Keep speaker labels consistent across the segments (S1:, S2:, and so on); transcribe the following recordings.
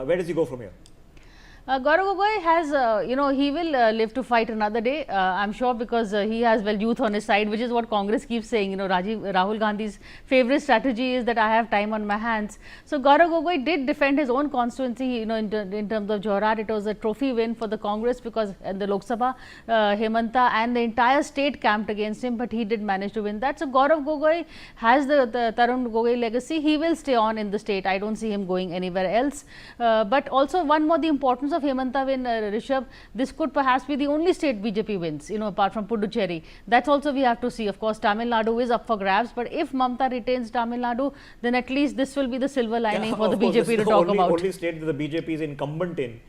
S1: Where does he go from here?
S2: Gaurav Gogoi has, he will live to fight another day, I'm sure, because he has youth on his side, which is what Congress keeps saying. Rahul Gandhi's favorite strategy is that I have time on my hands. So Gaurav Gogoi did defend his own constituency, in terms of Jorhat. It was a trophy win for the Congress because in the Lok Sabha, Hemanta and the entire state camped against him, but he did manage to win that. So Gaurav Gogoi has the Tarun Gogoi legacy. He will stay on in the state. I don't see him going anywhere else. But also one more, the importance of Hemanta win, Rishabh, this could perhaps be the only state BJP wins, apart from Puducherry. That's also we have to see. Of course, Tamil Nadu is up for grabs, but if Mamata retains Tamil Nadu, then at least this will be the silver lining for the BJP to talk about.
S1: Only state that the BJP is incumbent in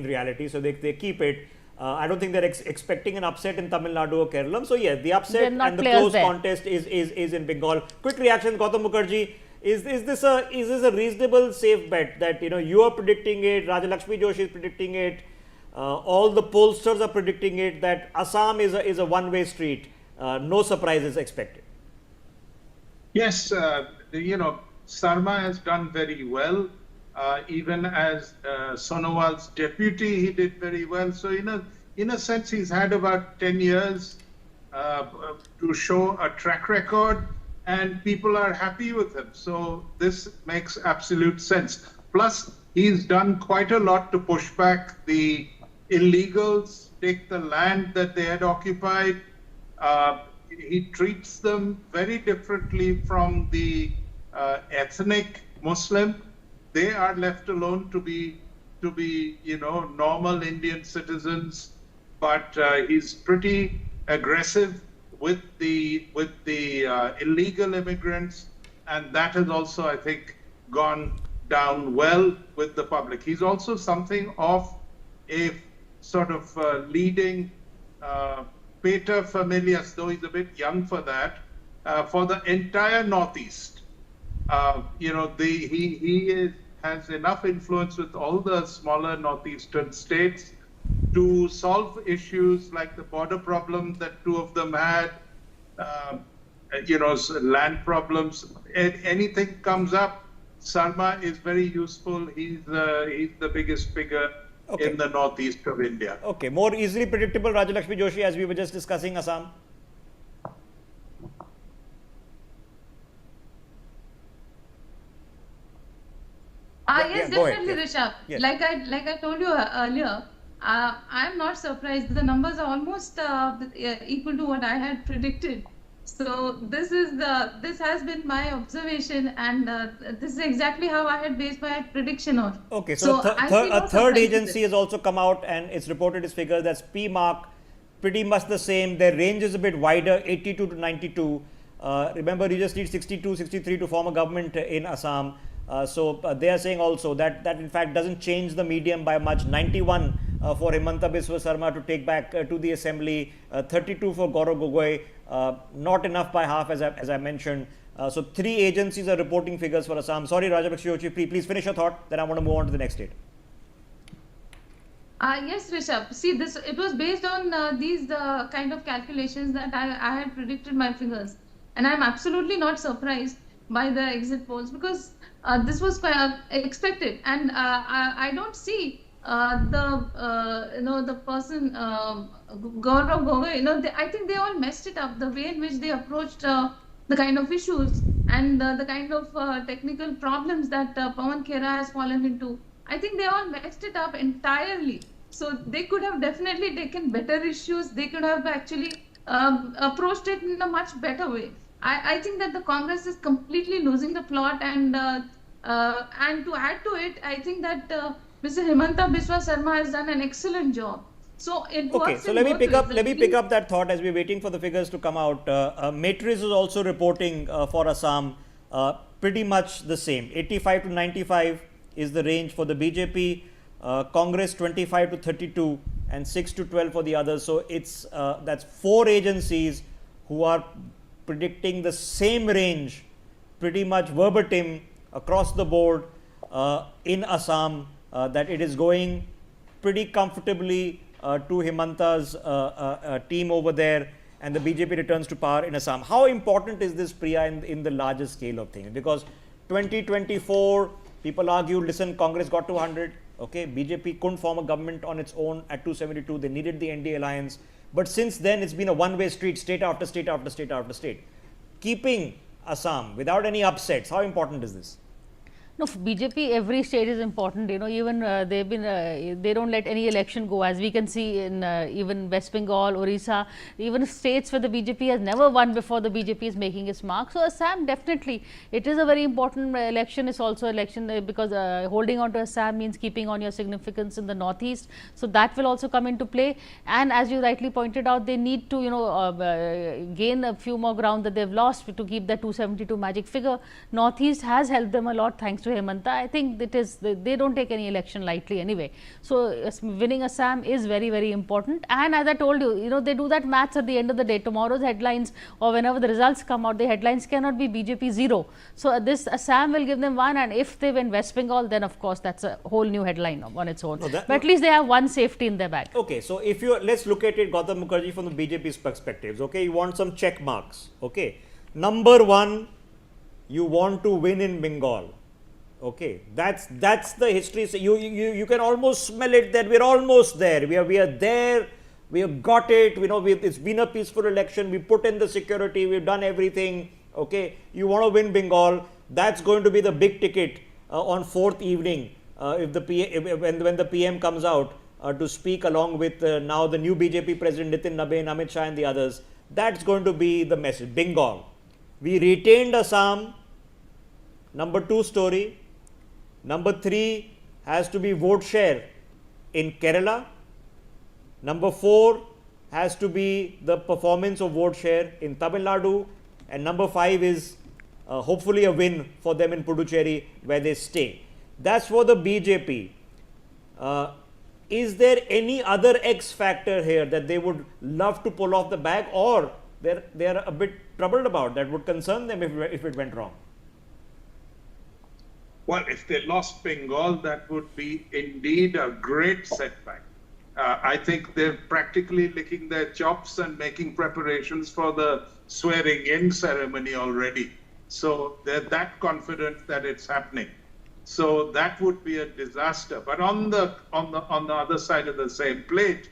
S1: reality, so they keep it. I don't think they're expecting an upset in Tamil Nadu or Kerala. So yes, the upset and the close contest is in Bengal. Quick reaction, Gautam Mukherjee. Is this a reasonable safe bet that you are predicting it, Raja Lakshmi Joshi is predicting it, all the pollsters are predicting it, that Assam is a one-way street, no surprises expected?
S3: Yes, Sarma has done very well. Even as Sonowal's deputy, he did very well. So in a sense, he's had about 10 years to show a track record, and people are happy with him. So this makes absolute sense. Plus, he's done quite a lot to push back the illegals, take the land that they had occupied. He treats them very differently from the ethnic Muslim. They are left alone to be normal Indian citizens, but he's pretty aggressive with the illegal immigrants, and that has also, I think, gone down well with the public. He's also something of a sort of leading pater familias, though he's a bit young for that, for the entire Northeast. He has enough influence with all the smaller Northeastern states to solve issues like the border problem that two of them had, land problems. Anything comes up, Sarma is very useful. He's the biggest figure in the northeast of India.
S1: Okay, more easily predictable, Raja Lakshmi Joshi, as we were just discussing Assam.
S4: Yes, definitely, Rishabh. Yes. Like I told you earlier, I am not surprised. The numbers are almost equal to what I had predicted. So this has been my observation, and this is exactly how I had based my prediction on.
S1: Okay, so a third agency has also come out, and it's reported its figures. That's PMark, pretty much the same. Their range is a bit wider, 82 to 92. Remember, you just need 62, 63 to form a government in Assam. So they are saying also that in fact doesn't change the medium by much. 91 for Himanta Biswa Sarma to take back to the assembly, 32 for Gaurav Gogoi, not enough by half, as I mentioned. So three agencies are reporting figures for Assam. Sorry, Raja Joshi, please finish your thought, then I want to move on to the next state.
S4: Yes, Rishabh. See, it was based on these kind of calculations that I had predicted my figures, and I'm absolutely not surprised by the exit polls, because this was quite expected, and I don't see the person Gaurav Gogoi. I think they all messed it up, the way in which they approached the kind of issues and the kind of technical problems that Pawan Khera has fallen into. I think they all messed it up entirely. So they could have definitely taken better issues. They could have actually approached it in a much better way. I think that the Congress is completely losing the plot, and to add to it, I think that Mr. Himanta Biswa Sarma has done an excellent job. So it
S1: okay, so let me pick up that thought as we're waiting for the figures to come out. Matrix is also reporting for Assam pretty much the same. 85 to 95 is the range for the BJP, Congress 25 to 32, and 6 to 12 for the others. So it's that's four agencies who are predicting the same range, pretty much verbatim across the board in Assam, that it is going pretty comfortably to Himanta's team over there, and the BJP returns to power in Assam. How important is this, Priya, in the larger scale of things? Because 2024, People argued, listen, Congress got to 100. Okay, BJP couldn't form a government on its own at 272. They needed the NDA alliance. But since then, it's been a one-way street, state after state after state after state. Keeping Assam without any upsets, how important is this?
S2: No, for BJP, every state is important. You know, even they've been they don't let any election go, as we can see in even West Bengal, Orissa, even states where the BJP has never won before. The BJP is making its mark. So Assam, definitely, it is a very important election. It's also election because holding on to Assam means keeping on your significance in the northeast. So that will also come into play. And as you rightly pointed out, they need to gain a few more ground that they've lost to keep that 272 magic figure. Northeast has helped them a lot thanks to Hemanta. I think it is they don't take any election lightly anyway. So winning Assam is very, very important. And as I told you, you know, they do that maths at the end of the day. Tomorrow's headlines or whenever the results come out, the headlines cannot be BJP 0. So this Assam will give them 1, and if they win West Bengal, then of course that's a whole new headline on its own. No, but at least they have one safety in their bag.
S1: Okay, so if you let's look at it, Gautam Mukherjee, from the BJP's perspectives. Okay, you want some check marks. Okay, number 1, you want to win in Bengal. Okay, that's the history. So you can almost smell it that we're almost there. We are there. We have got it. You know, it's been a peaceful election. We put in the security. We've done everything. Okay, you want to win Bengal. That's going to be the big ticket on 4th evening when the PM comes out to speak along with now the new BJP president Nitin Nabein, Amit Shah, and the others. That's going to be the message. Bengal. We retained Assam. Number 2 story. Number 3 has to be vote share in Kerala. Number 4 has to be the performance of vote share in Tamil Nadu. And number 5 is hopefully a win for them in Puducherry, where they stay. That's for the BJP. Is there any other X factor here that they would love to pull off the bag, or they're a bit troubled about that would concern them if it went wrong?
S3: Well, if they lost Bengal, that would be indeed a great setback. I think they're practically licking their chops and making preparations for the swearing-in ceremony already. So they're that confident that it's happening. So that would be a disaster. But on the other side of the same plate,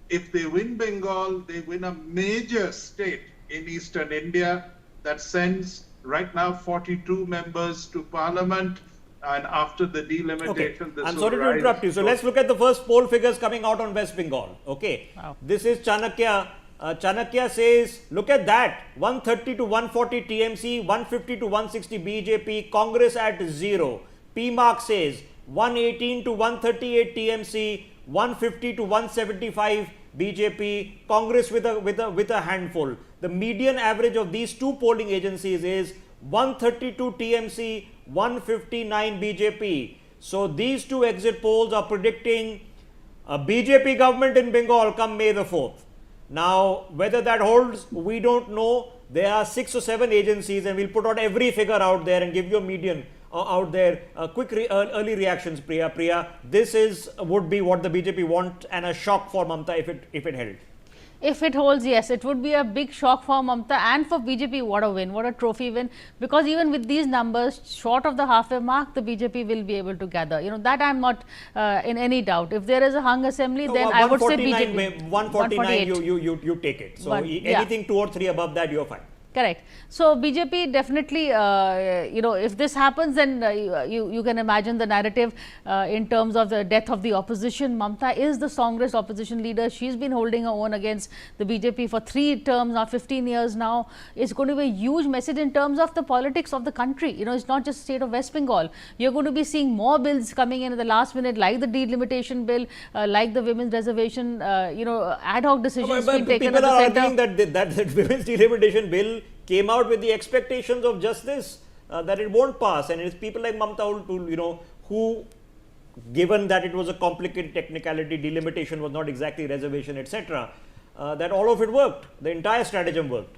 S3: if they win Bengal, they win a major state in eastern India that sends right now 42 members to parliament, and after the delimitation,
S1: okay. I'm sorry to interrupt you. So let's look at the first poll figures coming out on West Bengal. Okay, wow. This is Chanakya. Chanakya says, look at that, 130 to 140 TMC, 150 to 160 BJP, Congress at 0. PMark says 118 to 138 TMC, 150 to 175 BJP, Congress with a handful. The median average of these two polling agencies is 132 TMC, 159 BJP. So these two exit polls are predicting a BJP government in Bengal come May the 4th. Now, whether that holds, we don't know. There are 6 or 7 agencies, and we'll put out every figure out there and give you a median out there. Quick early reactions, Priya. This would be what the BJP want, and a shock for Mamata if it held.
S2: If it holds, yes, it would be a big shock for Mamata and for BJP. What a win, what a trophy win, because even with these numbers, short of the halfway mark, the BJP will be able to gather. You know, that I'm not in any doubt. If there is a hung assembly, then I would say BJP.
S1: 149, you take it. So anything 2 or 3 above that, you're fine.
S2: Correct. So BJP definitely, if this happens, then you can imagine the narrative in terms of the death of the opposition. Mamata is the strongest opposition leader. She's been holding her own against the BJP for 3 terms, now 15 years now. It's going to be a huge message in terms of the politics of the country. You know, it's not just state of West Bengal. You're going to be seeing more bills coming in at the last minute, like the delimitation bill, like the women's reservation, ad hoc decisions being taken at the center.
S1: People are arguing that women's delimitation bill came out with the expectations of just this, that it won't pass, and it's people like Mamata who, given that it was a complicated technicality, delimitation was not exactly reservation, etc., that all of it worked. The entire stratagem worked.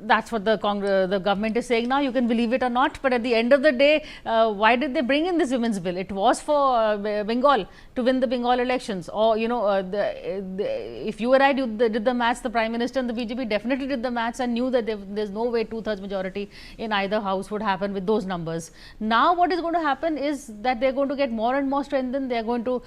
S2: That's what the government is saying now. You can believe it or not, but at the end of the day, why did they bring in this women's bill? It was for Bengal to win the Bengal elections. Or if you were right, you did the maths. The Prime Minister and the BJP definitely did the maths and knew that there's no way 2/3 majority in either house would happen with those numbers. Now, what is going to happen is that they're going to get more and more strengthened. They're going to,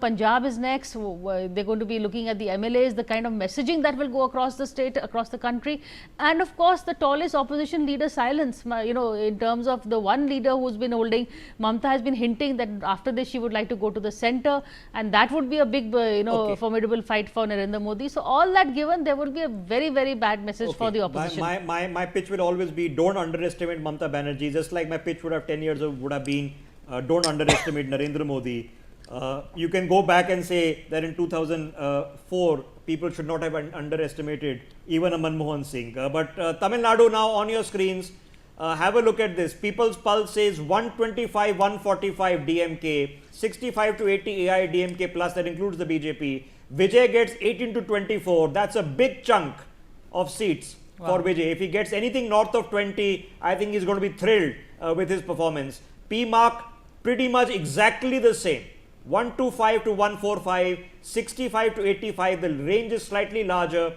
S2: Punjab is next. They're going to be looking at the MLAs, the kind of messaging that will go across the state, across the country, and of course the tallest opposition leader silence. In terms of the one leader who's been holding, Mamta has been hinting that after this she would like to go to the centre, and that would be a big, formidable fight for Narendra Modi. So all that given, there would be a very, very bad message for the opposition.
S1: My pitch will always be, don't underestimate Mamta Banerjee, just like my pitch would have 10 years would have been, don't underestimate Narendra Modi. You can go back and say that in 2004, people should not have underestimated even a Manmohan Singh. But Tamil Nadu now on your screens, have a look at this. People's Pulse says 125, 145 DMK, 65 to 80 AIDMK plus, that includes the BJP. Vijay gets 18 to 24. That's a big chunk of seats for Vijay. If he gets anything north of 20, I think he's going to be thrilled with his performance. P Mark, pretty much exactly the same. 125 to 145, 65 to 85, the range is slightly larger,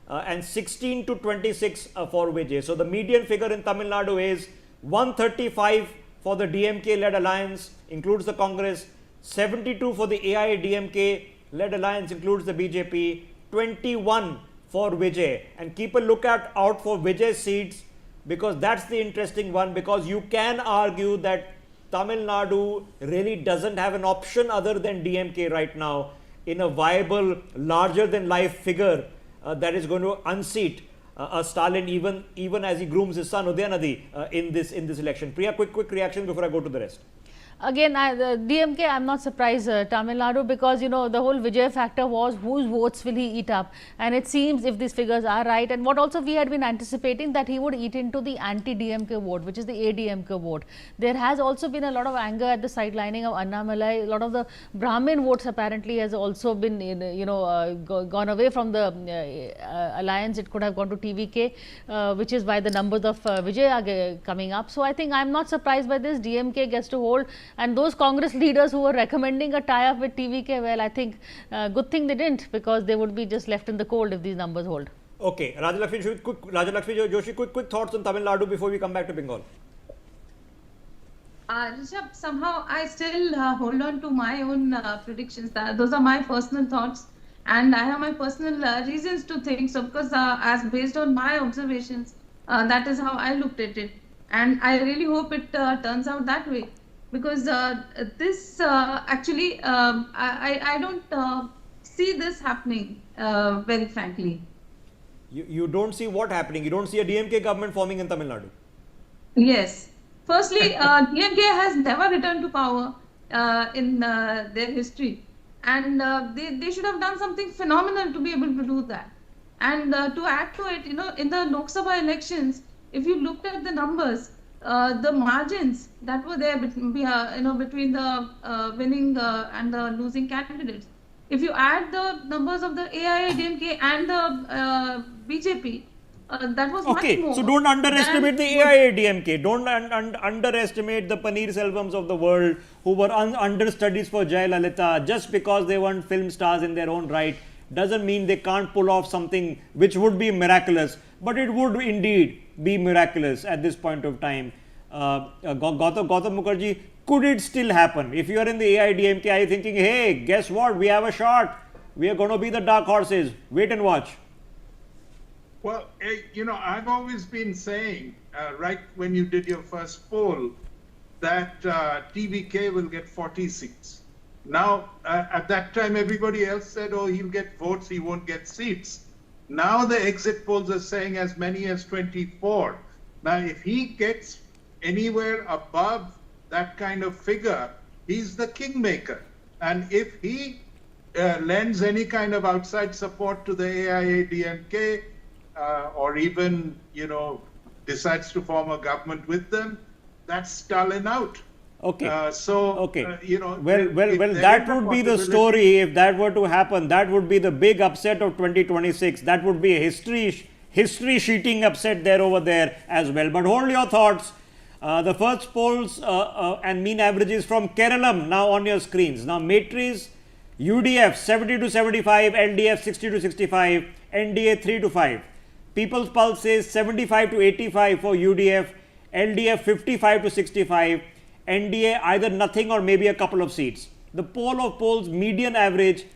S1: and 16 to 26 for Vijay. So the median figure in Tamil Nadu is 135 for the DMK-led alliance, includes the Congress, 72 for the AIDMK-led alliance, includes the BJP, 21 for Vijay. And keep a lookout out for Vijay's seats, because that's the interesting one, because you can argue that Tamil Nadu really doesn't have an option other than DMK right now in a viable, larger than life figure that is going to unseat Stalin even as he grooms his son Udayanadi in this election. Priya, quick reaction before I go to the rest.
S2: Again, the DMK, I'm not surprised, Tamil Nadu, because the whole Vijay factor was whose votes will he eat up, and it seems, if these figures are right, and what also we had been anticipating, that he would eat into the anti-DMK vote, which is the ADMK vote. There has also been a lot of anger at the sidelining of Annamalai. A lot of the Brahmin votes apparently has also been gone away from the alliance. It could have gone to TVK, which is why the numbers of Vijay are coming up. So I think I'm not surprised by this. DMK gets to hold. And those Congress leaders who were recommending a tie-up with TVK, well, I think good thing they didn't, because they would be just left in the cold if these numbers hold.
S1: Okay, Rajalakshmi Joshi, quick thoughts on Tamil Nadu before we come back to Bengal.
S4: Rishabh, somehow I still hold on to my own predictions. Those are my personal thoughts, and I have my personal reasons to think so, because as based on my observations, that is how I looked at it, and I really hope it turns out that way. Because this actually, I don't see this happening, very frankly.
S1: You don't see what happening? You don't see a DMK government forming in Tamil Nadu?
S4: Yes. Firstly, DMK has never returned to power in their history. And they should have done something phenomenal to be able to do that. And to add to it, in the Lok Sabha elections, if you looked at the numbers, the margins that were there between the winning and the losing candidates. If you add the numbers of the AIADMK and the BJP, that was much more.
S1: So don't underestimate the AIADMK. Don't underestimate the Paneer Selvams of the world who were understudies for Jayalalitha. Just because they weren't film stars in their own right doesn't mean they can't pull off something which would be miraculous. But it would indeed be miraculous at this point of time. Gautam Mukherjee, could it still happen? If you are in the AIDMK, are you thinking, hey, guess what? We have a shot. We are going to be the dark horses. Wait and watch.
S3: Well, I've always been saying, right when you did your first poll, that TVK will get 40 seats. Now, at that time, everybody else said, oh, he'll get votes, he won't get seats. Now the exit polls are saying as many as 24. Now, if he gets anywhere above that kind of figure, he's the kingmaker. And if he lends any kind of outside support to the AIADMK, or even, decides to form a government with them, that's Stalin out.
S1: Okay. Well,
S3: if
S1: that would be the story. If that were to happen, that would be the big upset of 2026. That would be a history sheeting upset there over there as well. But hold your thoughts. The first polls and mean averages from Kerala now on your screens. Now, matrix UDF 70 to 75, LDF 60 to 65, NDA 3 to 5. People's Pulse says 75 to 85 for UDF, LDF 55 to 65, NDA either nothing or maybe a couple of seats. The poll of polls median average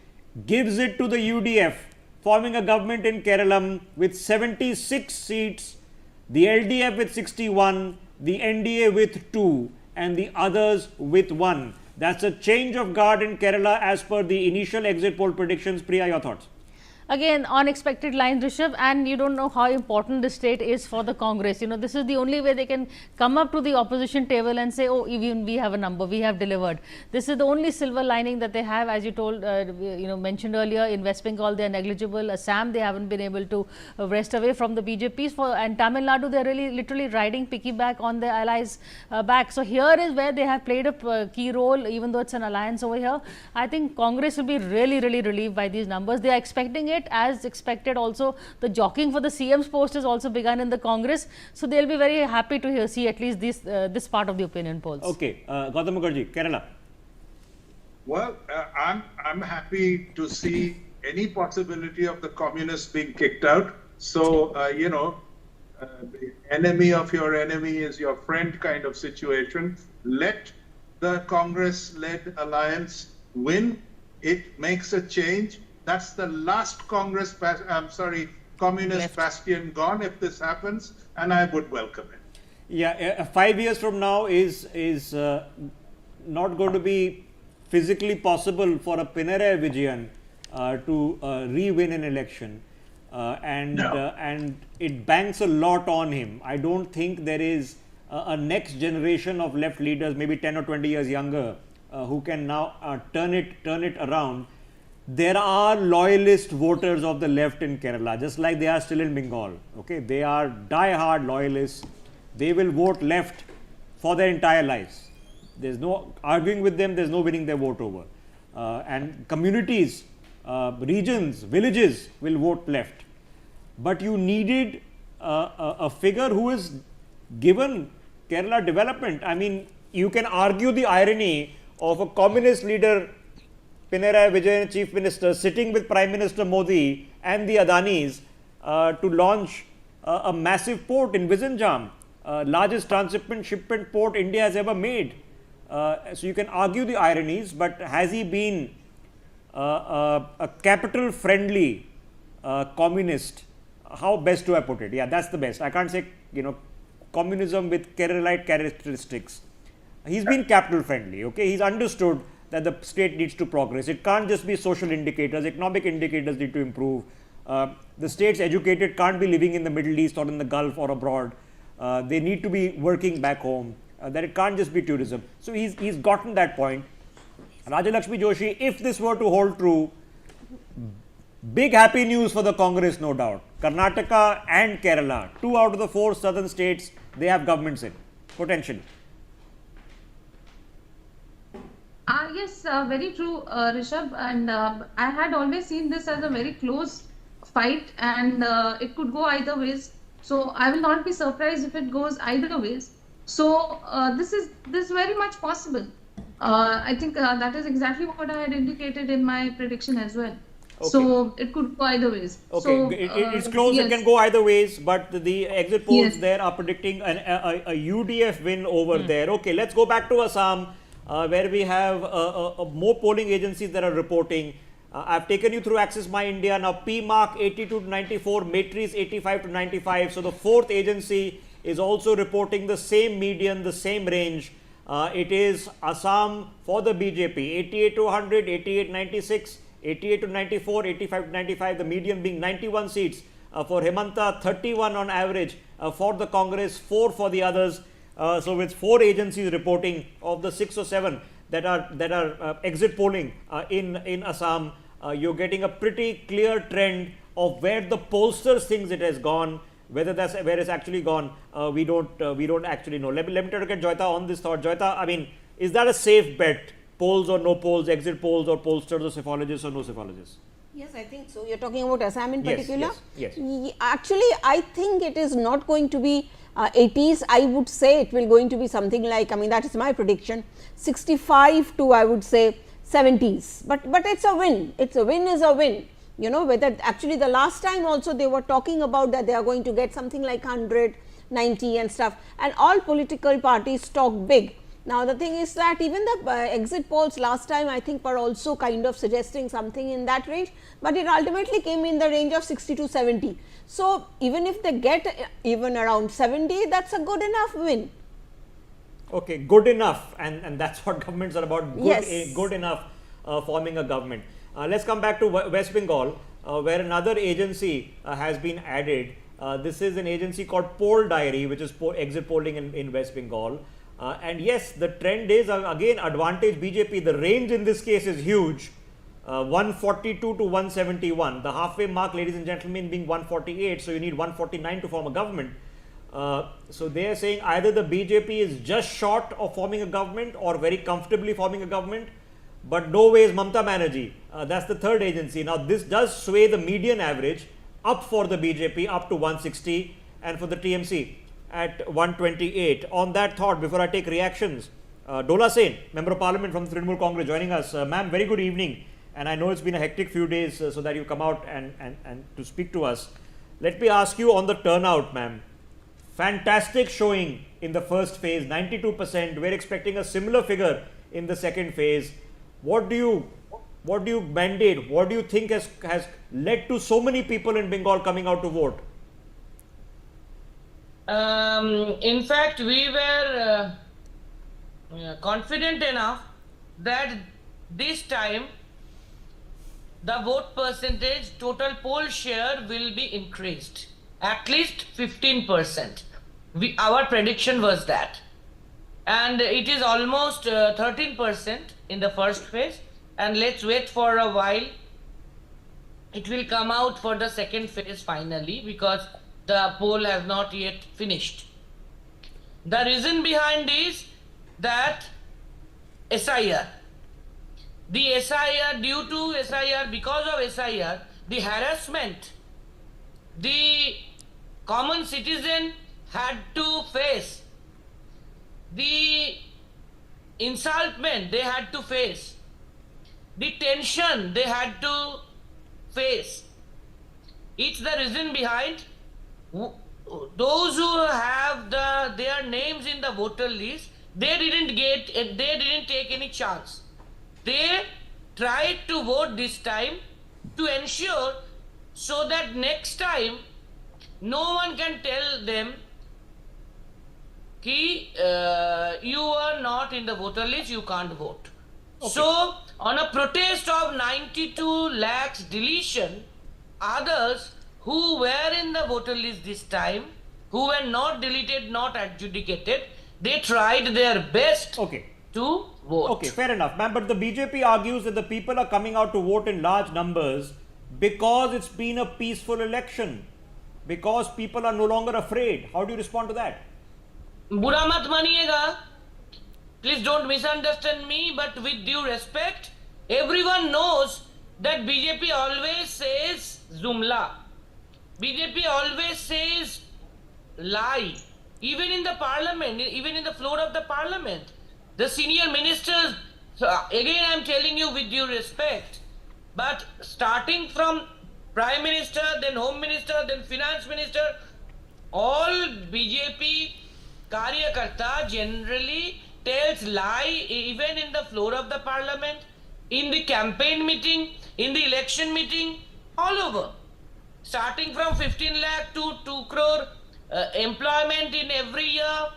S1: gives it to the UDF, forming a government in Kerala with 76 seats, the LDF with 61, the NDA with 2 and the others with 1. That's a change of guard in Kerala as per the initial exit poll predictions. Priya, your thoughts?
S2: Again, unexpected lines, Rishabh, and you don't know how important the state is for the Congress. You know, this is the only way they can come up to the opposition table and say, oh, even we have a number, we have delivered. This is the only silver lining that they have, as you told, mentioned earlier. In West Bengal, they are negligible. Assam, they haven't been able to wrest away from the BJPs. And Tamil Nadu, they are really literally riding piggyback on their allies' back. So here is where they have played a key role, even though it's an alliance over here. I think Congress will be really, really relieved by these numbers. They are expecting it. As expected, also the jockeying for the CM's post has also begun in the Congress, so they'll be very happy to see at least this part of the opinion polls.
S1: Okay, Gautam Mukherjee, Kerala.
S3: Well, I'm happy to see any possibility of the communists being kicked out. So the enemy of your enemy is your friend kind of situation. Let the Congress-led alliance win. It makes a change. That's the last communist bastion gone if this happens, and I would welcome it.
S1: Yeah, 5 years from now is not going to be physically possible for a Pinarayi Vijayan to re-win an election, and it banks a lot on him. I don't think there is a next generation of left leaders, maybe 10 or 20 years younger, who can now turn it around. There are loyalist voters of the left in Kerala, just like they are still in Bengal. Okay, they are die-hard loyalists. They will vote left for their entire lives. There's no arguing with them. There's no winning their vote over. And communities, regions, villages will vote left. But you needed a figure who is given Kerala development. I mean, you can argue the irony of a communist leader, Pinarayi Vijayan, Chief Minister, sitting with Prime Minister Modi and the Adanis to launch a massive port in Vizhinjam, largest transshipment port India has ever made. So you can argue the ironies, but has he been a capital-friendly communist? How best do I put it? Yeah, that's the best. I can't say, communism with Keralite characteristics. He's been capital-friendly, okay? He's understood that the state needs to progress. It can't just be social indicators, economic indicators need to improve. The state's educated can't be living in the Middle East or in the Gulf or abroad. They need to be working back home, that it can't just be tourism. So he's gotten that point. Rajalakshmi Joshi, if this were to hold true, big happy news for the Congress, no doubt. Karnataka and Kerala, 2 out of the 4 southern states, they have governments in, potentially.
S4: Yes, very true, Rishabh. And I had always seen this as a very close fight, and it could go either ways. So I will not be surprised if it goes either ways. So this is very much possible. I think that is exactly what I had indicated in my prediction as well. Okay. So it could go either ways.
S1: Okay,
S4: so,
S1: it's close. Yes. It can go either ways, but the exit polls there are predicting a UDF win over there. Okay, let's go back to Assam, where we have more polling agencies that are reporting. I've taken you through Axis My India. Now PMark 82 to 94, Matrix 85 to 95. So the 4th agency is also reporting the same median, the same range. It is Assam for the BJP, 88 to 100, 88 96, 88 to 94, 85 to 95, the median being 91 seats. For Himanta, 31 on average. For the Congress, 4 for the others. So with 4 agencies reporting of the 6 or 7 that are exit polling in Assam, you're getting a pretty clear trend of where the pollsters thinks it has gone. Whether that's where it's actually gone, we don't actually know. Let me try to get Joyita on this thought. Joyita, I mean, is that a safe bet? Polls or no polls, exit polls or pollsters or psephologists or no psephologists?
S5: Yes, I think so. You are talking about Assam in
S1: Yes,
S5: particular?
S1: yes.
S5: Actually, I think it is not going to be 80s. I would say it will going to be something like, I mean, that is my prediction, 65 to, I would say, 70s. But it's a win. It's a win is a win. You know, whether actually the last time also they were talking about that they are going to get something like 100, 90 and stuff, and all political parties talk big. Now, the thing is that even the exit polls last time I think were also kind of suggesting something in that range, but it ultimately came in the range of 60 to 70. So, even if they get even around 70, that is a good enough win.
S1: Okay, good enough, and that's what governments are about. Good,
S5: Yes.
S1: good enough forming a government. Let's come back to West Bengal, where another agency has been added. This is an agency called Poll Diary, which is exit polling in West Bengal. And yes, the trend is again advantage BJP. The range in this case is huge, 142 to 171. The halfway mark, ladies and gentlemen, being 148. So you need 149 to form a government. So they are saying either the BJP is just short of forming a government or very comfortably forming a government, but no way is Mamata Banerjee. That's the third agency. Now this does sway the median average up for the BJP up to 160 and for the TMC at 128. On that thought, before I take reactions, Dola Sen, Member of Parliament from the Trinamool Congress, joining us. Ma'am, very good evening. And I know it's been a hectic few days so that you come out and to speak to us. Let me ask you on the turnout, ma'am. Fantastic showing in the first phase, 92%. We're expecting a similar figure in the second phase. What do you mandate? What do you think has led to so many people in Bengal coming out to vote?
S6: In fact, we were confident enough that this time the vote percentage, total poll share will be increased, at least 15%. Our prediction was that. And it is almost 13% in the first phase. And let's wait for a while. It will come out for the second phase finally, because the poll has not yet finished. The reason behind is that SIR. The SIR, due to SIR, because of SIR, the harassment the common citizen had to face, the insultment they had to face, the tension they had to face. It's the reason behind those who have their names in the voter list, they didn't take any chance. They tried to vote this time to ensure so that next time no one can tell them ki you are not in the voter list, you can't vote. Okay. So on a protest of 92 lakhs deletion, others who were in the voter list this time, who were not deleted, not adjudicated, they tried their best to vote.
S1: Okay, fair enough, ma'am. But the BJP argues that the people are coming out to vote in large numbers because it's been a peaceful election, because people are no longer afraid. How do you respond to that?
S6: Bura mat maniyega. Please don't misunderstand me, but with due respect, everyone knows that BJP always says Jumla. BJP always says lie. Even in the parliament, even in the floor of the parliament, the senior ministers, again I am telling you with due respect, but starting from Prime Minister, then Home Minister, then Finance Minister, all BJP Karyakarta generally tells lie even in the floor of the parliament, in the campaign meeting, in the election meeting, all over. Starting from 15 lakh to 2 crore employment in every year,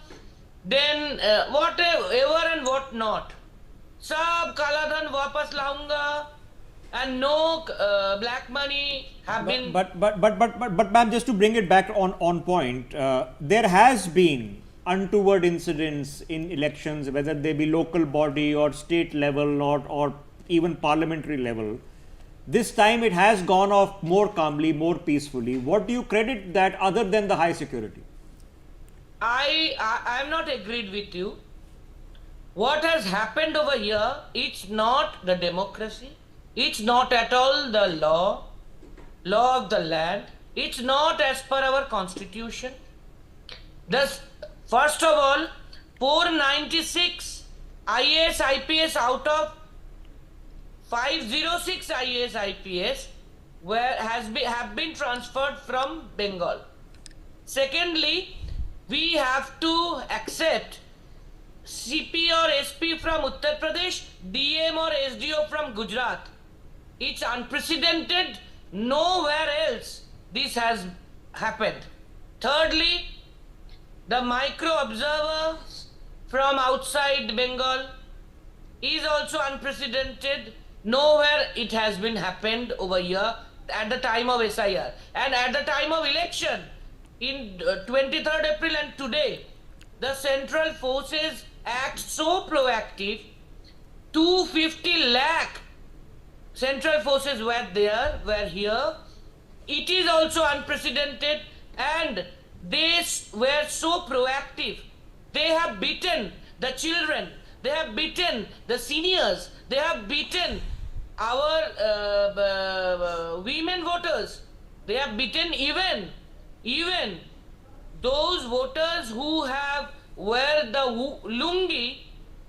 S6: then whatever and what not. Sab Kala Dhan wapas launga, and no black money have been.
S1: But ma'am, just to bring it back on point, there has been untoward incidents in elections, whether they be local body or state level or even parliamentary level. This time it has gone off more calmly, more peacefully. What do you credit that other than the high security?
S6: I am not agreed with you. What has happened over here, it's not the democracy, It's not at all the law of the land. It's not as per our constitution. Thus, first of all, 496 IAS IPS out of 506 IAS IPS have been transferred from Bengal. Secondly, we have to accept CP or SP from Uttar Pradesh, DM or SDO from Gujarat. It's unprecedented. Nowhere else this has happened. Thirdly, the micro observers from outside Bengal is also unprecedented. Nowhere it has been happened over here at the time of SIR. And at the time of election, in 23rd April and today, the central forces act so proactive. 250 lakh central forces were here. It is also unprecedented, and they were so proactive. They have beaten the children, they have beaten the seniors, they have beaten our women voters, they have beaten even those voters who have wear the lungi,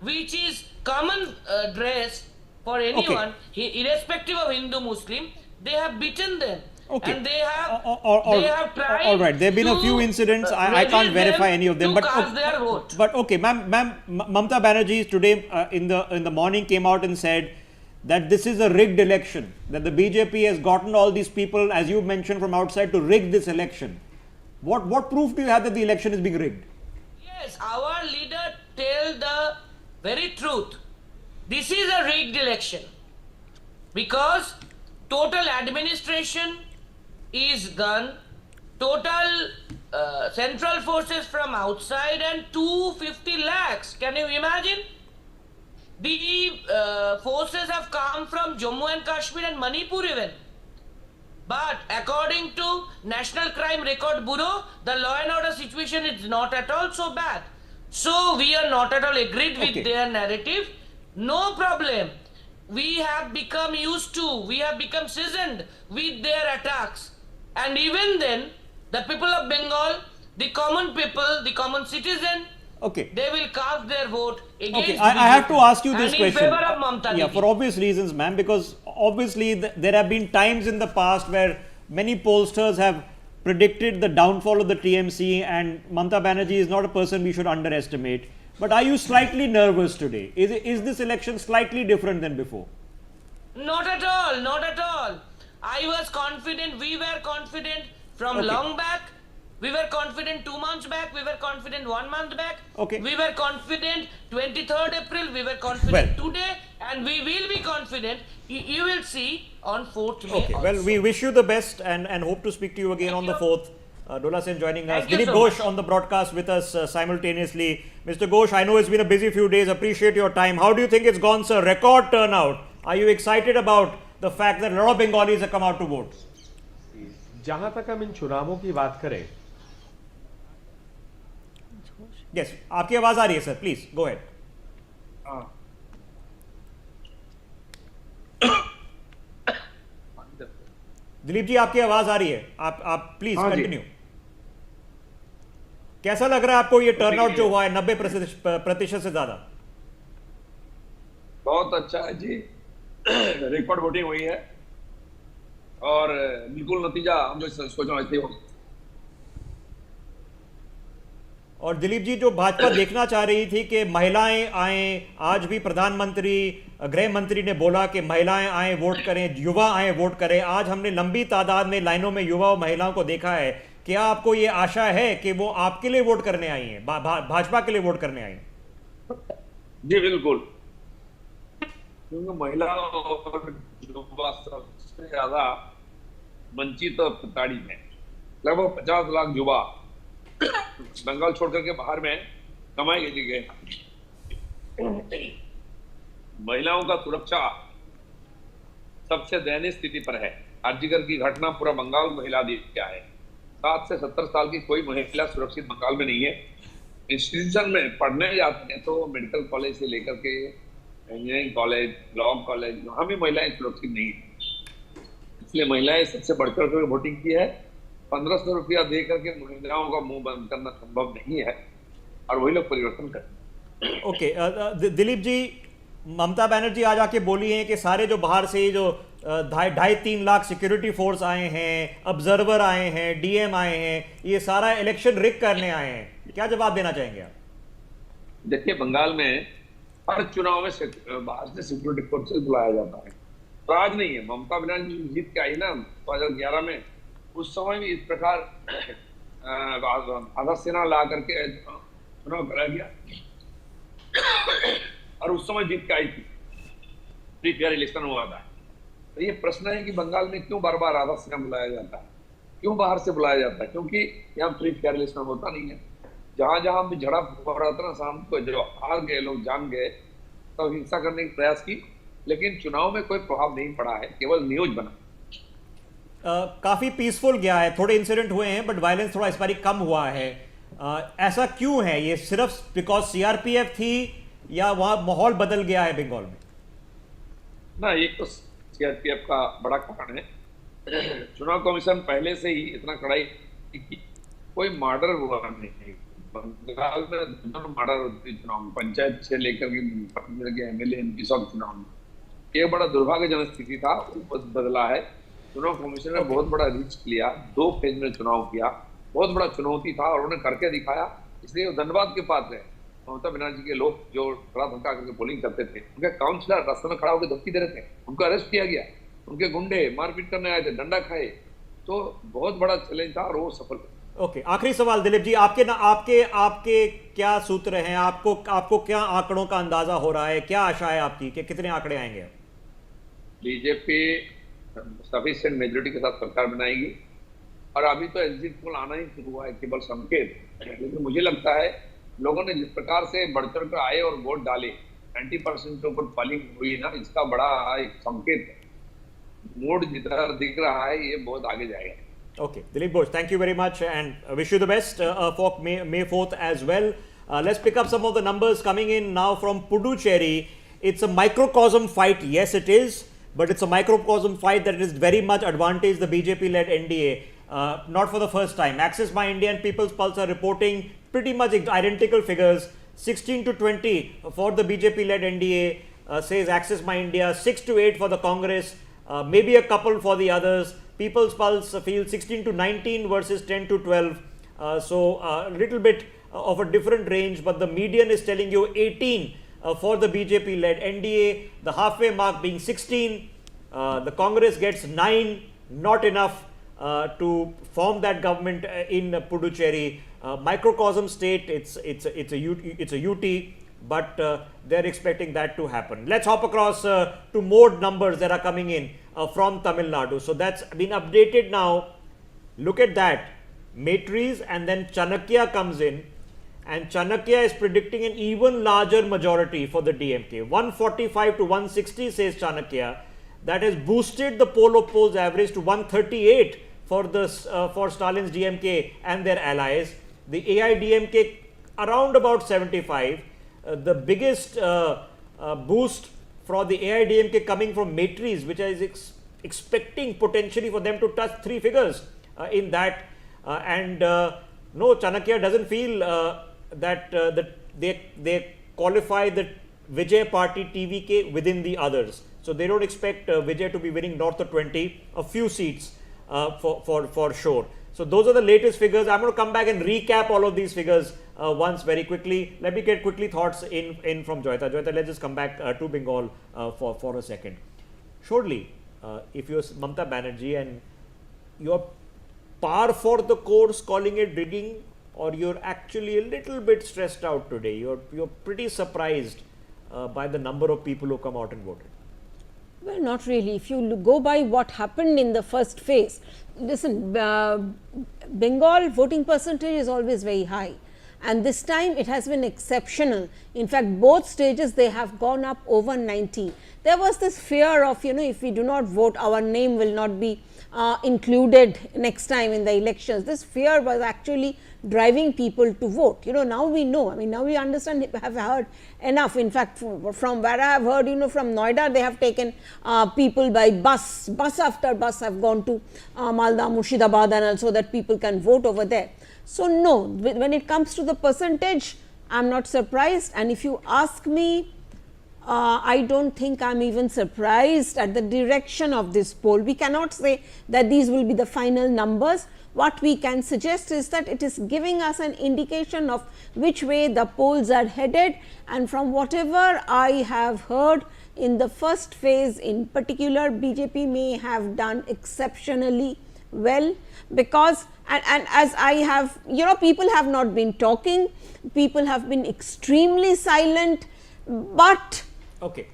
S6: which is common dress for anyone, irrespective of Hindu, Muslim. They have beaten them.
S1: Okay.
S6: And they have tried.
S1: All right. There have been a few incidents. I can't verify any of them.
S6: But cast their vote.
S1: But okay, ma'am, Mamata Banerjee today in the morning came out and said that this is a rigged election. That the BJP has gotten all these people, as you mentioned, from outside to rig this election. What proof do you have that the election is being rigged?
S6: Yes, our leader tell the very truth. This is a rigged election because total administration is done, total central forces from outside, and 250 lakhs. Can you imagine? The forces have come from Jammu and Kashmir and Manipur even. But according to National Crime Record Bureau, the law and order situation is not at all so bad. So we are not at all agreed with their narrative. No problem. We have become used to, we have become seasoned with their attacks. And even then, the people of Bengal, the common people, the common citizen, they will cast their vote against BJP.
S1: I have to ask you this
S6: and
S1: question.
S6: In favor of Mamata
S1: Yeah,
S6: Didi.
S1: for obvious reasons, ma'am, because obviously there have been times in the past where many pollsters have predicted the downfall of the TMC, and Mamata Banerjee is not a person we should underestimate. But are you slightly nervous today? Is this election slightly different than before?
S6: Not at all, not at all. I was confident, we were confident from long back. We were confident 2 months back, we were confident 1 month back. We were confident 23rd April, we were confident today, and we will be confident. You will see on 4th May also.
S1: Well, we wish you the best and hope to speak to you again on the 4th. Dola Sen joining us. Dilip
S6: so
S1: Ghosh
S6: much.
S1: on the broadcast with us simultaneously. Mr. Ghosh, I know it's been a busy few days. Appreciate your time. How do you think it's gone, sir? Record turnout. Are you excited about the fact that a lot of Bengalis have come out to vote?
S7: जहां तक हम इन चुनावों की बात करें,
S1: Yes, आपकी आवाज आ रही है sir. Please go ahead. Dilip ji, आपकी आवाज आ रही है. आप प्लीज कंटिन्यू. कैसा लग रहा है आपको ये टर्नआउट जो हुआ है 90% से ज्यादा?
S8: बहुत अच्छा है जी. रिकॉर्ड वोटिंग हुई है और बिल्कुल नतीजा हम जो सोचा वैसे हो.
S1: और दिलीप जी, जो भाजपा देखना चाह रही थी कि महिलाएं आए, आज भी प्रधानमंत्री, गृह मंत्री ने बोला कि महिलाएं आए वोट करें, युवा आए वोट करें. आज हमने लंबी तादाद में लाइनों में युवा और महिलाओं को देखा है. क्या आपको ये आशा है कि वो आपके लिए वोट करने आई हैं, भाजपा के लिए वोट करने आई हैं?
S8: जी बिल्कुल, क्योंकि महिला और युवा सबसे ज्यादा वंचित और प्रताड़ित है. लगभग 50 लाख युवा बंगाल छोड़ करके बाहर में कमाई के गए. महिलाओं का सुरक्षा सबसे दयनीय स्थिति पर है. आर्जिकर की घटना पूरा बंगाल महिला दिया है. 7 से 70 साल की कोई महिला सुरक्षित बंगाल में नहीं है. इंस्टीट्यूशन में पढ़ने जाते हैं तो मेडिकल कॉलेज से लेकर के इंजीनियरिंग कॉलेज, लॉ कॉलेज, वहाँ भी महिलाएं सुरक्षित नहीं है। इसलिए महिलाएं सबसे बढ़ चढ़ कर वोटिंग की है। 1500 रुपया दे करके महिलाओं का मुंह बंद करना संभव नहीं है और वही लोग परिवर्तन करते हैं।
S1: ओके, दिलीप जी, ममता बनर्जी आज आके बोली हैं कि सारे जो बाहर से जो 2.5-3 लाख सिक्योरिटी फोर्स आए हैं, ऑब्जर्वर आए हैं, डीएम आए हैं, ये सारा इलेक्शन रिग करने आए हैं। क्या जवाब देना चाहेंगे आप?
S8: देखिए, बंगाल में हर चुनाव में बाहर से सिक्योरिटी फोर्सेस बुलाया जाता है। राज नहीं है। ममता बनर्जी जीत के आई ना 2011 में, उस समय भी इस प्रकार आधा सेना ला करके चुनाव करा गया और उस समय जीत के आई थी, फ्री फेयर इलेक्शन हुआ था। तो ये प्रश्न है कि बंगाल में क्यों बार बार आधा सेना बुलाया जाता है, क्यों बाहर से बुलाया जाता है? क्योंकि यहाँ फ्री फेयर इलेक्शन होता नहीं है। जहां जहां भी झड़प हो रहा था ना, शाम को जो हार गए लोग, जान गए, तो हिंसा करने की प्रयास की, लेकिन चुनाव में कोई प्रभाव नहीं पड़ा है, केवल न्यूज बना।
S1: काफी पीसफुल गया है, थोड़े इंसिडेंट हुए हैं बट वायलेंस थोड़ा इस बार कम हुआ है। ऐसा क्यों है? ये सिर्फ बिकॉज सीआरपीएफ थी या वहां माहौल बदल गया है बंगाल में?
S8: ना, एक तो सीआरपीएफ का बड़ा कारण है। चुनाव कमीशन पहले से ही इतना कड़ाई की, कोई मर्डर हुआ नहीं बंगाल में। मर्डर होती है चुनाव में, पंचायत से लेकर के एमएलए एमपी सब चुनाव में। ये बड़ा दुर्भाग्यजनक स्थिति था, वो बदला है। चुनाव कमीशन ने बहुत बड़ा रिस्क लिया, 2 फेज में चुनाव किया, बहुत बड़ा चुनौती था और उन्होंने करके दिखाया, इसलिए वो धन्यवाद के पात्र है। ममता बनर्जी के लोग जो खड़ा धमका करके पोलिंग करते थे, उनके काउंसलर रास्ते में खड़ा होकर धमकी दे रहे थे, उनको अरेस्ट किया गया, उनके गुंडे मारपीट करने आए थे, डंडा खाए, तो बहुत बड़ा चैलेंज था और वो सफल।
S1: ओके, आखिरी सवाल दिलीप जी, आपके क्या सूत्र हैं? आपको क्या आंकड़ों का अंदाजा हो रहा है? क्या आशा है आपकी कि कितने आंकड़े आएंगे?
S8: बीजेपी सफिशिएंट मेजोरिटी के साथ सरकार बनाएगी और अभी तो एग्जिट पोल आना ही शुरू हुआ है, केवल संकेत। लेकिन मुझे लगता है लोगों ने जिस प्रकार से बढ़ चढ़ कर आए और वोट डाले, 90% के ऊपर पोलिंग हुई ना, इसका बड़ा एक संकेत है। मूड जितना दिख रहा है, ये बहुत आगे जाएगा।
S1: Okay, Dilip Ghosh, thank you very much and wish you the best for May 4th as well. Let's pick up some of the numbers coming in now from Puducherry. It's a microcosm fight, yes it is, but it's a microcosm fight that is very much advantage the BJP-led NDA. Not for the first time. Access My India and People's Pulse are reporting pretty much identical figures. 16 to 20 for the BJP-led NDA, says Access My India, 6 to 8 for the Congress, maybe a couple for the others. People's Pulse feels 16 to 19 versus 10 to 12. So a little bit of a different range, but the median is telling you 18 for the BJP-led NDA, the halfway mark being 16. The Congress gets 9, not enough to form that government in Puducherry. Microcosm state, it's a UT, but they're expecting that to happen. Let's hop across to more numbers that are coming in from Tamil Nadu. So that's been updated now. Look at that. Maitris and then Chanakya comes in, and Chanakya is predicting an even larger majority for the DMK. 145 to 160 says Chanakya. That has boosted the poll of polls average to 138 for Stalin's DMK and their allies. The AIDMK around about 75. The biggest boost for the AIDMK coming from Maitris, which is expecting potentially for them to touch 3 figures in that. No, Chanakya doesn't feel that they qualify the Vijay party TVK within the others. So they don't expect Vijay to be winning north of 20, a few seats for sure. So those are the latest figures. I'm going to come back and recap all of these figures once very quickly. Let me get quickly thoughts in from Joyita. Joyita, let's just come back to Bengal for a second. Surely, if you're Mamta Banerjee and you're par for the course calling it rigging, or you're actually a little bit stressed out today, you're pretty surprised by the number of people who come out and voted.
S5: Well, not really. If you go by what happened in the first phase, listen, Bengal voting percentage is always very high, and this time it has been exceptional. In fact, both stages they have gone up over 90. There was this fear of, if we do not vote, our name will not be included next time in the elections. This fear was actually driving people to vote. You know, now we know, I mean, now we understand, have heard enough. In fact, from where I have heard, you know, from Noida, they have taken people by bus after bus have gone to Malda, Murshidabad, and so that people can vote over there. So, no, when it comes to the percentage, I am not surprised, and if you ask me, I do not think I am even surprised at the direction of this poll. We cannot say that these will be the final numbers. What we can suggest is that it is giving us an indication of which way the polls are headed, and from whatever I have heard in the first phase in particular, BJP may have done exceptionally well, because and as I have, you know, people have not been talking, people have been extremely silent, but
S1: okay,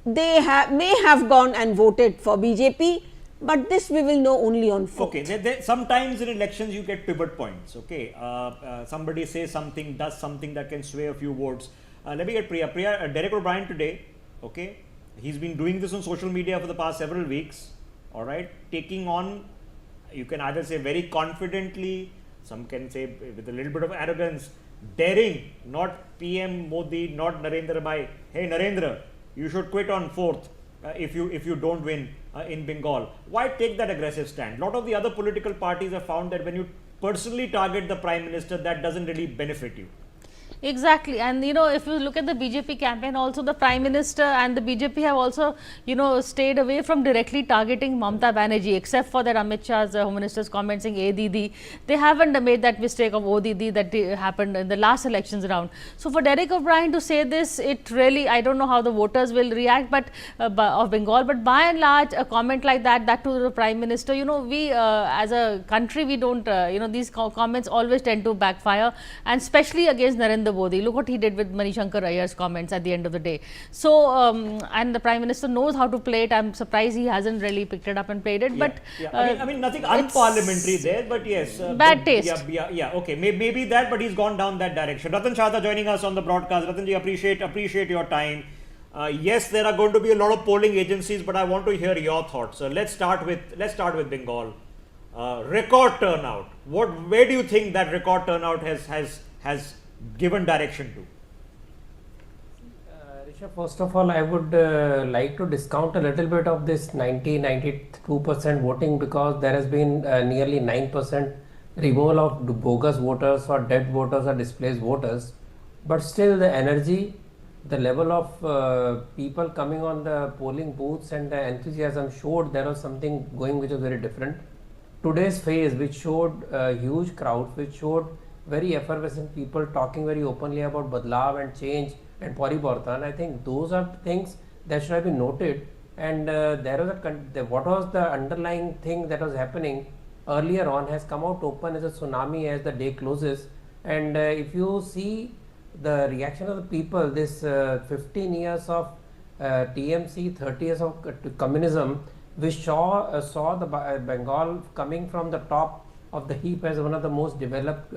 S5: they may have gone and voted for BJP, but this we will know only on 4th.
S1: Okay, sometimes in elections you get pivot points. Okay, somebody says something, does something that can sway a few votes. Let me get Priya. Derek O'Brien today, okay, he's been doing this on social media for the past several weeks, all right, taking on, you can either say very confidently, some can say with a little bit of arrogance, daring, not PM Modi, not Narendra Bhai, hey Narendra, you should quit on 4th if you don't win in Bengal. Why take that aggressive stand? A lot of the other political parties have found that when you personally target the Prime Minister, that doesn't really benefit you.
S2: Exactly, and you know, if you look at the BJP campaign, also the Prime Minister and the BJP have also, you know, stayed away from directly targeting Mamata Banerjee, except for that Amit Shah's Home Minister's comment saying "Hey Didi." They haven't made that mistake of "Oh Didi" that happened in the last elections round. So for Derek O'Brien to say this, it really, I don't know how the voters will react, but of Bengal. But by and large, a comment like that to the Prime Minister, you know, we as a country, we don't, you know, these comments always tend to backfire, and especially against Narendra Modi. Look what he did with Manishankar Ayer's comments at the end of the day. So, and the Prime Minister knows how to play it. I'm surprised he hasn't really picked it up and played it.
S1: Yeah,
S2: but
S1: yeah. I mean, nothing unparliamentary there, but yes.
S2: Bad taste.
S1: Yeah, okay. Maybe that, but he's gone down that direction. Ratan Shah joining us on the broadcast. Ratanji, appreciate your time. Yes, there are going to be a lot of polling agencies, but I want to hear your thoughts. So let's start with Bengal. Record turnout. Where do you think that record turnout has given direction to?
S9: Rishabh, first of all, I would like to discount a little bit of this 92% voting, because there has been nearly 9% removal of bogus voters or dead voters or displaced voters. But still, the energy, the level of people coming on the polling booths and the enthusiasm showed there was something going which was very different. Today's phase, which showed huge crowds, which showed very effervescent people talking very openly about Badlav and change and Paribartan, I think those are things that should have been noted. And there was what was the underlying thing that was happening earlier on has come out open as a tsunami as the day closes. And if you see the reaction of the people, this 15 years of TMC, 30 years of communism, we saw the Bengal coming from the top of the heap as one of the most developed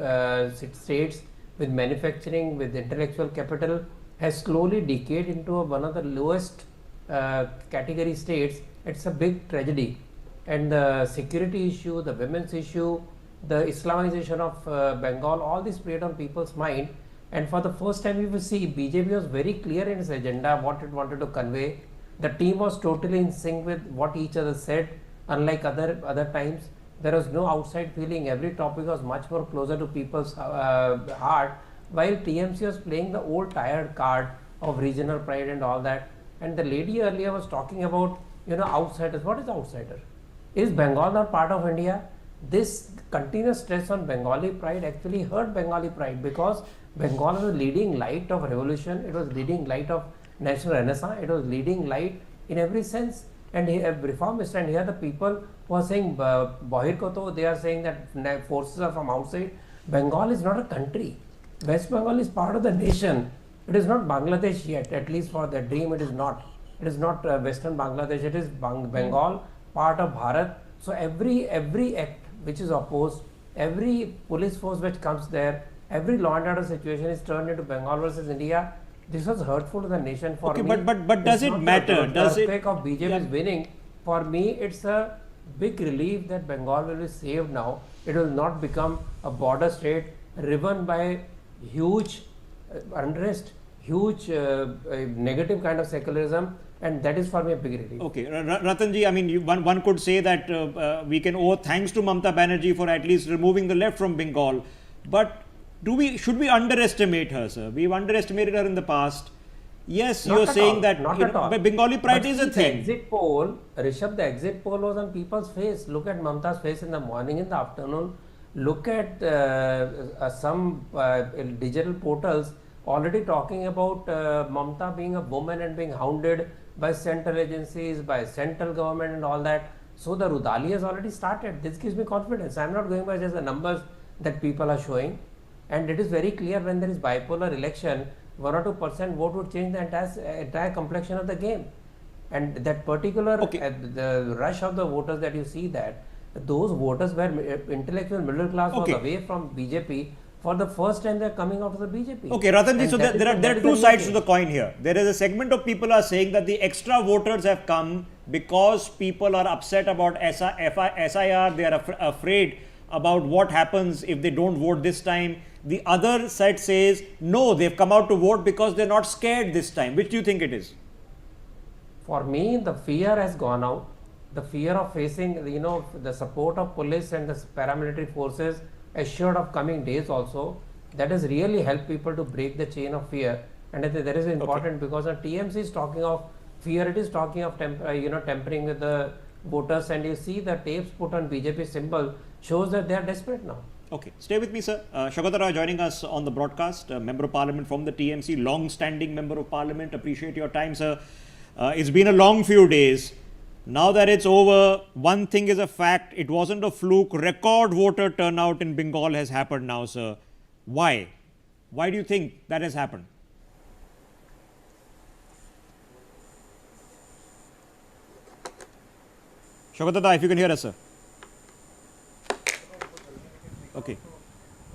S9: states with manufacturing, with intellectual capital, has slowly decayed into one of the lowest category states. It's a big tragedy. And the security issue, the women's issue, the Islamization of Bengal, all this played on people's mind. And for the first time, you will see BJP was very clear in its agenda, what it wanted to convey. The team was totally in sync with what each other said, unlike other times. There was no outside feeling. Every topic was much more closer to people's heart, while TMC was playing the old tired card of regional pride and all that. And the lady earlier was talking about, you know, outsiders. What is outsider? Is Bengal not part of India? This continuous stress on Bengali pride actually hurt Bengali pride, because Bengal was a leading light of revolution. It was leading light of national renaissance. It was leading light in every sense. And reformist, and here the people who are saying Bahir Koto, they are saying that forces are from outside. Bengal is not a country. West Bengal is part of the nation. It is not Bangladesh yet, at least for the dream it is not. It is not Western Bangladesh, it is Bengal, part of Bharat. So every act which is opposed, every police force which comes there, every law and order situation is turned into Bengal versus India. This was hurtful to the nation for me.
S1: But does it matter?
S9: The earthquake of BJP is winning. For me, it's a big relief that Bengal will be saved now. It will not become a border state riven by huge unrest, huge negative kind of secularism, and that is for me a big relief.
S1: Okay, Ratanji, I mean, one could say that we can owe thanks to Mamata Banerjee for at least removing the left from Bengal, but should we underestimate her, sir? We've underestimated her in the past. Yes,
S9: Not
S1: you're
S9: at
S1: saying
S9: all,
S1: that
S9: not at all.
S1: Bengali pride
S9: But
S1: is
S9: see,
S1: a thing.
S9: The exit poll, Rishabh, the exit poll was on people's face. Look at Mamata's face in the morning, in the afternoon. Look at some digital portals already talking about Mamata being a woman and being hounded by central agencies, by central government and all that. So the Rudali has already started. This gives me confidence. I am not going by just the numbers that people are showing. And it is very clear when there is bipolar election, 1 or 2% vote would change the entire complexion of the game. And that particular the rush of the voters that you see, that those voters were intellectual middle class was away from BJP. For the first time, they are coming out of the BJP.
S1: Okay, Ratanji,
S9: And
S1: so there are two sides to the coin here. There is a segment of people are saying that the extra voters have come because people are upset about SIR. They are afraid about what happens if they don't vote this time. The other side says, no, they've come out to vote because they're not scared this time. Which do you think it is?
S9: For me, the fear has gone out. The fear of facing, the support of police and the paramilitary forces assured of coming days also, that has really helped people to break the chain of fear. And I think that is important because the TMC is talking of fear, it is talking of tempering with the voters, and you see the tapes put on BJP symbol shows that they are desperate now.
S1: Okay, stay with me, sir. Shaugata Roy joining us on the broadcast, Member of Parliament from the TMC, long-standing Member of Parliament. Appreciate your time, sir. It's been a long few days. Now that it's over, one thing is a fact, it wasn't a fluke. Record voter turnout in Bengal has happened now, sir. Why? Why do you think that has happened? Shaugata, if you can hear us, sir. Okay.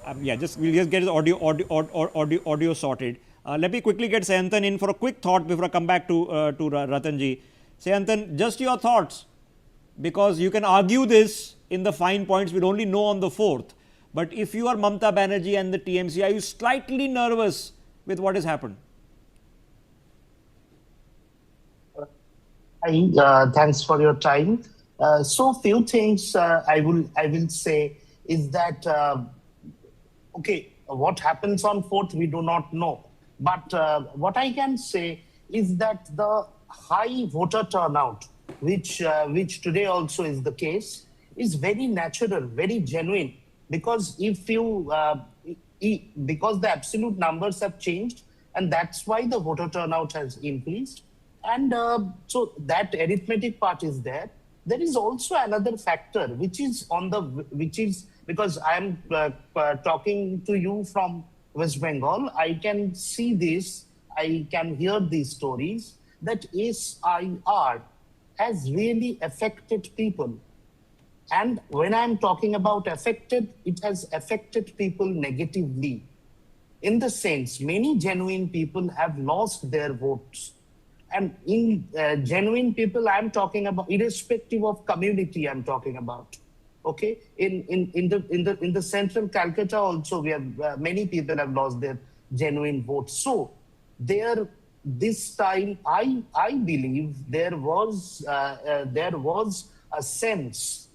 S1: We'll just get his audio sorted. Let me quickly get Sayantan in for a quick thought before I come back to Ratanji. Sayantan, just your thoughts, because you can argue this in the fine points. We'll only know on the 4th. But if you are Mamata Banerjee and the TMC, are you slightly nervous with what has happened?
S10: Thanks for your time. So few things I will say is that what happens on 4th we do not know, but what I can say is that the high voter turnout, which today also is the case, is very natural, very genuine, because if you because the absolute numbers have changed, and that's why the voter turnout has increased, and so that arithmetic part is there. There is also another factor which is because I am talking to you from West Bengal. I can see this, I can hear these stories that SIR has really affected people. And when I'm talking about affected, it has affected people negatively. In the sense, many genuine people have lost their votes. And in genuine people, I'm talking about, irrespective of community, I'm talking about. Okay, in the central Calcutta also, we have many people have lost their genuine votes. So this time, I believe there was a sense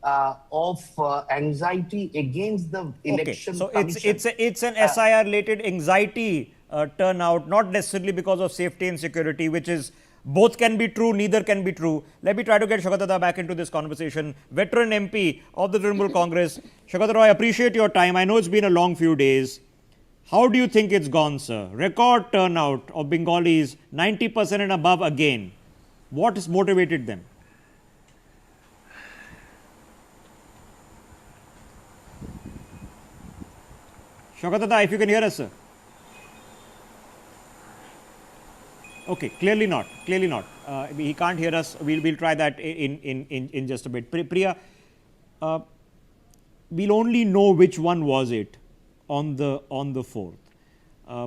S10: of anxiety against the election.
S1: So it's an SIR related anxiety turnout, not necessarily because of safety and security, which is both can be true, neither can be true. Let me try to get Shaugata back into this conversation. Veteran MP of the Trinamool Congress. Shaugata, I appreciate your time. I know it's been a long few days. How do you think it's gone, sir? Record turnout of Bengalis, 90% and above again. What has motivated them? Shaugata, if you can hear us, sir. Okay, clearly not. He can't hear us. We'll try that in just a bit. Priya, we'll only know which one was it on the 4th.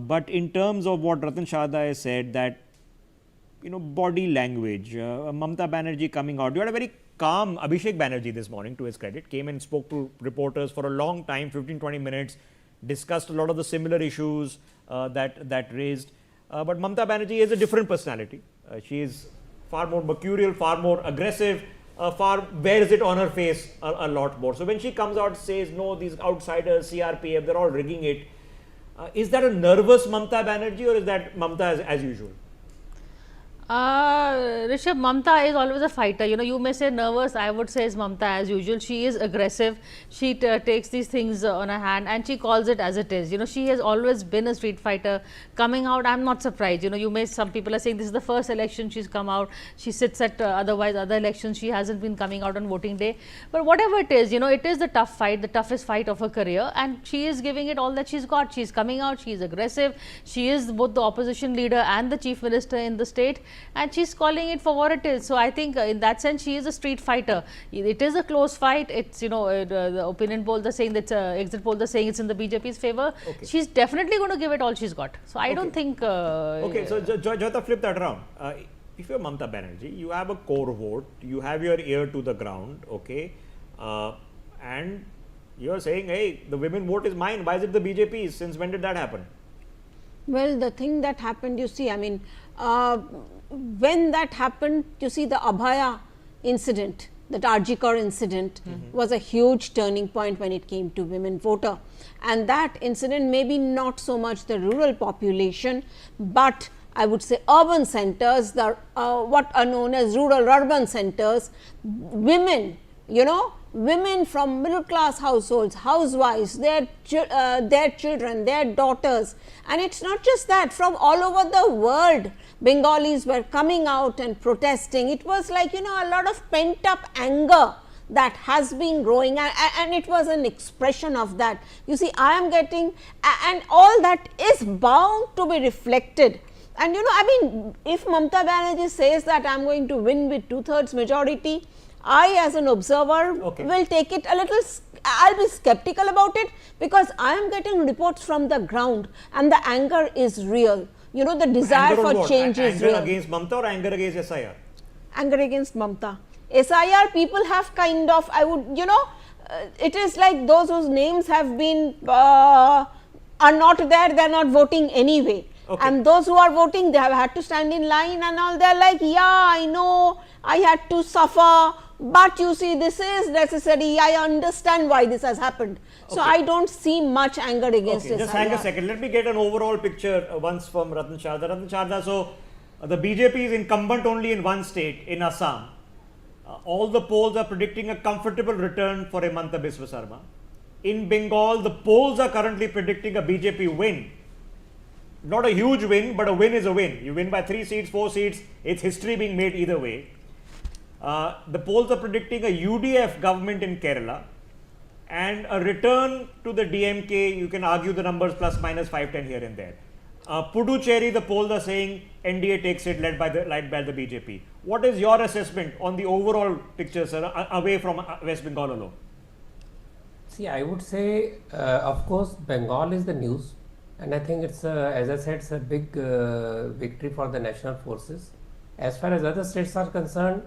S1: But in terms of what Ratan Shahda has said, that body language, Mamata Banerjee coming out, you had a very calm Abhishek Banerjee this morning, to his credit, came and spoke to reporters for a long time, 15-20 minutes, discussed a lot of the similar issues that raised. But Mamata Banerjee is a different personality. She is far more mercurial, far more aggressive, far wears it on her face a lot more. So when she comes out and says, no, these outsiders, CRPF, they're all rigging it. Is that a nervous Mamata Banerjee, or is that Mamata as usual?
S2: Rishabh, Mamta is always a fighter. You may say nervous, I would say is Mamta as usual. She is aggressive. She takes these things on her hand and she calls it as it is. She has always been a street fighter. Coming out, I'm not surprised. Some people are saying this is the first election she's come out. She sits at otherwise other elections she hasn't been coming out on voting day. But whatever it is, it is the tough fight, the toughest fight of her career, and she is giving it all that she's got. She's coming out, she's aggressive. She is both the opposition leader and the chief minister in the state, and she's calling it for what it is. So I think in that sense she is a street fighter. It is a close fight. It's the opinion polls are saying that exit polls are saying it's in the BJP's favor. Okay. She's definitely going to give it all she's got. So I don't think.
S1: Okay, so Joyita, flip that around. If you're Mamata Banerjee, you have a core vote, you have your ear to the ground, okay, and you're saying, hey, the women vote is mine. Why is it the BJP's? Since when did that happen?
S5: Well, the thing that happened, you see, I mean, when that happened, you see, the Abhaya incident, that Arjikar incident was a huge turning point when it came to women voter. And that incident, maybe not so much the rural population, but I would say urban centers, the what are known as rural urban centers, women, women from middle class households, housewives, their children, their daughters, and it's not just that, from all over the world Bengalis were coming out and protesting. It was like, a lot of pent up anger that has been growing, and it was an expression of that. You see, I am getting, and all that is bound to be reflected. And I mean, if Mamata Banerjee says that I am going to win with 2/3 majority, I as an observer will take it a little, I'll be skeptical about it, because I am getting reports from the ground and the anger is real. The desire for change is real.
S1: Anger against Mamata or anger against SIR?
S5: Anger against Mamata. SIR people have kind of, I would, it is like those whose names have been, are not there, they are not voting anyway. Okay. And those who are voting, they have had to stand in line and all. They are like, yeah, I know, I had to suffer, but you see, this is necessary. I understand why this has happened. So I don't see much anger against this.
S1: Just hang a second. Let me get an overall picture once from Ratan Sharda. Ratan Sharda, so the BJP is incumbent only in one state, in Assam. All the polls are predicting a comfortable return for Himanta Biswa Sarma. In Bengal, the polls are currently predicting a BJP win. Not a huge win, but a win is a win. You win by 3 seats, 4 seats, it's history being made either way. The polls are predicting a UDF government in Kerala and a return to the DMK. You can argue the numbers plus minus 5-10 here and there. Puducherry, the polls are saying NDA takes it, led by the BJP. What is your assessment on the overall picture, sir, away from West Bengal alone?
S9: See, I would say, of course, Bengal is the news, and I think it's, as I said, it's a big victory for the national forces. As far as other states are concerned,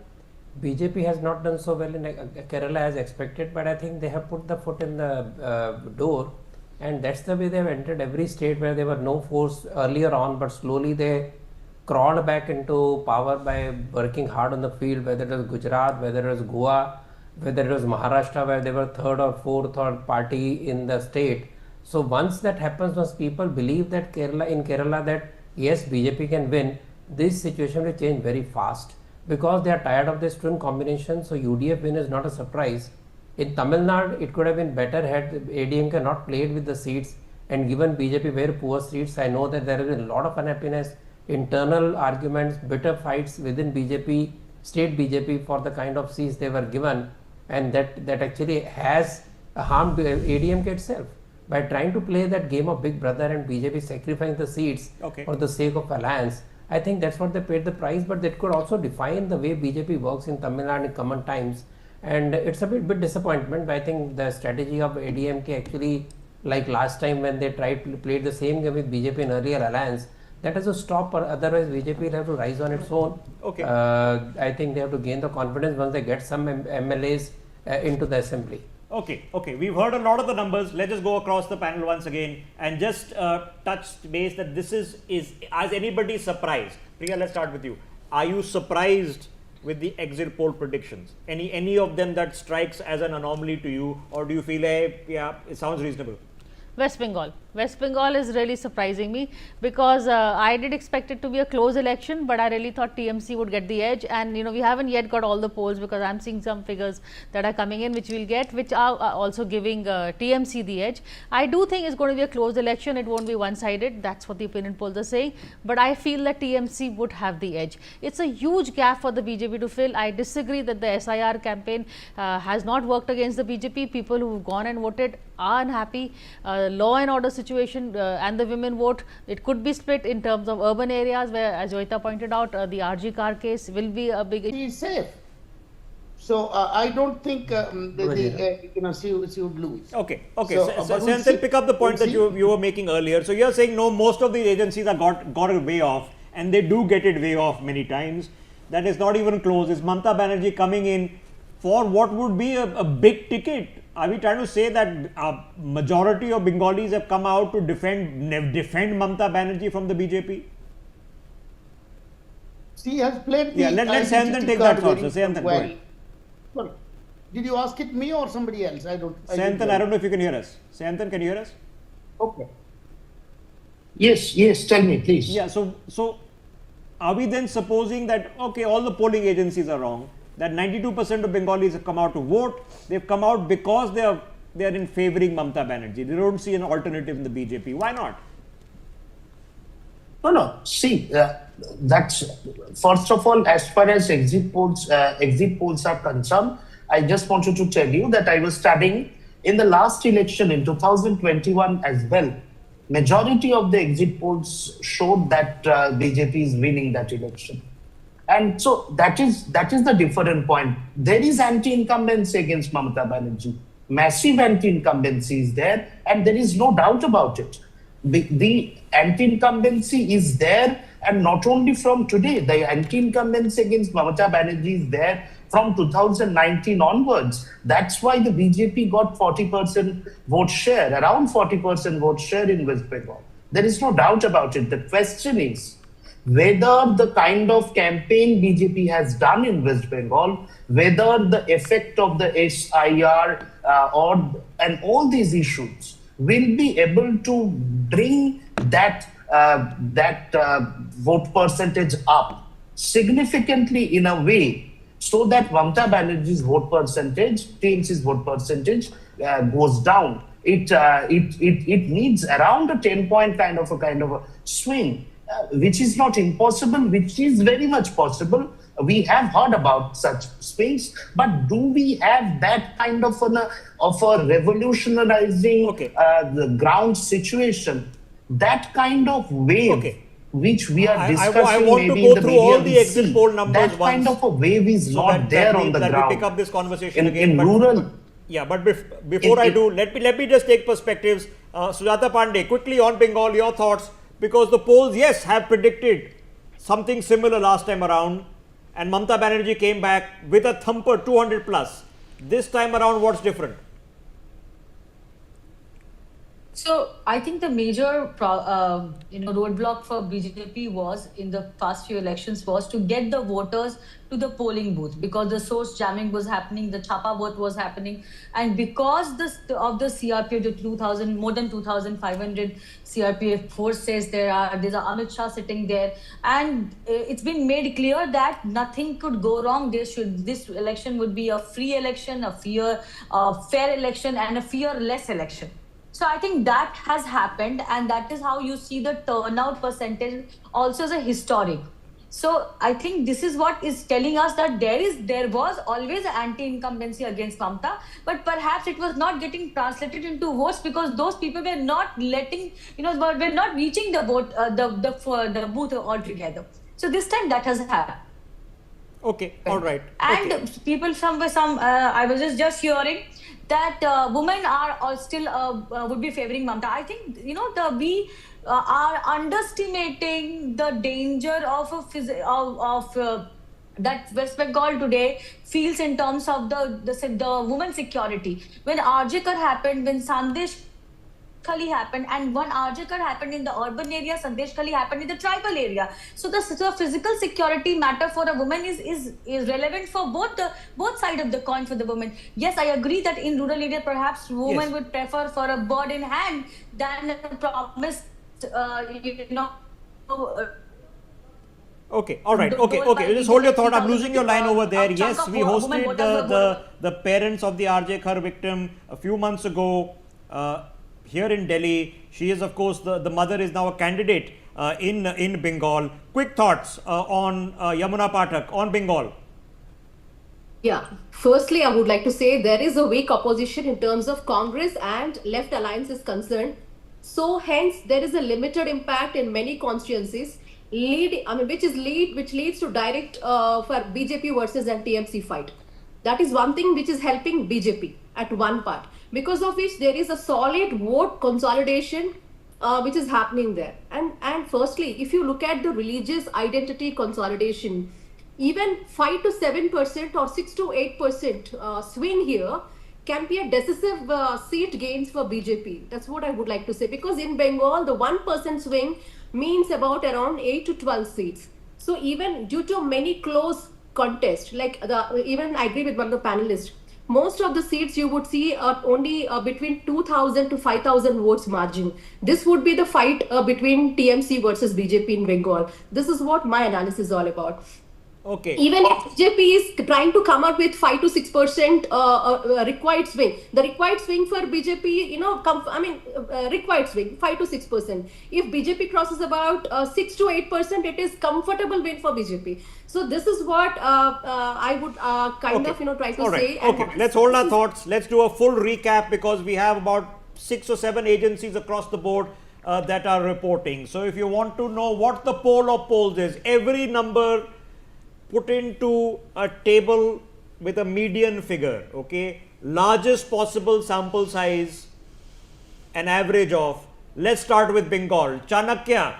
S9: BJP has not done so well in Kerala as expected, but I think they have put the foot in the door, and that's the way they have entered every state where there were no force earlier on, but slowly they crawled back into power by working hard on the field, whether it was Gujarat, whether it was Goa, whether it was Maharashtra, where they were third or fourth party in the state. So once that happens, once people believe that in Kerala that yes, BJP can win, this situation will change very fast, because they are tired of this twin combination. So UDF win is not a surprise. In Tamil Nadu, it could have been better had ADMK not played with the seats and given BJP very poor seats. I know that there has been a lot of unhappiness, internal arguments, bitter fights within BJP, state BJP, for the kind of seats they were given, and that actually has harmed ADMK itself by trying to play that game of big brother and BJP sacrificing the seats for the sake of alliance. I think that's what they paid the price, but that could also define the way BJP works in Tamil Nadu in common times. And it's a bit disappointment. I think the strategy of ADMK actually, like last time when they tried to play the same game with BJP in earlier alliance, That has to stop, or otherwise BJP will have to rise on its own.
S1: Okay.
S9: I think they have to gain the confidence once they get some MLAs into the assembly.
S1: Okay, okay. We've heard a lot of the numbers. Let's just go across the panel once again and just touch base that this is as anybody surprised? Priya, let's start with you. Are you surprised with the exit poll predictions? Any of them that strikes as an anomaly to you, or do you feel, hey, yeah, it sounds reasonable?
S2: West Bengal. West Bengal is really surprising me because I did expect it to be a close election, but I really thought TMC would get the edge. And we haven't yet got all the polls because I'm seeing some figures that are coming in, which we'll get, which are also giving TMC the edge. I do think it's going to be a close election. It won't be one-sided. That's what the opinion polls are saying. But I feel that TMC would have the edge. It's a huge gap for the BJP to fill. I disagree that the SIR campaign has not worked against the BJP. People who've gone and voted are unhappy. Law and order situation and the women vote, it could be split in terms of urban areas where, as Joyita pointed out, the RG car case will be a big issue.
S11: She is safe. So I don't think she would lose.
S1: Okay, okay.
S11: So,
S1: So,
S11: but we'll
S1: Senthil,
S11: see.
S1: pick up the point that you were making earlier. So you're saying no, most of these agencies are got it way off, and they do get it way off many times. That is not even close. Is Mamata Banerjee coming in for what would be a big ticket? Are we trying to say that a majority of Bengalis have come out to defend Mamata Banerjee from the BJP?
S11: She has played the
S1: Yeah, let Senthil
S11: identity
S1: take
S11: card
S1: that thought.
S11: very
S1: So Senthil, go
S11: well.
S1: ahead.
S11: Sorry. Did you ask it me or somebody else? I don't.
S1: Senthil, I don't know if you can hear us. Senthil, can you hear us?
S11: Okay.
S10: Yes, tell me, please.
S1: Yeah, so are we then supposing that, okay, all the polling agencies are wrong, that 92% of Bengalis have come out to vote, they've come out because they are in favoring Mamata Banerjee. They don't see an alternative in the BJP. Why not?
S10: No. See, that's first of all, as far as exit polls are concerned, I just wanted to tell you that I was studying in the last election in 2021 as well. Majority of the exit polls showed that BJP is winning that election. And so that is the different point. There is anti-incumbency against Mamata Banerjee. Massive anti-incumbency is there, and there is no doubt about it. The anti-incumbency is there, and not only from today. The anti-incumbency against Mamata Banerjee is there from 2019 onwards. That's why the BJP got 40% vote share, around 40% vote share in West Bengal. There is no doubt about it. The question is whether the kind of campaign BJP has done in West Bengal, whether the effect of the SIR and all these issues will be able to bring that vote percentage up significantly in a way so that Mamata Banerjee's vote percentage, TMC's vote percentage goes down. It needs around a 10-point kind of a swing, which is not impossible, which is very much possible. We have heard about such swings, but do we have that kind of a revolutionizing the ground situation? That kind of wave, which we are discussing,
S1: I want to go through all the exit poll numbers
S10: that kind of a wave is not there on the ground.
S1: We pick up this conversation again.
S10: In rural.
S1: Yeah, but before I do, let me just take perspectives. Sujata Pandey, quickly on Bengal, your thoughts, because the polls, yes, have predicted something similar last time around, and Mamata Banerjee came back with a thumper 200 plus. This time around, what's different?
S12: So I think the major roadblock for BJP was in the past few elections was to get the voters to the polling booth, because the source jamming was happening, the chapa vote was happening, and because of the CRPF, the more than 2,500 CRPF forces there's a Amit Shah sitting there, and it's been made clear that nothing could go wrong. This election would be a free election, a fair election, and a fearless election. So I think that has happened, and that is how you see the turnout percentage also as a historic. So I think this is what is telling us that there was always an anti-incumbency against Mamata, but perhaps it was not getting translated into votes because those people were not were not reaching the vote, the booth altogether. So this time that has happened.
S1: Okay, all right.
S12: And
S1: okay.
S12: People I was just hearing that women are still would be favoring Mamata. I think are underestimating the danger of that West Bengal today feels in terms of the woman security. When RJ happened, when Sandesh Khali happened, and one Arjakar happened in the urban area, Sandesh Khali happened in the tribal area. So the physical security matter for a woman is relevant for both sides of the coin for the woman. Yes, I agree that in rural area perhaps women would prefer for a bird in hand than a promised,
S1: Okay, all right, okay. Just hold your thought. I'm losing your line over there. Yes, we hosted the parents of the RJ Khar victim a few months ago here in Delhi. She is, of course, the mother is now a candidate in Bengal. Quick thoughts on Yamuna Pathak on Bengal.
S13: Yeah, firstly, I would like to say there is a weak opposition in terms of Congress and left alliance is concerned. So hence there is a limited impact in many constituencies, which leads to direct for BJP versus and TMC fight. That is one thing which is helping BJP at one part, because of which there is a solid vote consolidation which is happening there. And firstly, if you look at the religious identity consolidation, even 5 to 7% or 6 to 8% swing here can be a decisive seat gains for BJP. That's what I would like to say, because in Bengal, the 1% swing means about around 8 to 12 seats. So even due to many close contests, even I agree with one of the panelists, most of the seats you would see are only between 2,000 to 5,000 votes margin. This would be the fight between TMC versus BJP in Bengal. This is what my analysis is all about.
S1: Okay.
S13: Even if BJP is trying to come up with 5 to 6% required swing, the required swing for BJP, required swing 5 to 6%. If BJP crosses about 6 to 8%, it is comfortable win for BJP. So this is what I would try to say.
S1: Okay, let's hold our thoughts. Let's do a full recap, because we have about 6 or 7 agencies across the board that are reporting. So if you want to know what the poll of polls is, every number put into a table with a median figure, okay, largest possible sample size, an average of. Let's start with Bengal. Chanakya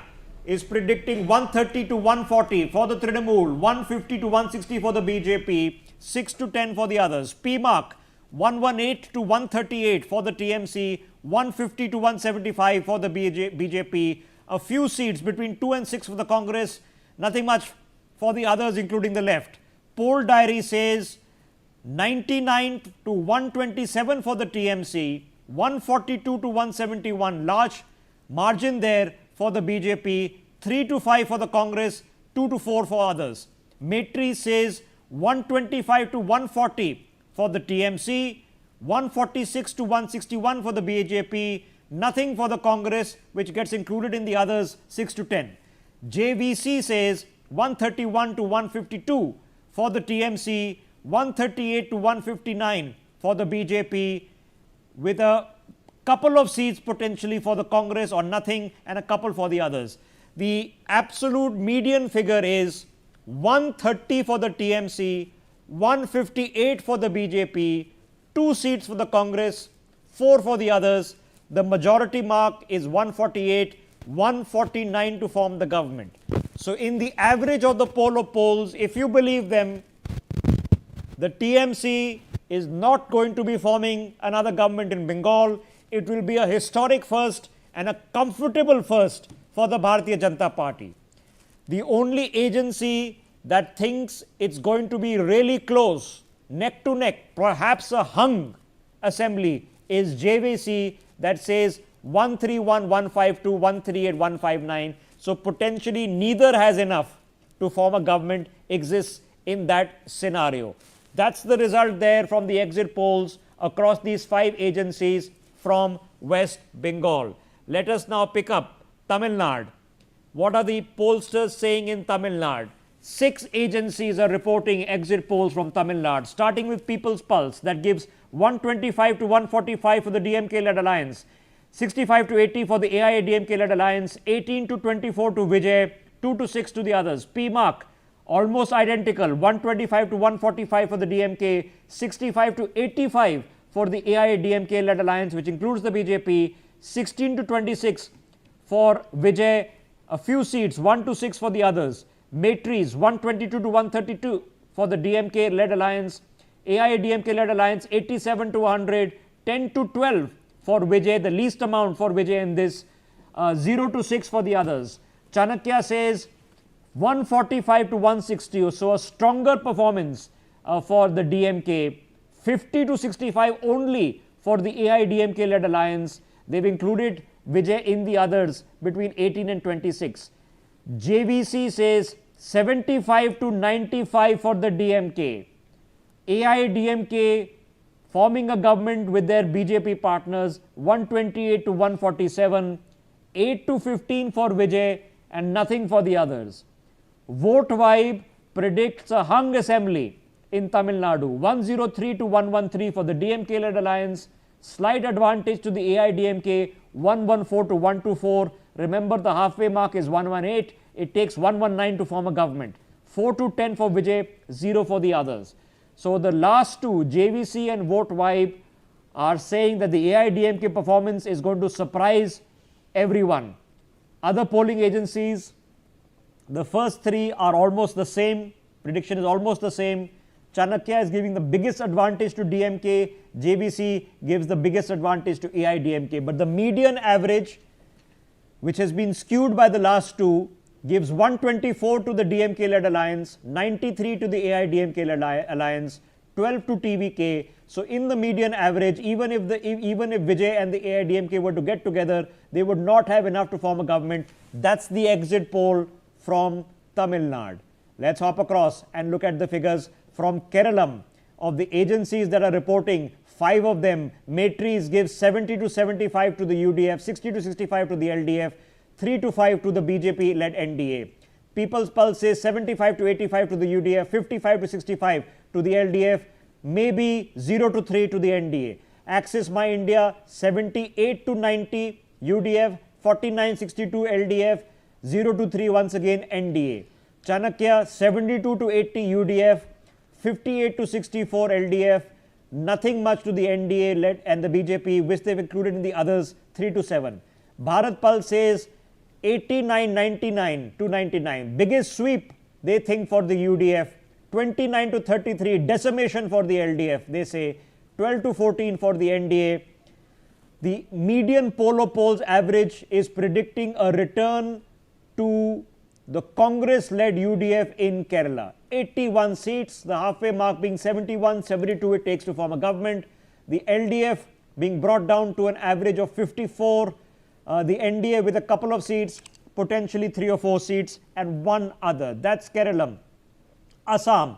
S1: is predicting 130 to 140 for the Trinamool, 150 to 160 for the BJP, 6 to 10 for the others. PMark 118 to 138 for the TMC, 150 to 175 for the BJP, a few seats between 2 and 6 for the Congress, nothing much for the others, including the left. Poll diary says 99 to 127 for the TMC, 142 to 171, large margin there for the BJP, 3 to 5 for the Congress, 2 to 4 for others. Maitri says 125 to 140 for the TMC, 146 to 161 for the BJP, nothing for the Congress, which gets included in the others, 6 to 10. JVC says 131 to 152 for the TMC, 138 to 159 for the BJP, with a couple of seats potentially for the Congress or nothing, and a couple for the others. The absolute median figure is 130 for the TMC, 158 for the BJP, 2 seats for the Congress, 4 for the others. The majority mark is 148, 149 to form the government. So in the average of the poll of polls, if you believe them, the TMC is not going to be forming another government in Bengal. It will be a historic first and a comfortable first for the Bharatiya Janata Party. The only agency that thinks it's going to be really close, neck to neck, perhaps a hung assembly, is JVC, that says 131, 152, 138, 159. So potentially neither has enough to form a government exists in that scenario. That's the result there from the exit polls across these 5 agencies from West Bengal. Let us now pick up Tamil Nadu. What are the pollsters saying in Tamil Nadu? 6 agencies are reporting exit polls from Tamil Nadu, starting with People's Pulse, that gives 125 to 145 for the DMK-led alliance, 65 to 80 for the AIA-DMK-led alliance, 18 to 24 to Vijay, 2 to 6 to the others. PMark, almost identical, 125 to 145 for the DMK, 65 to 85 for the AIA-DMK-led alliance, which includes the BJP, 16 to 26 for Vijay, a few seats, 1 to 6 for the others. Maitris, 122 to 132 for the DMK led alliance. AIADMK led alliance, 87 to 100, 10 to 12 for Vijay, the least amount for Vijay in this, 0 to 6 for the others. Chanakya says 145 to 160, so a stronger performance for the DMK, 50 to 65 only for the AIADMK led alliance. They've included Vijay in the others between 18 and 26. JVC says 75 to 95 for the DMK. AIADMK forming a government with their BJP partners, 128 to 147, 8 to 15 for Vijay and nothing for the others. Vote Vibe predicts a hung assembly in Tamil Nadu, 103 to 113 for the DMK led alliance, slight advantage to the AIADMK, 114 to 124. Remember, the halfway mark is 118. It takes 119 to form a government. 4 to 10 for Vijay, 0 for the others. So the last two, JVC and Vote Vibe, are saying that the AIADMK performance is going to surprise everyone. Other polling agencies, the first three are almost the same. Prediction is almost the same. Chanakya is giving the biggest advantage to DMK. JVC gives the biggest advantage to AIADMK. But the median average, which has been skewed by the last two, gives 124 to the DMK led alliance, 93 to the AIADMK led alliance, 12 to TVK. So in the median average, even if Vijay and the AIADMK were to get together, they would not have enough to form a government. That's the exit poll from Tamil Nadu. Let's hop across and look at the figures from Kerala. Of the agencies that are reporting, 5 of them, Maitris gives 70 to 75 to the UDF, 60 to 65 to the LDF, 3 to 5 to the BJP led NDA. People's Pulse says 75 to 85 to the UDF, 55 to 65 to the LDF, maybe 0 to 3 to the NDA. Axis My India 78 to 90 UDF, 49-62 LDF, 0 to 3 once again NDA. Chanakya 72 to 80 UDF, 58 to 64 LDF, nothing much to the NDA led and the BJP, which they've included in the others, 3 to 7. Bharat Pulse says 89-99 to 99. Biggest sweep they think for the UDF, 29 to 33, decimation for the LDF. They say 12 to 14 for the NDA. The median Polo polls average is predicting a return to the Congress-led UDF in Kerala. 81 seats, the halfway mark being 71, 72 it takes to form a government. The LDF being brought down to an average of 54. The NDA with a couple of seats, potentially 3 or 4 seats, and one other. That's Kerala. Assam.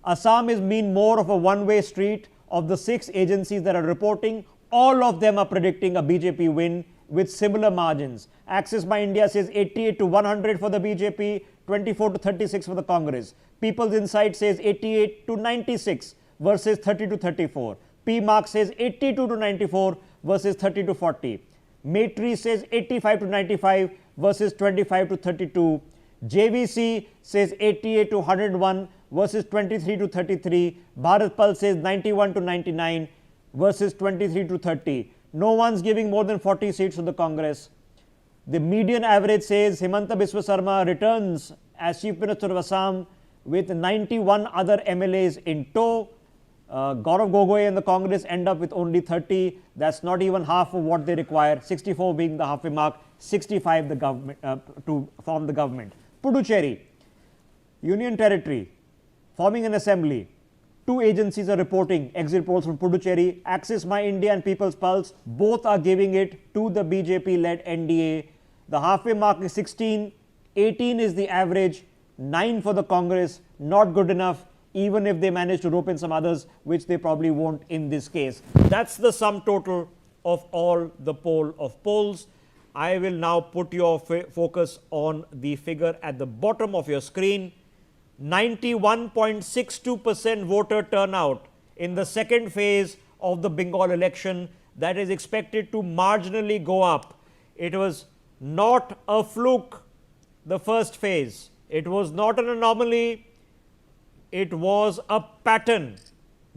S1: Assam is mean more of a one-way street. Of the 6 agencies that are reporting, all of them are predicting a BJP win with similar margins. Axis My India says 88 to 100 for the BJP, 24 to 36 for the Congress. People's Insight says 88 to 96 versus 30 to 34. PMark says 82 to 94 versus 30 to 40. Maitri says 85 to 95 versus 25 to 32. JVC says 88 to 101 versus 23 to 33. Bharat Pulse says 91 to 99 versus 23 to 30. No one's giving more than 40 seats to the Congress. The median average says Himanta Biswa Sarma returns as Chief Minister of Assam with 91 other MLAs in tow. Gaurav Gogoi and the Congress end up with only 30. That's not even half of what they require, 64 being the halfway mark, 65 the government to form the government. Puducherry, Union Territory, forming an assembly. 2 agencies are reporting exit polls from Puducherry. Axis My India and People's Pulse, both are giving it to the BJP-led NDA. The halfway mark is 16, 18 is the average, 9 for the Congress, not good enough, even if they manage to rope in some others, which they probably won't in this case. That's the sum total of all the poll of polls. I will now put your focus on the figure at the bottom of your screen. 91.62% voter turnout in the second phase of the Bengal election. That is expected to marginally go up. It was not a fluke, the first phase. It was not an anomaly. It was a pattern.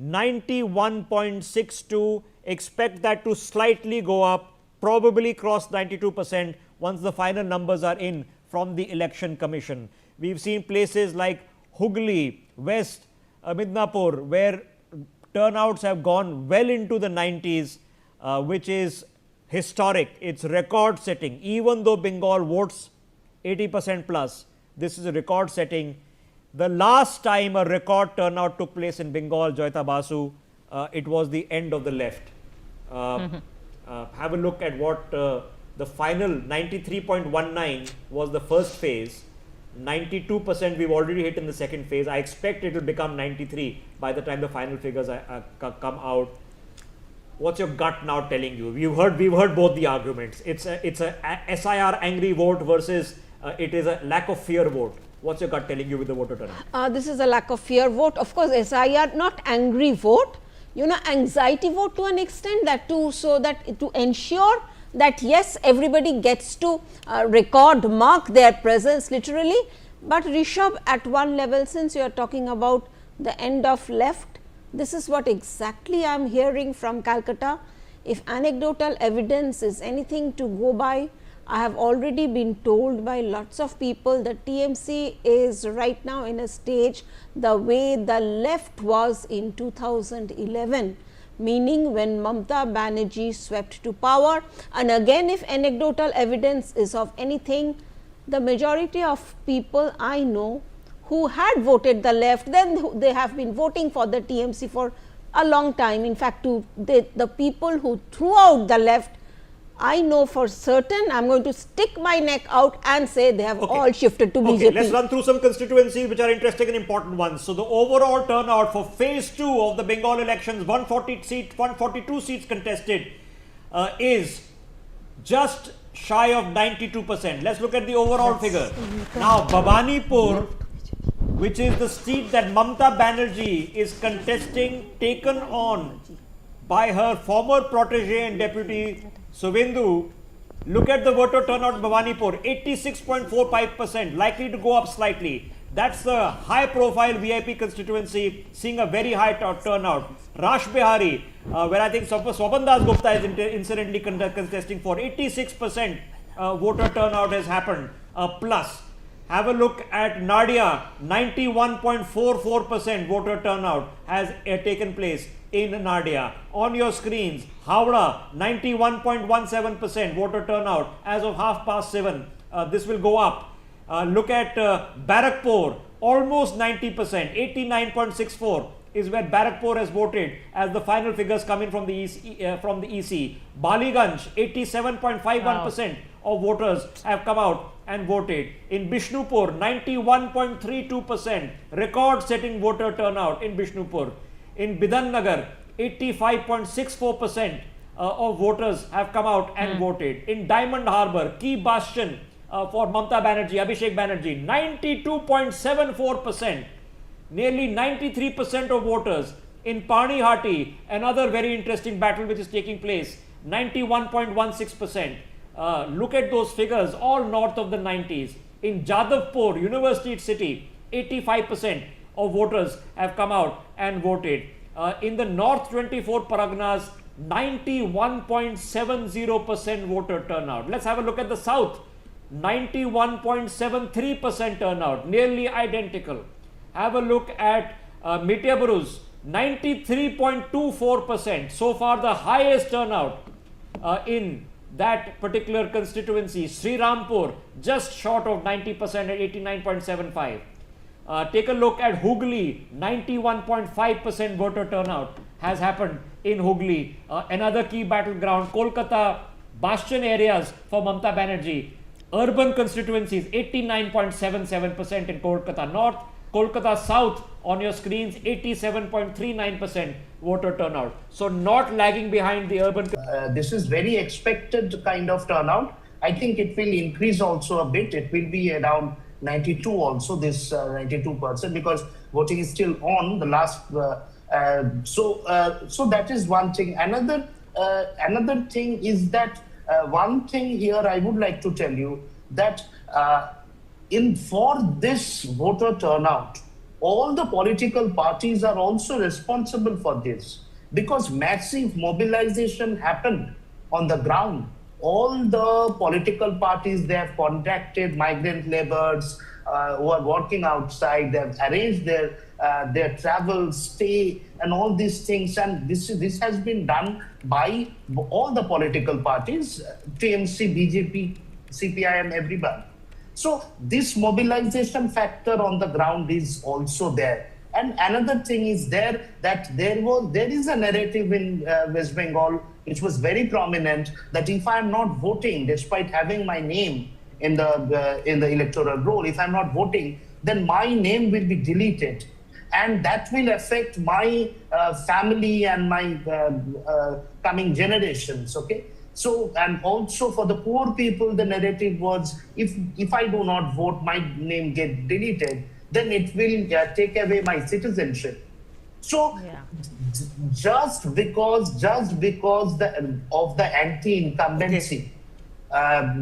S1: 91.62. Expect that to slightly go up, probably cross 92%. once the final numbers are in from the Election Commission. We've seen places like Hooghly, West Midnapur, where turnouts have gone well into the 90s, which is historic. It's record setting. Even though Bengal votes 80% plus, this is a record setting. The last time a record turnout took place in Bengal, Joyita Basu, it was the end of the left. Have a look at what the final 93.19 was the first phase. 92% we've already hit in the second phase. I expect it will become 93 by the time the final figures come out. What's your gut now telling you? We've heard both the arguments. It's a SIR angry vote versus it is a lack of fear vote. What's your gut telling you with the voter turnout?
S5: This is a lack of fear vote. Of course, SIR not angry vote, anxiety vote to an extent, that too, so that to ensure that yes, everybody gets to mark their presence literally. But Rishabh, at one level, since you are talking about the end of left, this is what exactly I am hearing from Calcutta. If anecdotal evidence is anything to go by, I have already been told by lots of people that TMC is right now in a stage the way the left was in 2011. Meaning when Mamata Banerjee swept to power, and again if anecdotal evidence is of anything, the majority of people I know who had voted the left, then they have been voting for the TMC for a long time. In fact, the people who threw out the left, I know for certain, I am going to stick my neck out and say they have all shifted to BJP.
S1: Let's run through some constituencies which are interesting and important ones. So, the overall turnout for phase 2 of the Bengal elections, 142 seats contested, is just shy of 92%. Let's look at the overall figure. Now, Bhabanipur, which is the seat that Mamata Banerjee is contesting, taken on by her former protege and deputy Suvendu. Look at the voter turnout in Bhabanipur, 86.45%, likely to go up slightly. That's the high profile VIP constituency, seeing a very high turnout. Rash Bihari, where I think Swapan Das Gupta is incidentally contesting for 86% voter turnout has happened plus. Have a look at Nadia, 91.44% voter turnout has taken place in Nadia. On your screens, Howrah, 91.17% voter turnout as of 7:30. This will go up. Look at Barakpur, almost 90%, 89.64 is where Barakpur has voted as the final figures come in from the EC. Baliganj, 87.51% of voters have come out and voted. In Bishnupur, 91.32%, record setting voter turnout in Bishnupur. In Bidhannagar, 85.64% of voters have come out and voted. In Diamond Harbour, key bastion for Mamata Banerjee, Abhishek Banerjee, 92.74%, nearly 93% of voters. In Panihati, another very interesting battle which is taking place, 91.16%. Look at those figures, all north of the 90s. In Jadavpur, University City, 85% of voters have come out and voted. In the North 24 Paraganas, 91.70% voter turnout. Let's have a look at the South. 91.73% turnout, nearly identical. Have a look at Mityaburuz, 93.24%. So far, the highest turnout in that particular constituency. Srirampur, just short of 90% at 89.75. Take a look at Hooghly, 91.5% voter turnout has happened in Hooghly. Another key battleground, Kolkata, bastion areas for Mamata Banerjee. Urban constituencies, 89.77% in Kolkata North. Kolkata South, on your screens, 87.39% voter turnout. So not lagging behind the urban.
S10: This is very expected kind of turnout. I think it will increase also a bit. It will be around 92 also, this 92%, because voting is still on the last. So that is one thing. Another thing is that one thing here I would like to tell you that for this voter turnout, all the political parties are also responsible for this, because massive mobilization happened on the ground. all the political parties, they have contacted migrant laborers who are working outside. They have arranged their travel, stay, and all these things. And this has been done by all the political parties, TMC, BJP, CPIM, everybody. So this mobilization factor on the ground is also there. And another thing is there that there is a narrative in West Bengal which was very prominent, that if I am not voting, despite having my name in the electoral roll, if I am not voting, then my name will be deleted, and that will affect my family and my coming generations. Okay. So, and also for the poor people, the narrative was, if I do not vote, my name get deleted, then it will take away my citizenship. So, just because of the anti-incumbency,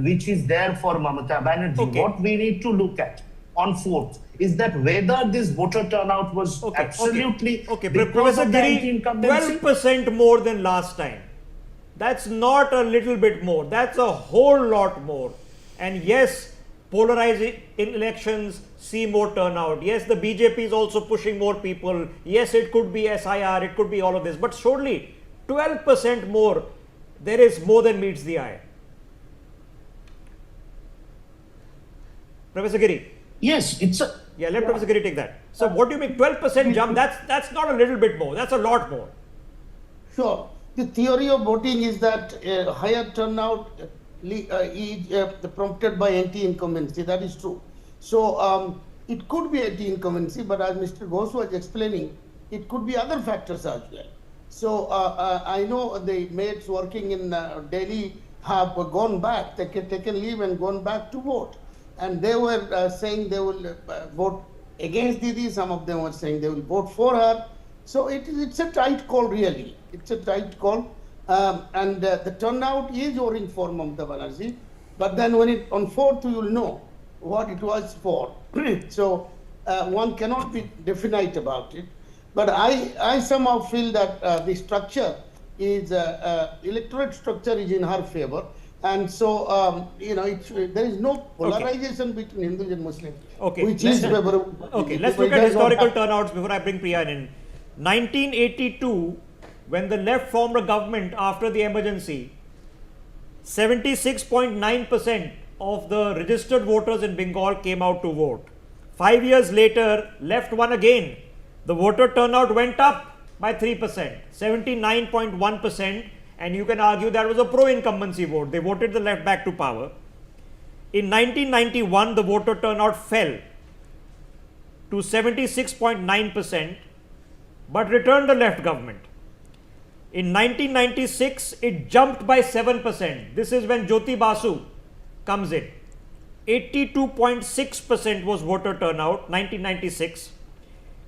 S10: which is there for Mamata Banerjee, what we need to look at on 4th is that whether this voter turnout was absolutely because of the anti-incumbency.
S1: 12% more than last time. That's not a little bit more. That's a whole lot more. And yes, polarizing elections see more turnout. Yes, the BJP is also pushing more people. Yes, it could be SIR, it could be all of this. But surely 12% more, there is more than meets the eye. Professor Giri.
S10: Yes, it's a...
S1: Yeah, let Professor Giri take that. So what do you mean 12% jump? That's not a little bit more. That's a lot more.
S11: Sure. The theory of voting is that higher turnout is prompted by anti-incumbency. That is true. So it could be anti-incumbency, but as Mr. Ghosh was explaining, it could be other factors as well. So I know the mates working in Delhi have gone back, taken leave and gone back to vote. And they were saying they will vote against Didi. Some of them were saying they will vote for her. So it's a tight call, really. It's a tight call. And the turnout is orange for Mamata Banerjee. But then when on 4th, you will know what it was for. So one cannot be definite about it. But I somehow feel that the structure is, electorate structure is in her favor. And so, there is no polarization between Hindus and Muslims.
S1: Okay.
S11: Which is favorable.
S1: Okay, let's look at historical turnouts before I bring Priya in. 1982, when the left formed a government after the emergency, 76.9% of the registered voters in Bengal came out to vote. 5 years later, left won again. The voter turnout went up by 3%, 79.1%, and you can argue that was a pro-incumbency vote. They voted the left back to power. In 1991, the voter turnout fell to 76.9%, but returned the left government. In 1996, it jumped by 7%. This is when Jyoti Basu comes in. 82.6% was voter turnout, 1996.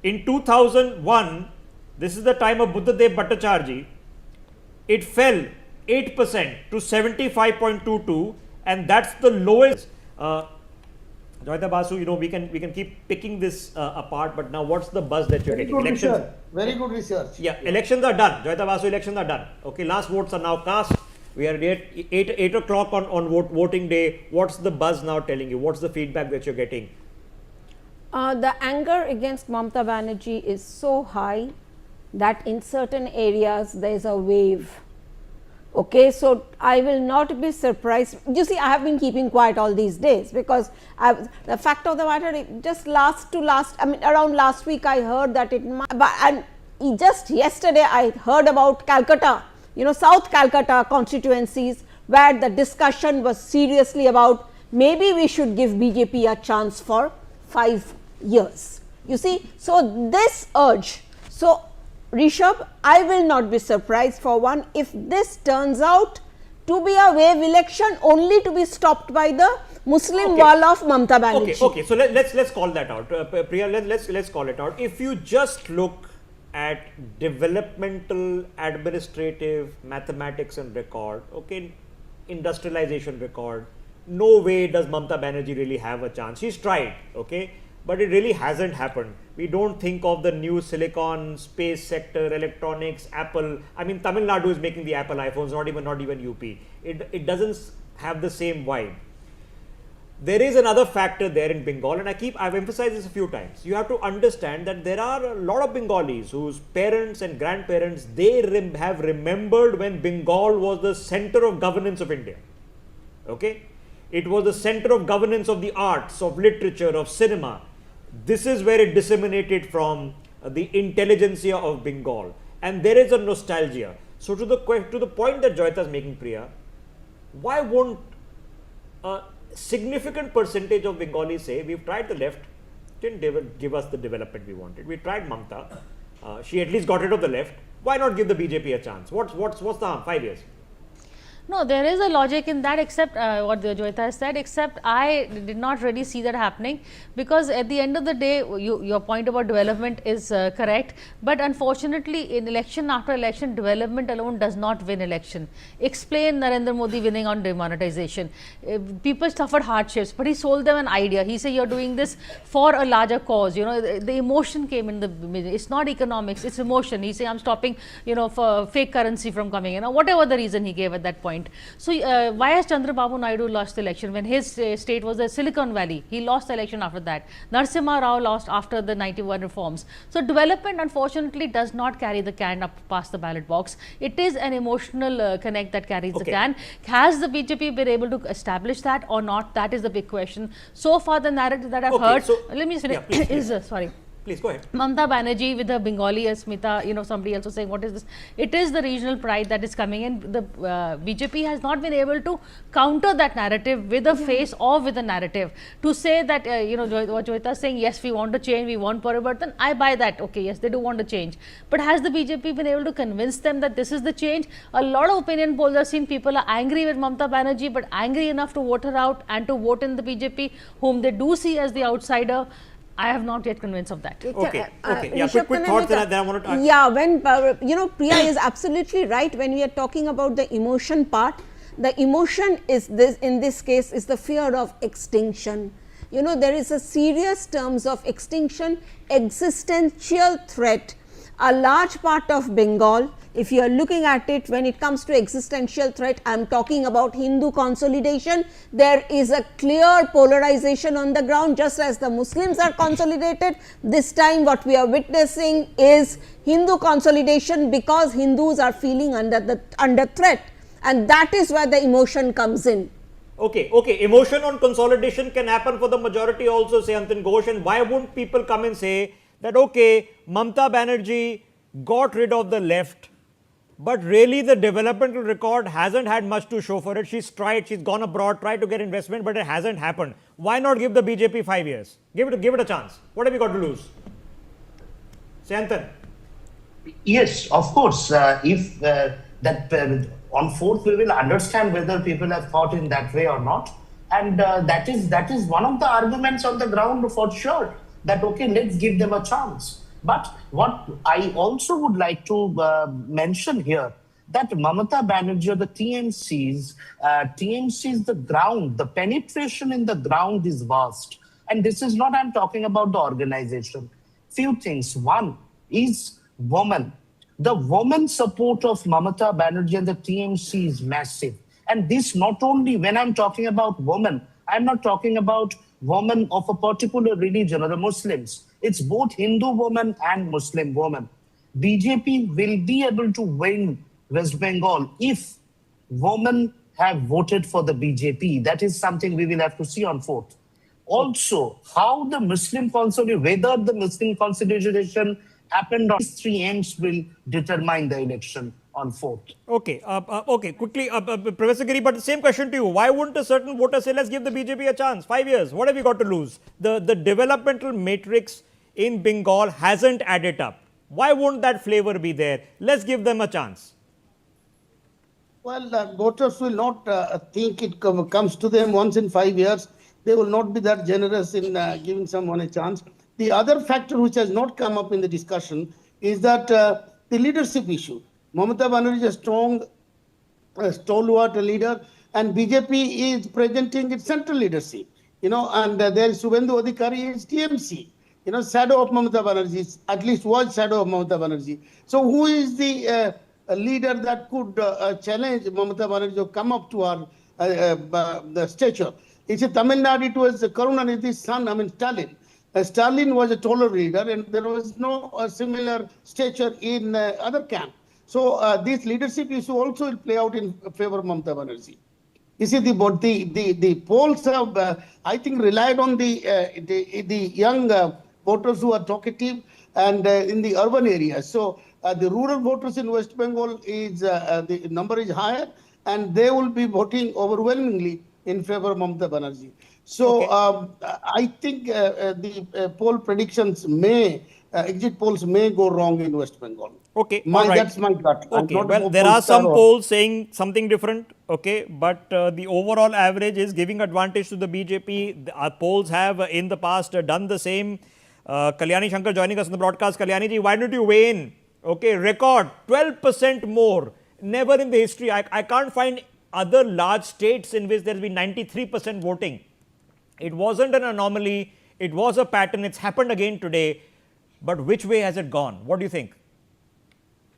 S1: In 2001, this is the time of Buddhadev Bhattacharjee, it fell 8% to 75.22, and that's the lowest. Joyita Basu, we can keep picking this apart, but now what's the buzz that you're getting?
S11: Elections, very good research.
S1: Yeah, elections are done. Joyita Basu, elections are done. Okay, last votes are now cast. We are at 8 o'clock on voting day. What's the buzz now telling you? What's the feedback that you're getting?
S5: The anger against Mamata Banerjee is so high that in certain areas there is a wave. Okay, so I will not be surprised. You see, I have been keeping quiet all these days because the fact of the matter, just around last week I heard that and just yesterday I heard about Calcutta, South Calcutta constituencies, where the discussion was seriously about maybe we should give BJP a chance for 5 years. You see, so this urge. So Rishabh, I will not be surprised for one if this turns out to be a wave election only to be stopped by the Muslim wall of Mamata Banerjee.
S1: Okay. So let's call that out. Priya, let's call it out. If you just look at developmental, administrative, mathematics and record, okay, industrialization record, no way does Mamata Banerjee really have a chance. She's tried, okay. but it really hasn't happened. We don't think of the new silicon, space sector, electronics, Apple. I mean, Tamil Nadu is making the Apple iPhones, not even UP. It doesn't have the same vibe. There is another factor there in Bengal, and I've emphasized this a few times. You have to understand that there are a lot of Bengalis whose parents and grandparents, they have remembered when Bengal was the center of governance of India. Okay? It was the center of governance of the arts, of literature, of cinema. This is where it disseminated from the intelligentsia of Bengal, and there is a nostalgia. So to the point that Joyita is making, Priya, why won't a significant percentage of Bengalis say, we've tried the left, didn't give us the development we wanted. We tried Mamta, she at least got rid of the left. Why not give the BJP a chance? What's the harm? 5 years.
S2: No, there is a logic in that, except what Joyita has said, except I did not really see that happening, because at the end of the day, your point about development is correct, but unfortunately in election after election, development alone does not win election. Explain Narendra Modi winning on demonetization. People suffered hardships, but he sold them an idea. He said, you're doing this for a larger cause. You know, the emotion came in the middle. It's not economics, it's emotion. He said, I'm stopping, you know, for fake currency from coming, you know, whatever the reason he gave at that point. So, why has Chandrababu Naidu lost the election when his state was the Silicon Valley? He lost the election after that. Narasimha Rao lost after the 91 reforms. So, development unfortunately does not carry the can up past the ballot box. It is an emotional connect that carries the can. Has the BJP been able to establish that or not? That is the big question. So far, the narrative that I've heard,
S1: so,
S2: let me finish, sorry.
S1: Please go ahead.
S2: Mamta Banerjee with the Bengali Smita, you know, somebody else was saying, what is this? It is the regional pride that is coming in. The BJP has not been able to counter that narrative with a face or with a narrative. To say that, you know, what Joyita is saying, yes, we want to change, we want Parivartan, I buy that. Okay, yes, they do want to change. But has the BJP been able to convince them that this is the change? A lot of opinion polls are seen, people are angry with Mamta Banerjee, but angry enough to vote her out and to vote in the BJP, whom they do see as the outsider. I have not yet convinced of that.
S1: Okay. Yeah, quick thoughts that I want to.
S5: Yeah, when you know, Priya is absolutely right when we are talking about the emotion part. The emotion is this, in this case, is the fear of extinction. You know, there is a serious terms of extinction, existential threat. A large part of Bengal, if you are looking at it, when it comes to existential threat, I am talking about Hindu consolidation. There is a clear polarization on the ground, just as the Muslims are consolidated. This time what we are witnessing is Hindu consolidation, because Hindus are feeling under threat, and that is where the emotion comes in.
S1: Okay. Emotion on consolidation can happen for the majority also, say Antin Ghosh, and why won't people come and say that, okay, Mamta Banerjee got rid of the left, but really the developmental record hasn't had much to show for it. She's tried, she's gone abroad, tried to get investment, but it hasn't happened. Why not give the BJP 5 years? Give it a chance. What have you got to lose? Say Antan.
S10: Yes, of course. If on 4th we will understand whether people have thought in that way or not, and that is one of the arguments on the ground for sure. That okay, let's give them a chance. But what I also would like to mention here, that Mamata Banerjee or the TMC's the ground, the penetration in the ground is vast. And this is not, I'm talking about the organization. Few things. One is women. The woman support of Mamata Banerjee and the TMC is massive. And this not only, when I'm talking about women, I'm not talking about women of a particular religion or the Muslims. It's both Hindu women and Muslim women. BJP will be able to win West Bengal if women have voted for the BJP. That is something we will have to see on 4th. Also, how the Muslim consolidation, whether the Muslim consolidation happened on these 3 aims will determine the election on 4th.
S1: Okay, quickly, Professor Giri, but the same question to you. Why wouldn't a certain voter say, let's give the BJP a chance? 5 years, what have you got to lose? The developmental matrix in Bengal hasn't added up. Why won't that flavor be there? Let's give them a chance.
S11: Well, voters will not think it comes to them once in 5 years. They will not be that generous in giving someone a chance. The other factor which has not come up in the discussion is that the leadership issue. Mamata Banerjee is a strong, stalwart leader, and BJP is presenting its central leadership. and there is Suvendu Adhikari is TMC, shadow of Mamata Banerjee, at least was shadow of Mamata Banerjee. So who is the leader that could challenge Mamata Banerjee or come up to her the stature? It's a Tamil Nadu, it was Karunanidhi's son, Stalin. Stalin was a taller leader, and there was no similar stature in other camp. So this leadership issue also will play out in favor of Mamata Banerjee. You see, the polls have, I think, relied on the young voters who are talkative and in the urban areas. So the rural voters in West Bengal is the number is higher, and they will be voting overwhelmingly in favor of Mamata Banerjee. So I think the poll predictions exit polls may go wrong in West Bengal.
S1: Okay, all right.
S11: That's my gut.
S1: Okay, well, there are some polls saying something different, okay, but the overall average is giving advantage to the BJP. Our polls have in the past done the same. Kalyani Shankar joining us on the broadcast. Kalyani ji, why don't you weigh in? Okay, record 12% more. Never in the history. I can't find other large states in which there has been 93% voting. It wasn't an anomaly. It was a pattern. It's happened again today. But which way has it gone? What do you think?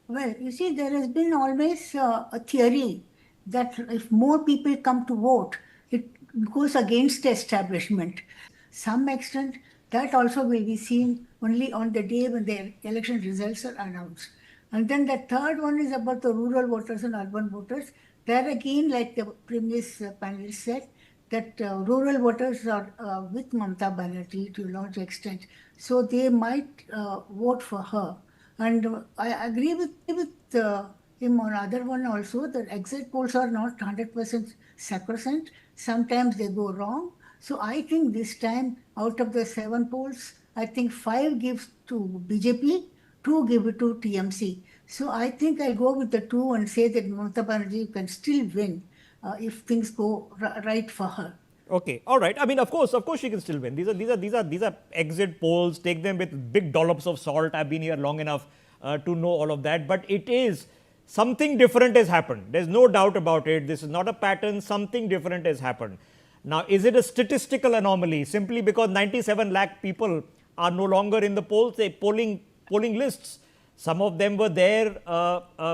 S14: Well, you see, there has been always a theory that if more people come to vote, it goes against the establishment. Some extent, that also will be seen only on the day when the election results are announced. And then the third one is about the rural voters and urban voters. There again, like the previous panel said, that rural voters are with Mamata Banerjee to a large extent. So they might vote for her. And I agree with him on other one also, that exit polls are not 100% sacrosanct. Sometimes they go wrong. So I think this time, out of the 7 polls, I think 5 gives to BJP, 2 give it to TMC. So I think I'll go with the 2 and say that Mamata Banerjee can still win if things go right for her.
S1: Okay, all right. I mean, of course, she can still win. These are exit polls. Take them with big dollops of salt. I've been here long enough to know all of that. But it is something different has happened. There's no doubt about it. This is not a pattern. Something different has happened. Now, is it a statistical anomaly simply because 97 lakh people are no longer in the polls, polling lists? Some of them were there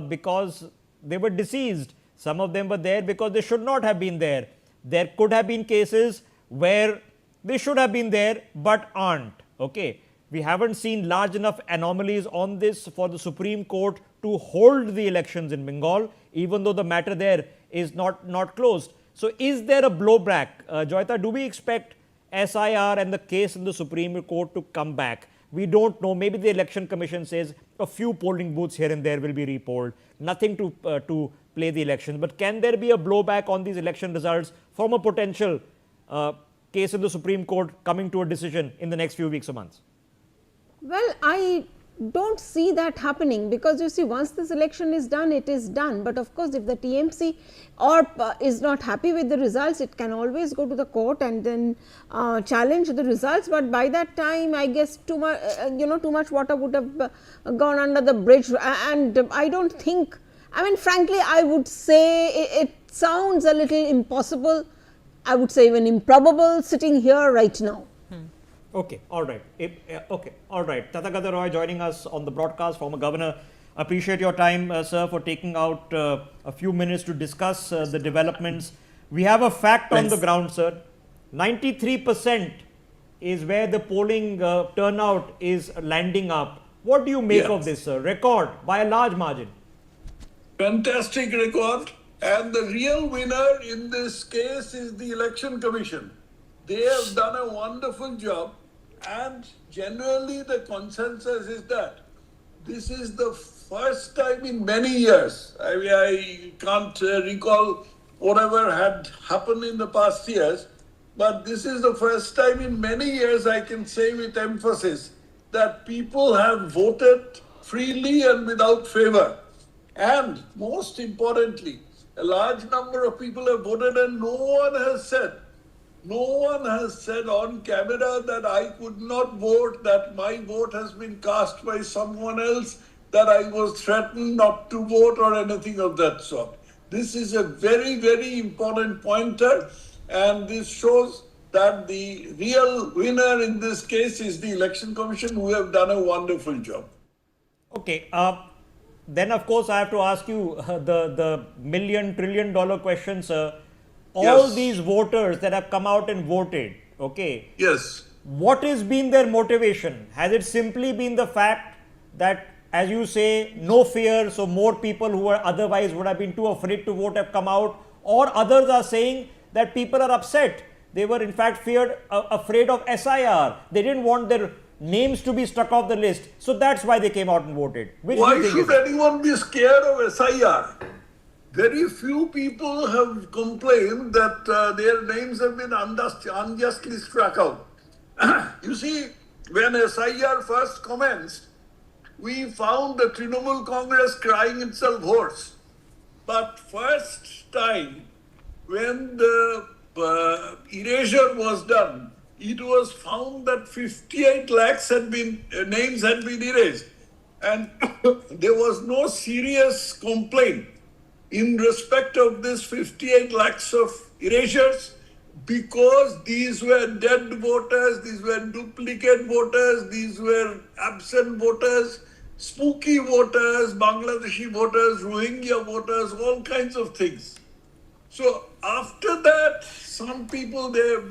S1: because they were deceased. Some of them were there because they should not have been there. There could have been cases where they should have been there but aren't. Okay, we haven't seen large enough anomalies on this for the Supreme Court to hold the elections in Bengal, even though the matter there is not closed. So is there a blowback? Joyita, do we expect SIR and the case in the Supreme Court to come back? We don't know. Maybe the Election Commission says a few polling booths here and there will be repolled. Nothing to play the elections. But can there be a blowback on these election results from a potential case in the Supreme Court coming to a decision in the next few weeks or months?
S5: Well, I don't see that happening, because you see, once this election is done, it is done. But of course, if the TMC or is not happy with the results, it can always go to the court and then challenge the results. But by that time, I guess too much water would have gone under the bridge, and I don't think. I mean, frankly, I would say it sounds a little impossible. I would say even improbable sitting here right now.
S1: Okay, all right. Okay, all right. Tathagata Roy joining us on the broadcast, former governor. Appreciate your time, sir, for taking out a few minutes to discuss the developments. We have a fact on the ground, sir. 93% is where the polling turnout is landing up. What do you make of this, sir? Record by a large margin.
S15: Fantastic record. And the real winner in this case is the Election Commission. They have done a wonderful job. And generally the consensus is that this is the first time in many years. I mean, I can't recall whatever had happened in the past years, but this is the first time in many years, I can say with emphasis, that people have voted freely and without favor. And most importantly, a large number of people have voted, and no one has said on camera that I could not vote, that my vote has been cast by someone else, that I was threatened not to vote or anything of that sort. This is a very, very important pointer, and this shows that the real winner in this case is the Election Commission, who have done a wonderful job.
S1: Okay. Then, of course, I have to ask you the $1 trillion question, sir. All
S15: Yes.
S1: these voters that have come out and voted, okay.
S15: Yes.
S1: What has been their motivation? Has it simply been the fact that, as you say, no fear, so more people who are otherwise would have been too afraid to vote have come out, or others are saying that people are upset? They were in fact afraid of SIR. They didn't want their names to be struck off the list. So that's why they came out and voted. Which
S15: Why
S1: do you think
S15: should
S1: is it?
S15: anyone be scared of SIR? Very few people have complained that their names have been unjustly struck out. You see, when SIR first commenced, we found the Trinamool Congress crying itself hoarse. But first time, when the erasure was done, it was found that 58 lakhs names had been erased. And there was no serious complaint in respect of this 58 lakhs of erasures, because these were dead voters, these were duplicate voters, these were absent voters, spooky voters, Bangladeshi voters, Rohingya voters, all kinds of things. So after that, some people, their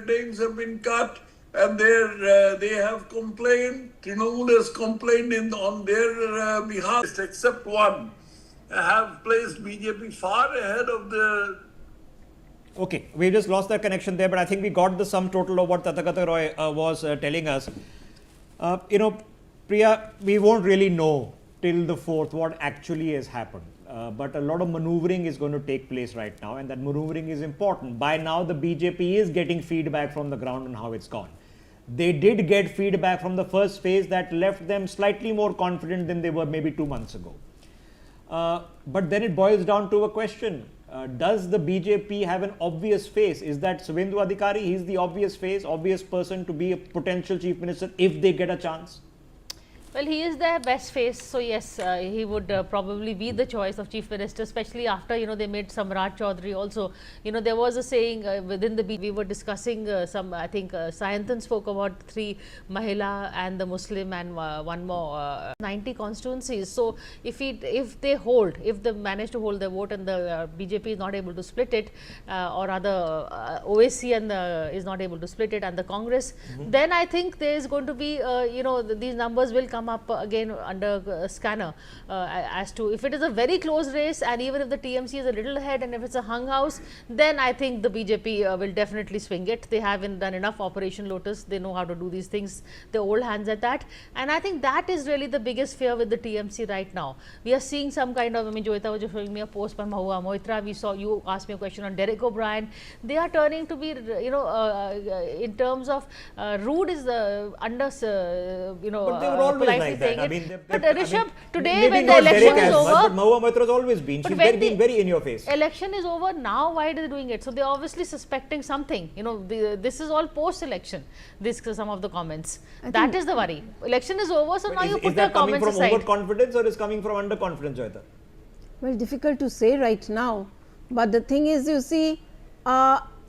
S15: names have been cut, and they have complained. Trinamool has complained on their behalf, except one, have placed BJP far ahead of the.
S1: Okay, we just lost that connection there, but I think we got the sum total of what Tathagata Roy was telling us. Priya, we won't really know till the 4th what actually has happened. But a lot of maneuvering is going to take place right now, and that maneuvering is important. By now, the BJP is getting feedback from the ground on how it's gone. They did get feedback from the first phase that left them slightly more confident than they were maybe 2 months ago. But then it boils down to a question. Does the BJP have an obvious face? Is that Suvendu Adhikari? He's the obvious face, obvious person to be a potential chief minister if they get a chance.
S2: Well, he is their best face, so yes, he would probably be the choice of chief minister, especially after, they made Samrat Chaudhary also. There was a saying within the we were discussing I think Sayantan spoke about 3 Mahila and the Muslim and one more 90 constituencies. So if they manage to hold their vote and the BJP is not able to split it, or rather OAC and is not able to split it, and the Congress, then I think there is going to be, these numbers will come up again under scanner as to if it is a very close race, and even if the TMC is a little ahead, and if it's a hung house, then I think the BJP will definitely swing it. They haven't done enough Operation Lotus. They know how to do these things. They're old hands at that, and I think that is really the biggest fear with the TMC right now. We are seeing some kind of, Joyita was just showing me a post by Mahua Moitra. We saw, you asked me a question on Derek O'Brien. They are turning to be, in terms of rude is under,
S1: But they were always like that. I mean,
S2: but Rishabh, today when the election is over,
S1: but Mahua Moitra has always been. She's being very in your face.
S2: Election is over now. Why are they doing it? So they're obviously suspecting something. This is all post-election. Some of the comments. That is the worry. Election is over, so now you put your comments aside.
S1: Is that coming from overconfidence or is coming from underconfidence, Joyita?
S5: Well, difficult to say right now. But the thing is, you see,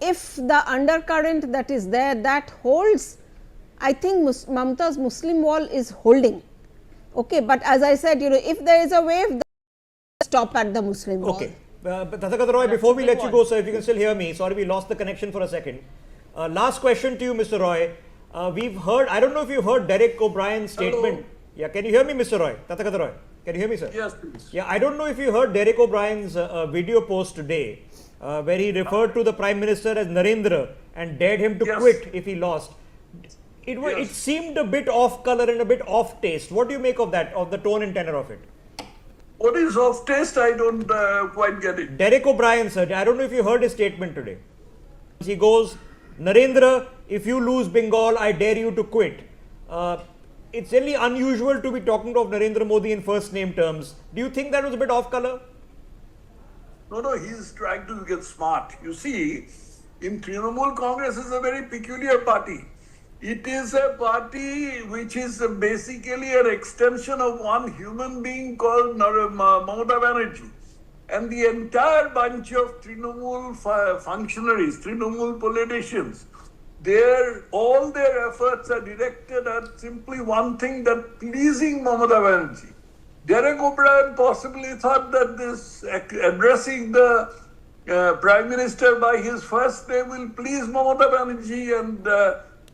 S5: if the undercurrent that is there, that holds, I think Mamta's Muslim wall is holding. Okay, but as I said, if there is a wave, stop at the Muslim wall.
S1: Okay. But Tathagata Roy, before we let you go, sir, if you can still hear me, sorry we lost the connection for a second. Last question to you, Mr. Roy. We've heard, I don't know if you've heard Derek O'Brien's statement.
S15: Hello.
S1: Yeah, can you hear me, Mr. Roy? Tathagata Roy, can you hear me, sir?
S15: Yes, please.
S1: Yeah, I don't know if you heard Derek O'Brien's video post today, where he referred to the Prime Minister as Narendra and dared him to quit if he lost. It seemed a bit off color and a bit off taste. What do you make of that, of the tone and tenor of it?
S15: What is off taste? I don't quite get it.
S1: Derek O'Brien, sir, I don't know if you heard his statement today. He goes, Narendra, if you lose Bengal, I dare you to quit. It's really unusual to be talking of Narendra Modi in first name terms. Do you think that was a bit off color?
S15: No, he's trying to get smart. You see, in Trinamool, Congress is a very peculiar party. It is a party which is basically an extension of one human being called Mamata Banerjee. and the entire bunch of Trinamool functionaries, Trinamool politicians, all their efforts are directed at simply one thing, that pleasing Mamata Banerjee. Derek O'Brien possibly thought that this addressing the Prime Minister by his first name will please Mamata Banerjee and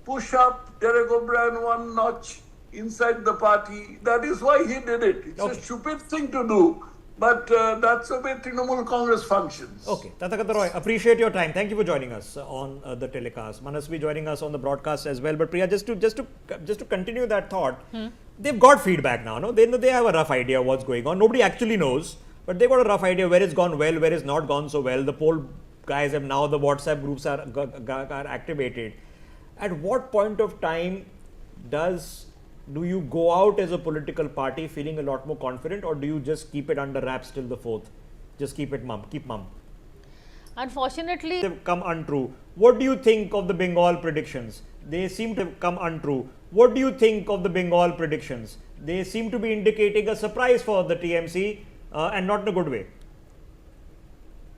S15: push up Derek O'Brien one notch inside the party. That is why he did it. It's a stupid thing to do, but that's the way Trinamool Congress functions.
S1: Okay, Tathagata Roy, appreciate your time. Thank you for joining us on the telecast. Manasvi joining us on the broadcast as well. But Priya, just to continue that thought, they've got feedback now. No, they have a rough idea of what's going on. Nobody actually knows, but they've got a rough idea where it's gone well, where it's not gone so well. The poll guys have now, the WhatsApp groups are activated. At what point of time do you go out as a political party feeling a lot more confident, or do you just keep it under wraps till the 4th? Just keep mum.
S2: Unfortunately,
S1: They've come untrue. What do you think of the Bengal predictions? They seem to have come untrue. What do you think of the Bengal predictions? They seem to be indicating a surprise for the TMC and not in a good way.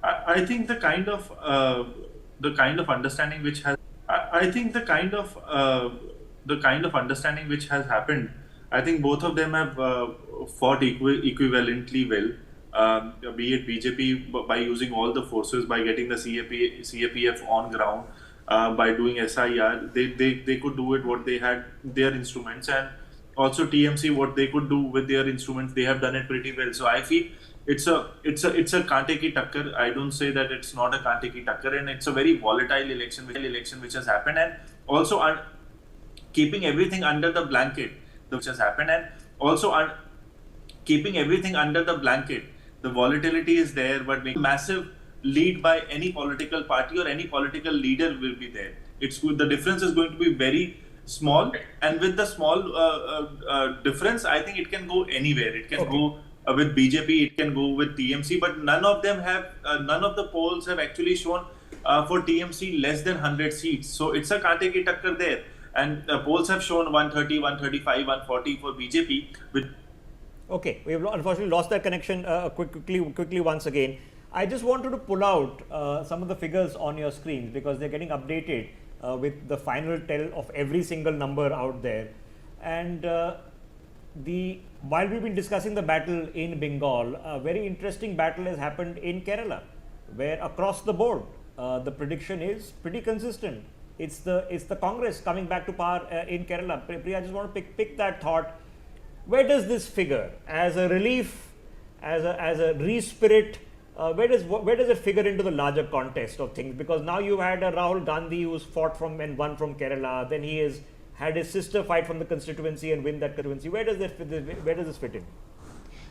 S16: I think the kind of understanding which has understanding which has happened, I think both of them have fought equivalently well, be it BJP by using all the forces, by getting the CAPF on ground, by doing SIR. They could do it what they had, their instruments, and also TMC what they could do with their instruments. They have done it pretty well. So I feel it's a kante ki takkar. I don't say that it's not a kante ki takkar, and it's a very volatile election which has happened, and also keeping everything under the blanket, which has happened, and also keeping everything under the blanket. The volatility is there, but massive lead by any political party or any political leader will be there. The difference is going to be very small, and with the small difference, I think it can go anywhere. It can go with BJP, it can go with TMC, but none of the polls have actually shown for TMC less than 100 seats. So it's a kante ki takkar there. And polls have shown 130, 135, 140 for BJP.
S1: Okay, we've unfortunately lost that connection quickly once again. I just wanted to pull out some of the figures on your screens because they're getting updated with the final tell of every single number out there. And while we've been discussing the battle in Bengal, a very interesting battle has happened in Kerala, where across the board the prediction is pretty consistent. It's the Congress coming back to power in Kerala. Priya, I just want to pick that thought. Where does this figure as a relief, as a respirit? Where does it figure into the larger context of things? Because now you've had a Rahul Gandhi who's fought from and won from Kerala. Then he has had his sister fight from the constituency and win that constituency. Where does this fit in?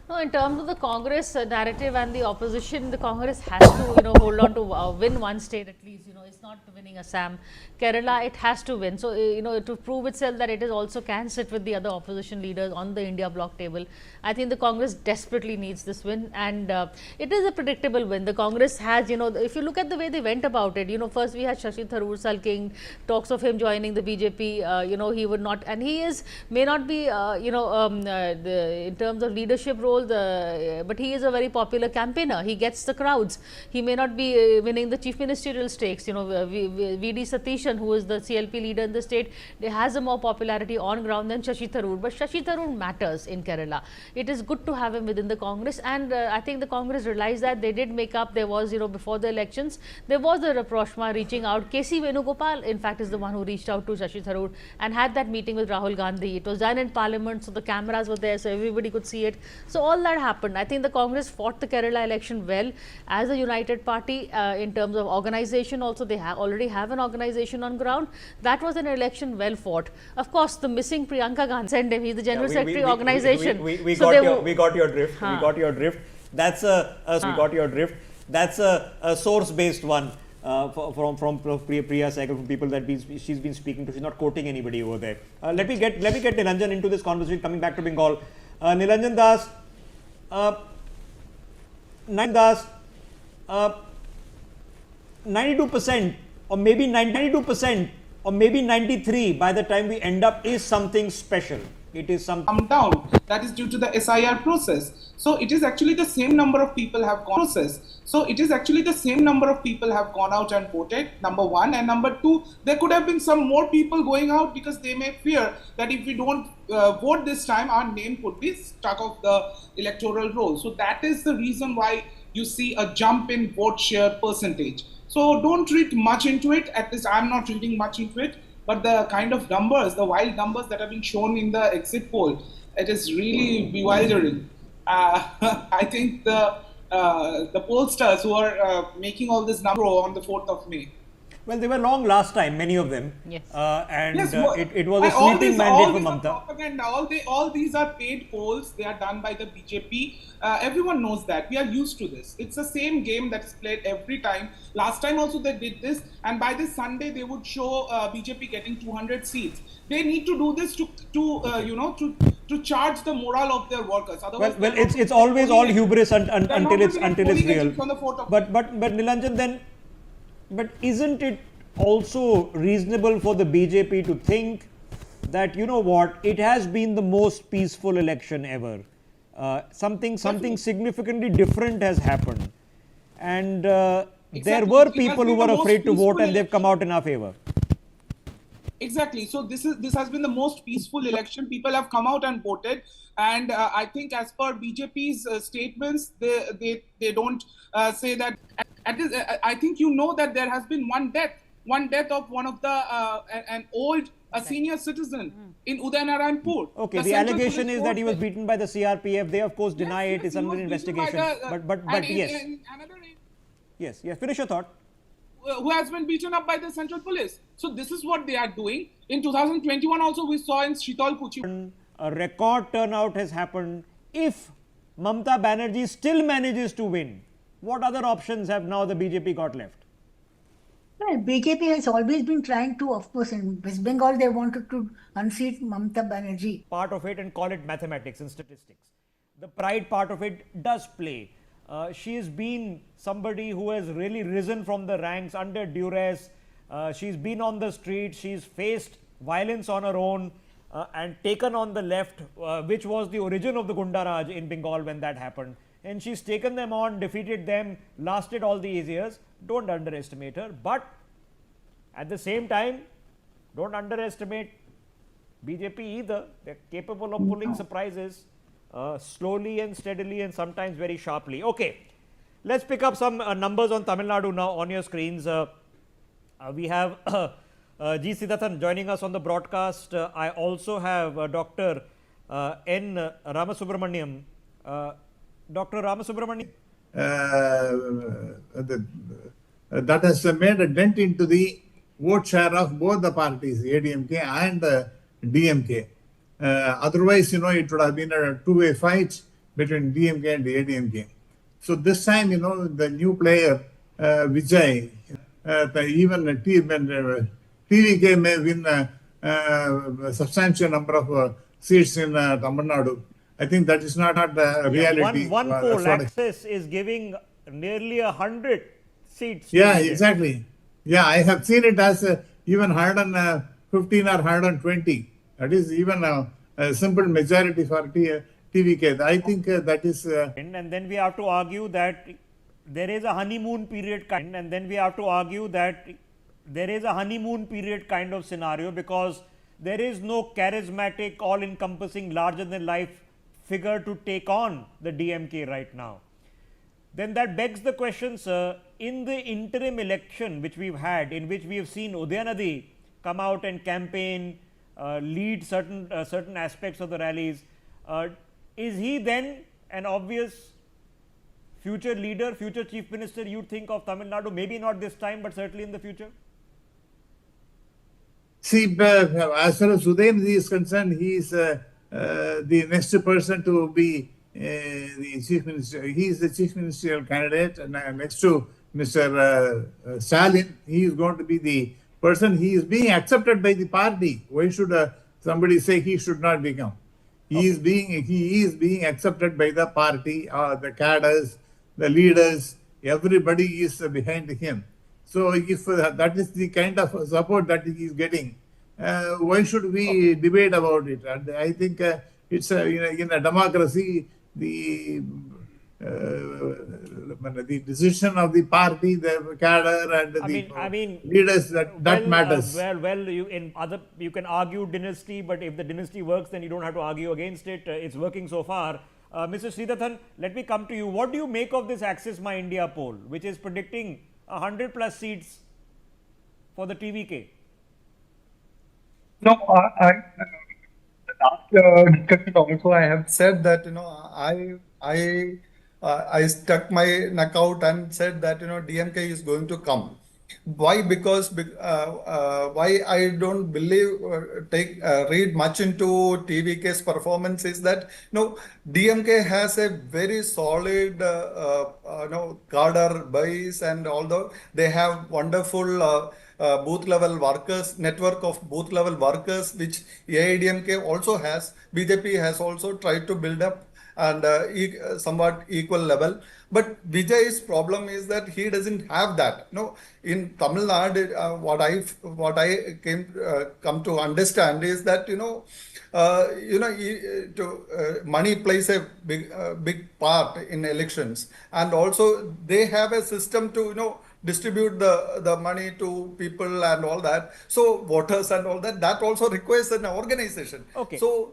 S2: No, in terms of the Congress narrative and the opposition, the Congress has to, hold on to win one state at least. It's not winning Assam, Kerala. It has to win. So, to prove itself that it is also can sit with the other opposition leaders on the India bloc table. I think the Congress desperately needs this win, and it is a predictable win. The Congress has, if you look at the way they went about it, first we had Shashi Tharoor sulking, talks of him joining the BJP. He would not, and he may not be, in terms of leadership role. But he is a very popular campaigner. He gets the crowds. He may not be winning the chief ministerial stakes. VD Satishan, who is the CLP leader in the state, has a more popularity on ground than Shashi Tharoor. But Shashi Tharoor matters in Kerala. It is good to have him within the Congress, and I think the Congress realized that. They did make up. There was, before the elections, there was a rapprochement reaching out. KC Venugopal, in fact, is the one who reached out to Shashi Tharoor and had that meeting with Rahul Gandhi. It was done in Parliament, so the cameras were there, so everybody could see it. So all that happened. I think the Congress fought the Kerala election well as a united party in terms of organization. Also, they already have an organization on ground. That was an election well fought. Of course, the missing Priyanka Gandhi, send him. He's the general secretary organization.
S1: We got your drift. We got your drift. That's a source-based one from Priya Sehgal, from people that she's been speaking to. She's not quoting anybody over there. Let me get Nilanjan into this conversation. Coming back to Bengal, Nilanjan Das. 92% or maybe 92% or maybe 93% by the time we end up is something special. It is some
S17: come down. That is due to the SIR process. So it is actually the same number of people have gone out and voted, number one. And number two, there could have been some more people going out because they may fear that if we don't vote this time, our name could be stuck off the electoral roll. So that is the reason why you see a jump in vote share percentage. So don't read much into it. At least I'm not reading much into it. But the kind of numbers, the wild numbers that have been shown in the exit poll, it is really bewildering. I think the pollsters who are making all this number on the 4th of May.
S1: Well, they were long last time, many of them.
S2: Yes.
S1: And
S17: Yes,
S1: it was a sweeping mandate for Mamata.
S17: Propaganda. All these are paid polls. They are done by the BJP. Everyone knows that. We are used to this. It's the same game that's played every time. Last time also they did this, and by this Sunday they would show BJP getting 200 seats. They need to do this to charge the morale of their workers. Otherwise,
S1: Well, it's always all hubris until it's real. But Nilanjan, then. But isn't it also reasonable for the BJP to think that, you know what, it has been the most peaceful election ever. Something significantly different has happened. And there were people who were afraid to vote and they've come out in our favor.
S17: Exactly. So this has been the most peaceful election. People have come out and voted, and I think as per BJP's statements, they don't say that. I think you know that there has been one death of one of the an old senior citizen in Udaynarayanpur.
S1: Okay, the allegation is that he was beaten by the CRPF. They of course deny it. It's under investigation. But yes. Yes. Finish your thought.
S17: Who has been beaten up by the central police. So this is what they are doing. In 2021 also we saw in Shitalkuchi.
S1: A record turnout has happened. If Mamata Banerjee still manages to win, what other options have now the BJP got left?
S14: Well, BJP has always been trying to, of course, in West Bengal they wanted to unseat Mamata Banerjee.
S1: Part of it, and call it mathematics and statistics. The pride part of it does play. She has been somebody who has really risen from the ranks under duress. She's been on the street. She's faced violence on her own and taken on the left, which was the origin of the Gunda Raj in Bengal when that happened. And she's taken them on, defeated them, lasted all these years. Don't underestimate her. But at the same time, don't underestimate BJP either. They're capable of pulling surprises. Slowly and steadily and sometimes very sharply. Okay, let's pick up some numbers on Tamil Nadu now on your screens. We have G. Siddharthan joining us on the broadcast. I also have Dr. N. Ramasubramaniam. Dr. Ramasubramaniam.
S18: That has made a dent into the vote share of both the parties, ADMK and DMK. Otherwise, it would have been a two-way fight between DMK and the ADMK. So this time, the new player, Vijay, even TVK may win a substantial number of seats in Tamil Nadu. I think that is not a reality.
S1: One poll, Access, is giving nearly 100 seats.
S18: Yeah, exactly. Yeah, I have seen it as even 115 or 120. That is even a simple majority for TVK. I think that is.
S1: And then we have to argue that there is a honeymoon period kind. And then we have to argue that there is a honeymoon period kind of scenario because there is no charismatic, all-encompassing, larger-than-life figure to take on the DMK right now. Then that begs the question, sir, in the interim election which we've had, in which we have seen Udayanadi come out and campaign, lead certain aspects of the rallies, is he then an obvious future leader, future chief minister you think of Tamil Nadu? Maybe not this time, but certainly in the future?
S18: See, as far as Udayanadi is concerned, he is the next person to be the chief minister. He is the chief ministerial candidate, and next to Mr. Stalin, he is going to be the person. He is being accepted by the party. Why should somebody say he should not become? He is being accepted by the party, the cadres, the leaders. Everybody is behind him. So if that is the kind of support that he is getting, why should we debate about it? And I think it's in a democracy, the decision of the party, the cadre, and the leaders that matters.
S1: You can argue dynasty, but if the dynasty works, then you don't have to argue against it. It's working so far. Mr. Sridhathan, let me come to you. What do you make of this Axis My India poll, which is predicting 100 plus seats for the TVK?
S19: No, the last discussion also I have said that I stuck my neck out and said that DMK is going to come. Why? Because why I don't believe read much into TVK's performance is that DMK has a very solid cadre base, and although they have wonderful booth level workers, network of booth level workers, which AIDMK also has, BJP has also tried to build up and somewhat equal level. But Vijay's problem is that he doesn't have that. In Tamil Nadu, what I come to understand is that money plays a big part in elections, and also they have a system to distribute the money to people and all that. So voters and all that also requires an organization.
S1: Okay.
S19: So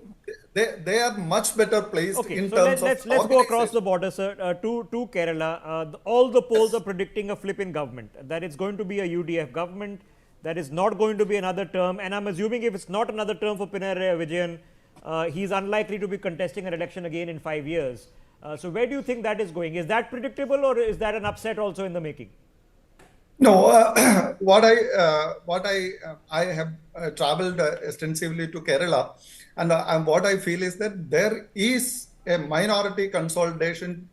S19: they are much better placed in terms of
S1: let's go across the border, sir, to Kerala. All the polls are predicting a flip in government, that it's going to be a UDF government, that is not going to be another term, and I'm assuming if it's not another term for Pinarayi Vijayan, he's unlikely to be contesting an election again in 5 years. So where do you think that is going? Is that predictable, or is that an upset also in the making?
S19: No, what I have traveled extensively to Kerala, and what I feel is that there is a minority consolidation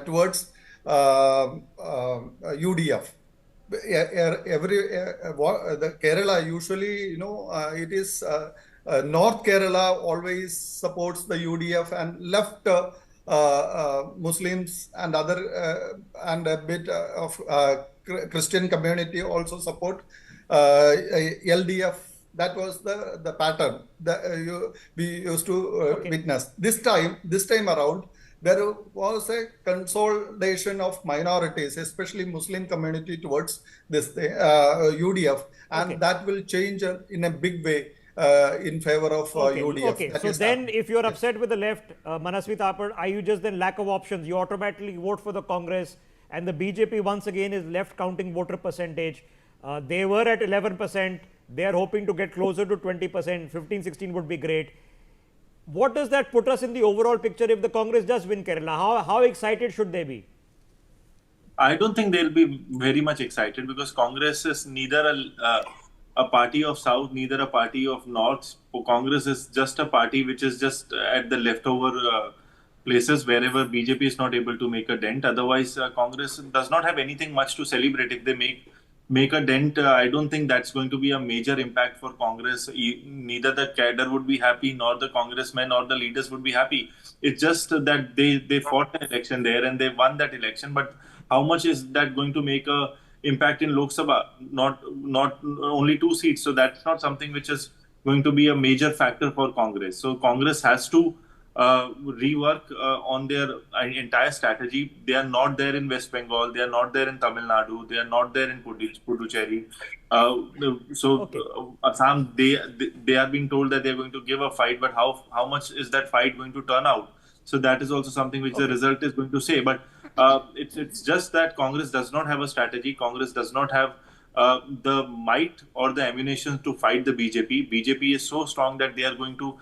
S19: towards UDF. The Kerala usually, it is North Kerala always supports the UDF, and left Muslims and other and a bit of Christian community also support LDF. That was the pattern that we used to witness. This time around, there was a consolidation of minorities, especially Muslim community, towards this UDF, and that will change in a big way in favor of UDF.
S1: Okay, so then if you're upset with the left, Manasvi Thapar, are you just then lack of options? You automatically vote for the Congress, and the BJP once again is left counting voter percentage. They were at 11%. They are hoping to get closer to 20%. 15, 16 would be great. What does that put us in the overall picture if the Congress does win Kerala? How excited should they be?
S16: I don't think they'll be very much excited, because Congress is neither a party of South, neither a party of North. Congress is just a party which is just at the leftover places wherever BJP is not able to make a dent. Otherwise, Congress does not have anything much to celebrate. If they make a dent, I don't think that's going to be a major impact for Congress. Neither the cadre would be happy, nor the congressmen or the leaders would be happy. It's just that they fought the election there and they won that election. But how much is that going to make a impact in Lok Sabha? Not only 2 seats. So that's not something which is going to be a major factor for Congress. So Congress has to rework on their entire strategy. They are not there in West Bengal. They are not there in Tamil Nadu. They are not there in Puducherry. Assam, they are being told that they are going to give a fight, but how much is that fight going to turn out? So that is also something which the result is going to say. But it's just that Congress does not have a strategy. Congress does not have the might or the ammunition to fight the BJP. BJP is so strong that they are going to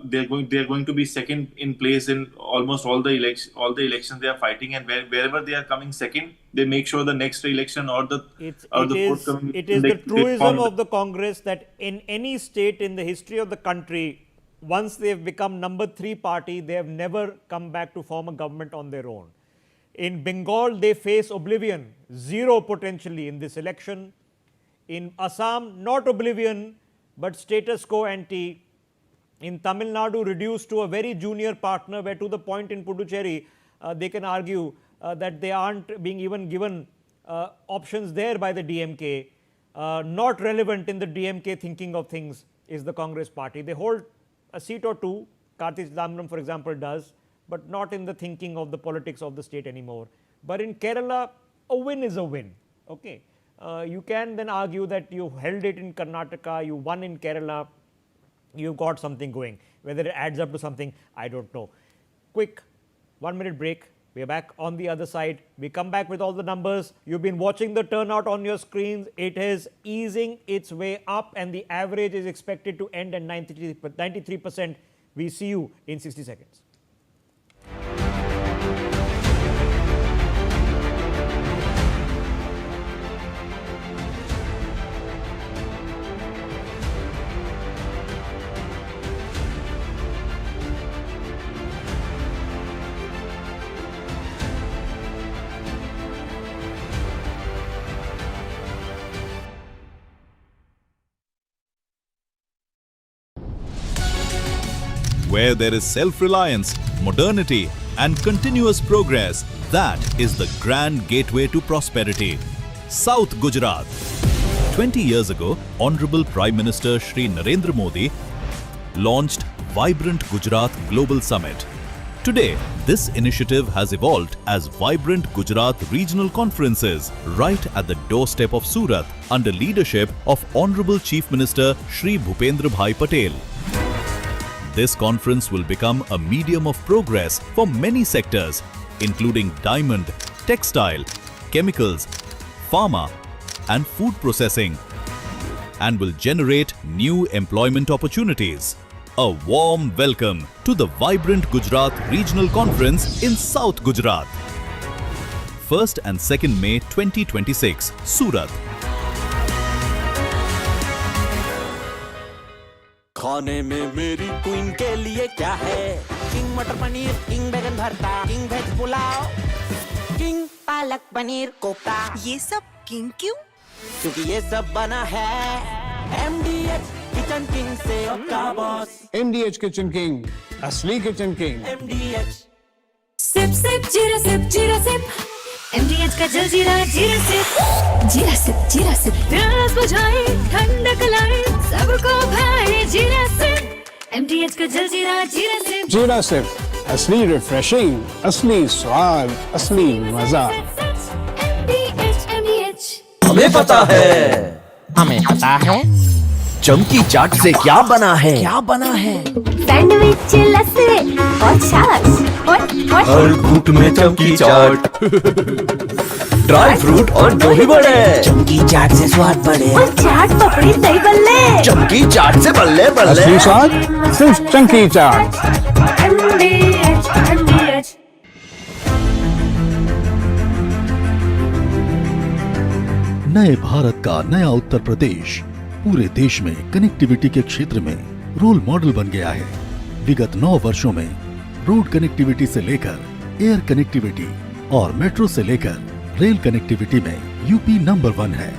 S16: they're going to be second in place in almost all the elections they are fighting, and wherever they are coming second, they make sure the next election or the forthcoming.
S1: It is the truism of the Congress that in any state in the history of the country, once they have become number 3 party, they have never come back to form a government on their own. In Bengal, they face oblivion, 0 potentially in this election. In Assam, not oblivion, but status quo ante. In Tamil Nadu, reduced to a very junior partner, where to the point in Puducherry, they can argue that they aren't being even given options there by the DMK. not relevant in the DMK thinking of things is the Congress party. They hold a seat or two, Karthi Chidambaram for example does, but not in the thinking of the politics of the state anymore. But in Kerala, a win is a win. Okay, you can then argue that you held it in Karnataka, you won in Kerala, you got something going. Whether it adds up to something, I don't know. Quick 1 minute break. We are back on the other side. We come back with all the numbers. You've been watching the turnout on your screens. It is easing its way up and the average is expected to end at 93%. We see you in 60 seconds.
S20: Where there is self-reliance, modernity and continuous progress, that is the grand gateway to prosperity. South Gujarat. 20 years ago, Honorable Prime Minister Shri Narendra Modi launched Vibrant Gujarat Global Summit. Today, this initiative has evolved as Vibrant Gujarat Regional Conferences right at the doorstep of Surat under leadership of Honorable Chief Minister Shri Bhupendra Bhai Patel. This conference will become a medium of progress for many sectors, including diamond, textile, chemicals, pharma, and food processing, and will generate new employment opportunities. A warm welcome to the Vibrant Gujarat Regional Conference in South Gujarat. 1st and 2nd May 2026, Surat.
S21: खाने में मेरी queen के लिए क्या है? King मटर paneer, king बैगन भरता, king veg pulao, king palak paneer kofta. ये सब किंग क्यों? क्योंकि ये सब बना है MDH किचन किंग से का बॉस।
S22: MDH किचन किंग, असली kitchen king.
S21: MDH।
S23: Sip sip जीरा सिप जीरा सिप, MDH का जलजीरा जीरा सिप, जीरा सिप जीरा सिप, प्यास बुझाए ठंडक लाए सबको भाए जीरा सिप, MDH का जलजीरा जीरा सिप।
S22: जीरा सिप, असली रिफ्रेशिंग, असली स्वाद, असली मजा।
S23: MDH
S21: हमें पता है चमकी चाट से क्या बना है?
S23: सैंडविच लस्सी और छाछ और
S21: हर घूंट में चमकी चाट, ड्राई फ्रूट और दही बड़े, चमकी चाट से स्वाद बढ़े,
S23: और चाट पपड़ी दही बल्ले,
S21: चमकी चाट से बल्ले बल्ले।
S22: असली स्वाद सिर्फ चमकी चाट।
S23: MDH
S20: नए भारत का नया उत्तर प्रदेश पूरे देश में कनेक्टिविटी के क्षेत्र में रोल मॉडल बन गया है। विगत 9 वर्षों में रोड कनेक्टिविटी से लेकर एयर कनेक्टिविटी और मेट्रो से लेकर रेल कनेक्टिविटी में यूपी नंबर 1 है।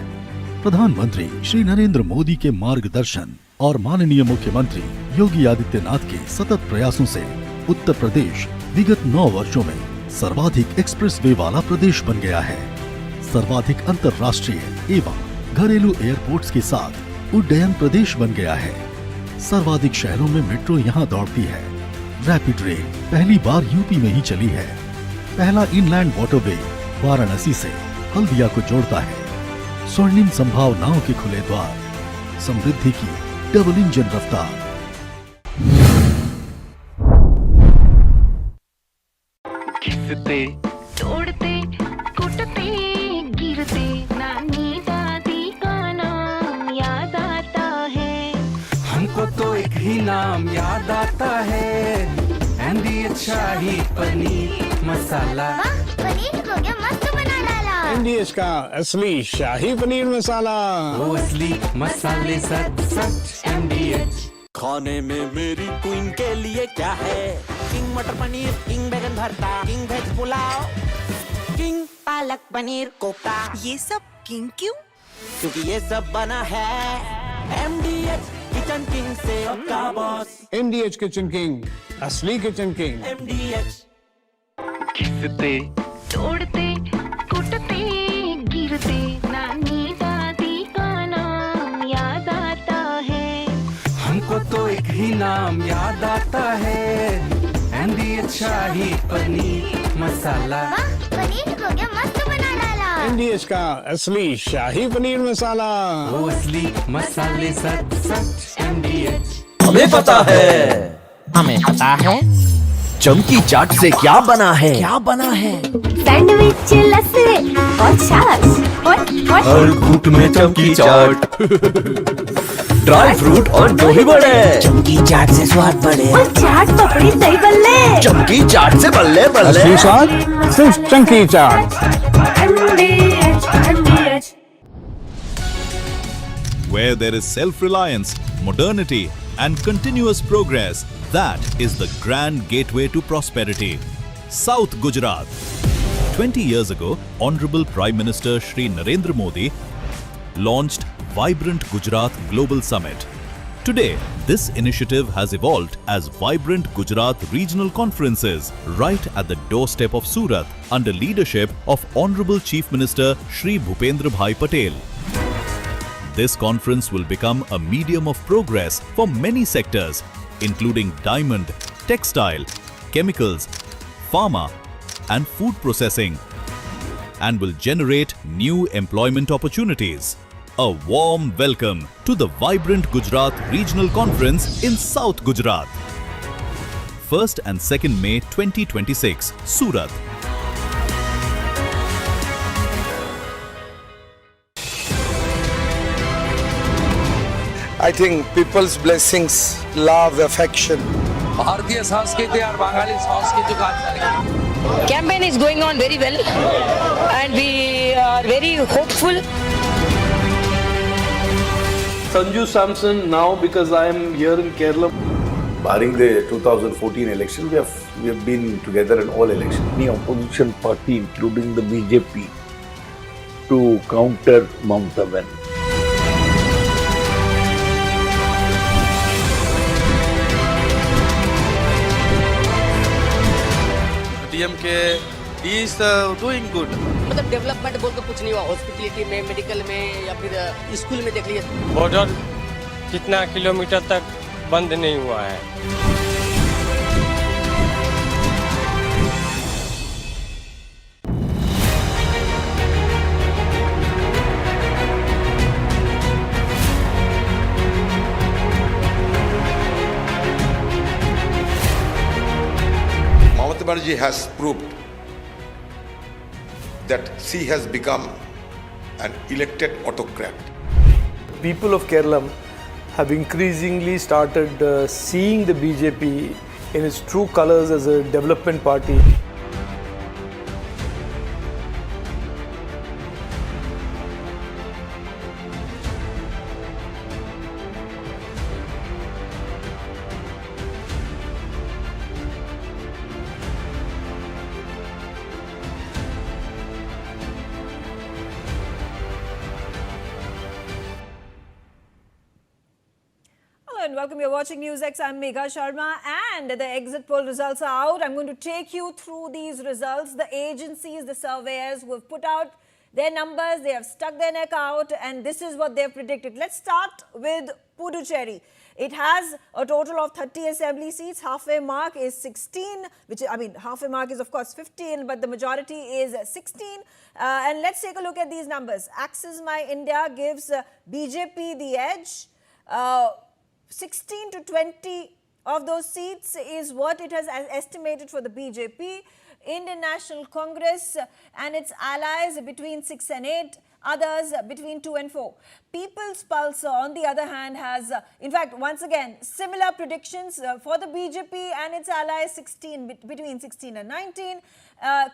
S20: प्रधानमंत्री श्री नरेंद्र मोदी के मार्गदर्शन और माननीय मुख्यमंत्री योगी आदित्यनाथ के सतत प्रयासों से उत्तर प्रदेश विगत 9 वर्षों में सर्वाधिक एक्सप्रेस वे वाला प्रदेश बन गया है। सर्वाधिक अंतर्राष्ट्रीय एवं घरेलू एयरपोर्ट्स के साथ उड्डयन प्रदेश बन गया है। सर्वाधिक शहरों में मेट्रो यहाँ दौड़ती है। रैपिड रेल पहली बार यूपी में ही चली है। पहला इनलैंड वाटरवे वाराणसी से हल्दिया को जोड़ता है। स्वर्णिम संभावनाओं के खुले द्वार, समृद्धि की डबल इंजन रफ्तार।
S23: खिसते तोड़ते कुटते गिरते नानी दादी का नाम याद आता है।
S21: हमको तो एक ही नाम याद आता है, MDH शाही पनीर मसाला।
S23: पनीर को क्या मस्त बना डाला।
S22: MDH का असली शाही पनीर मसाला।
S21: वो असली मसाले सच सच MDH। खाने में मेरी क्वीन के लिए क्या है? किंग मटर पनीर, किंग बैगन भरता, king veg pulao, king palak paneer kofta. ये सब किंग क्यों? क्योंकि ये सब बना है MDH किचन किंग से का बॉस।
S22: MDH किचन किंग, असली किचन किंग।
S21: MDH।
S23: खिसते तोड़ते कुटते गिरते नानी दादी का
S21: ही नाम याद आता है, NDH शाही पनीर मसाला।
S23: पनीर को क्या मस्त बना डाला।
S22: NDH का असली शाही पनीर मसाला।
S21: वो असली मसाले सच सच NDH।
S3: हमें पता है, हमें पता है, चमकी चाट से क्या बना है, क्या बना है।
S23: सैंडविच लस्सी और छाछ और
S3: हर घूंट में चमकी चाट, ड्राई फ्रूट और जो भी बढ़े, चमकी चाट से स्वाद बढ़े।
S23: और चाट पपड़ी दही बल्ले,
S3: चमकी चाट से बल्ले बल्ले।
S22: असली स्वाद सिर्फ चमकी चाट।
S20: Where there is self-reliance, modernity and continuous progress, that is the grand gateway to prosperity. South Gujarat. 20 years ago, Honorable Prime Minister Shri Narendra Modi launched Vibrant Gujarat Global Summit. Today, this initiative has evolved as Vibrant Gujarat Regional Conferences right at the doorstep of Surat under leadership of Honorable Chief Minister Shri Bhupendra Bhai Patel. This conference will become a medium of progress for many sectors, including diamond, textile, chemicals, pharma, and food processing, and will generate new employment opportunities. A warm welcome to the Vibrant Gujarat Regional Conference in South Gujarat. 1st and 2nd May 2026, Surat.
S4: I think people's blessings, love, affection.
S21: भारतीय संस्कृति और बंगाली संस्कृति का अच्छा
S6: Campaign is going on very well and we are very hopeful.
S24: Sanju Samson now because I am here in Kerala.
S25: Barring the 2014 election, we have been together in all elections.
S26: Any opposition party, including the BJP, to counter Mamata Banerjee.
S24: DMK is doing good.
S6: मतलब development बोल के कुछ नहीं हुआ, hospitality में, medical में या फिर स्कूल में देख लीजिए।
S27: बॉर्डर कितना किलोमीटर तक बंद नहीं हुआ है।
S28: Mamata Banerjee has proved that she has become an elected autocrat.
S24: People of Kerala have increasingly started seeing the BJP in its true colors as a development party.
S29: And welcome. You're watching NewsX. I'm Megha Sharma, and the exit poll results are out. I'm going to take you through these results. The agencies, the surveyors who have put out their numbers, they have stuck their neck out, and this is what they've predicted. Let's start with Puducherry. It has a total of 30 assembly seats. Halfway mark is 16, which I mean, halfway mark is of course 15, but the majority is 16. And let's take a look at these numbers. Axis My India gives BJP the edge. 16 to 20 of those seats is what it has estimated for the BJP. Indian National Congress and its allies between 6 and 8, others between 2 and 4. People's Pulse, on the other hand, has, in fact, once again, similar predictions for the BJP and its allies between 16 and 19,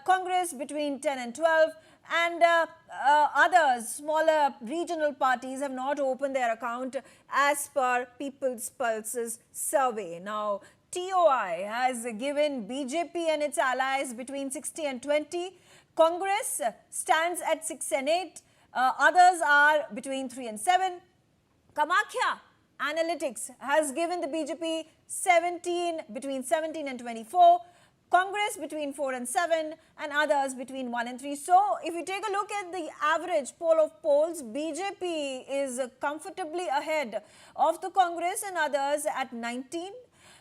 S29: Congress between 10 and 12, and others, smaller regional parties have not opened their account as per People's Pulse's survey. Now, TOI has given BJP and its allies between 60 and 20. Congress stands at 6 and 8. Others are between 3 and 7. Kamakhya Analytics has given the BJP between 17 and 24. Congress between 4 and 7, and others between 1 and 3. So, if you take a look at the average poll of polls, BJP is comfortably ahead of the Congress and others at 19.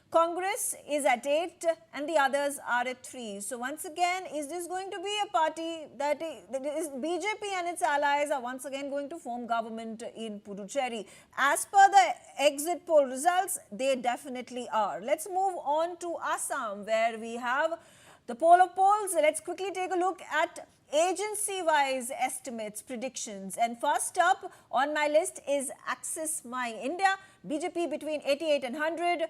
S29: Congress is at 8 and the others are at 3. So once again, is this going to be a party that is BJP and its allies are once again going to form government in Puducherry? As per the exit poll results, they definitely are. Let's move on to Assam, where we have the poll of polls. Let's quickly take a look at agency-wise estimates, predictions. And first up on my list is Axis My India. BJP between 88 and 100.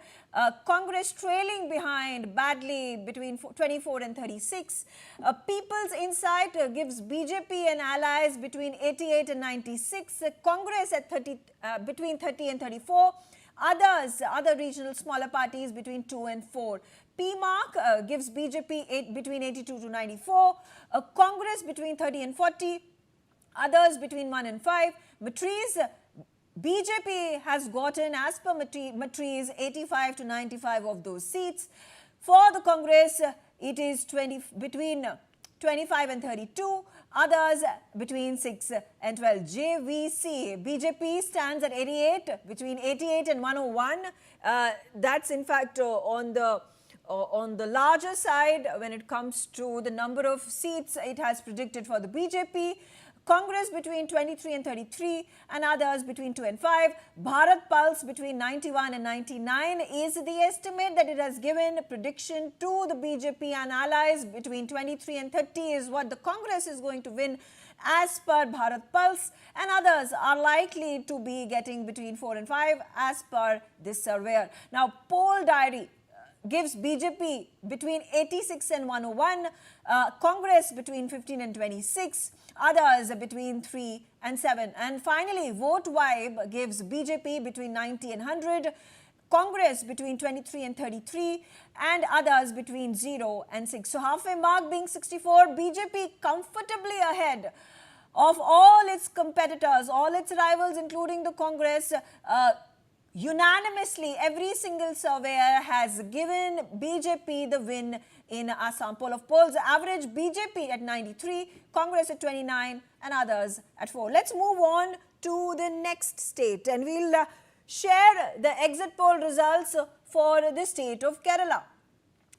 S29: Congress trailing behind badly between 24 and 36. People's Insight gives BJP and allies between 88 and 96. Congress at between 30 and 34. Other regional smaller parties between 2 and 4. PMark gives BJP between 82 to 94. Congress between 30 and 40. Others between 1 and 5. Matriz, BJP has gotten, as per Matriz, 85 to 95 of those seats. For the Congress, it is between 25 and 32. Others between 6 and 12. JVC, BJP stands at 88, between 88 and 101. That's in fact on the larger side when it comes to the number of seats it has predicted for the BJP. Congress between 23 and 33 and others between 2 and 5. Bharat Pulse between 91 and 99 is the estimate that it has given. Prediction to the BJP and allies between 23 and 30 is what the Congress is going to win as per Bharat Pulse, and others are likely to be getting between 4 and 5 as per this surveyor. Now, Poll Diary gives BJP between 86 and 101, Congress between 15 and 26, others between 3 and 7. And finally, Vote Vibe gives BJP between 90 and 100, Congress between 23 and 33, and others between 0 and 6. So halfway mark being 64, BJP comfortably ahead of all its competitors, all its rivals, including the Congress. Unanimously, every single surveyor has given BJP the win in Assam. Poll of polls, average BJP at 93, Congress at 29 and others at 4. Let's move on to the next state and we'll share the exit poll results for the state of Kerala.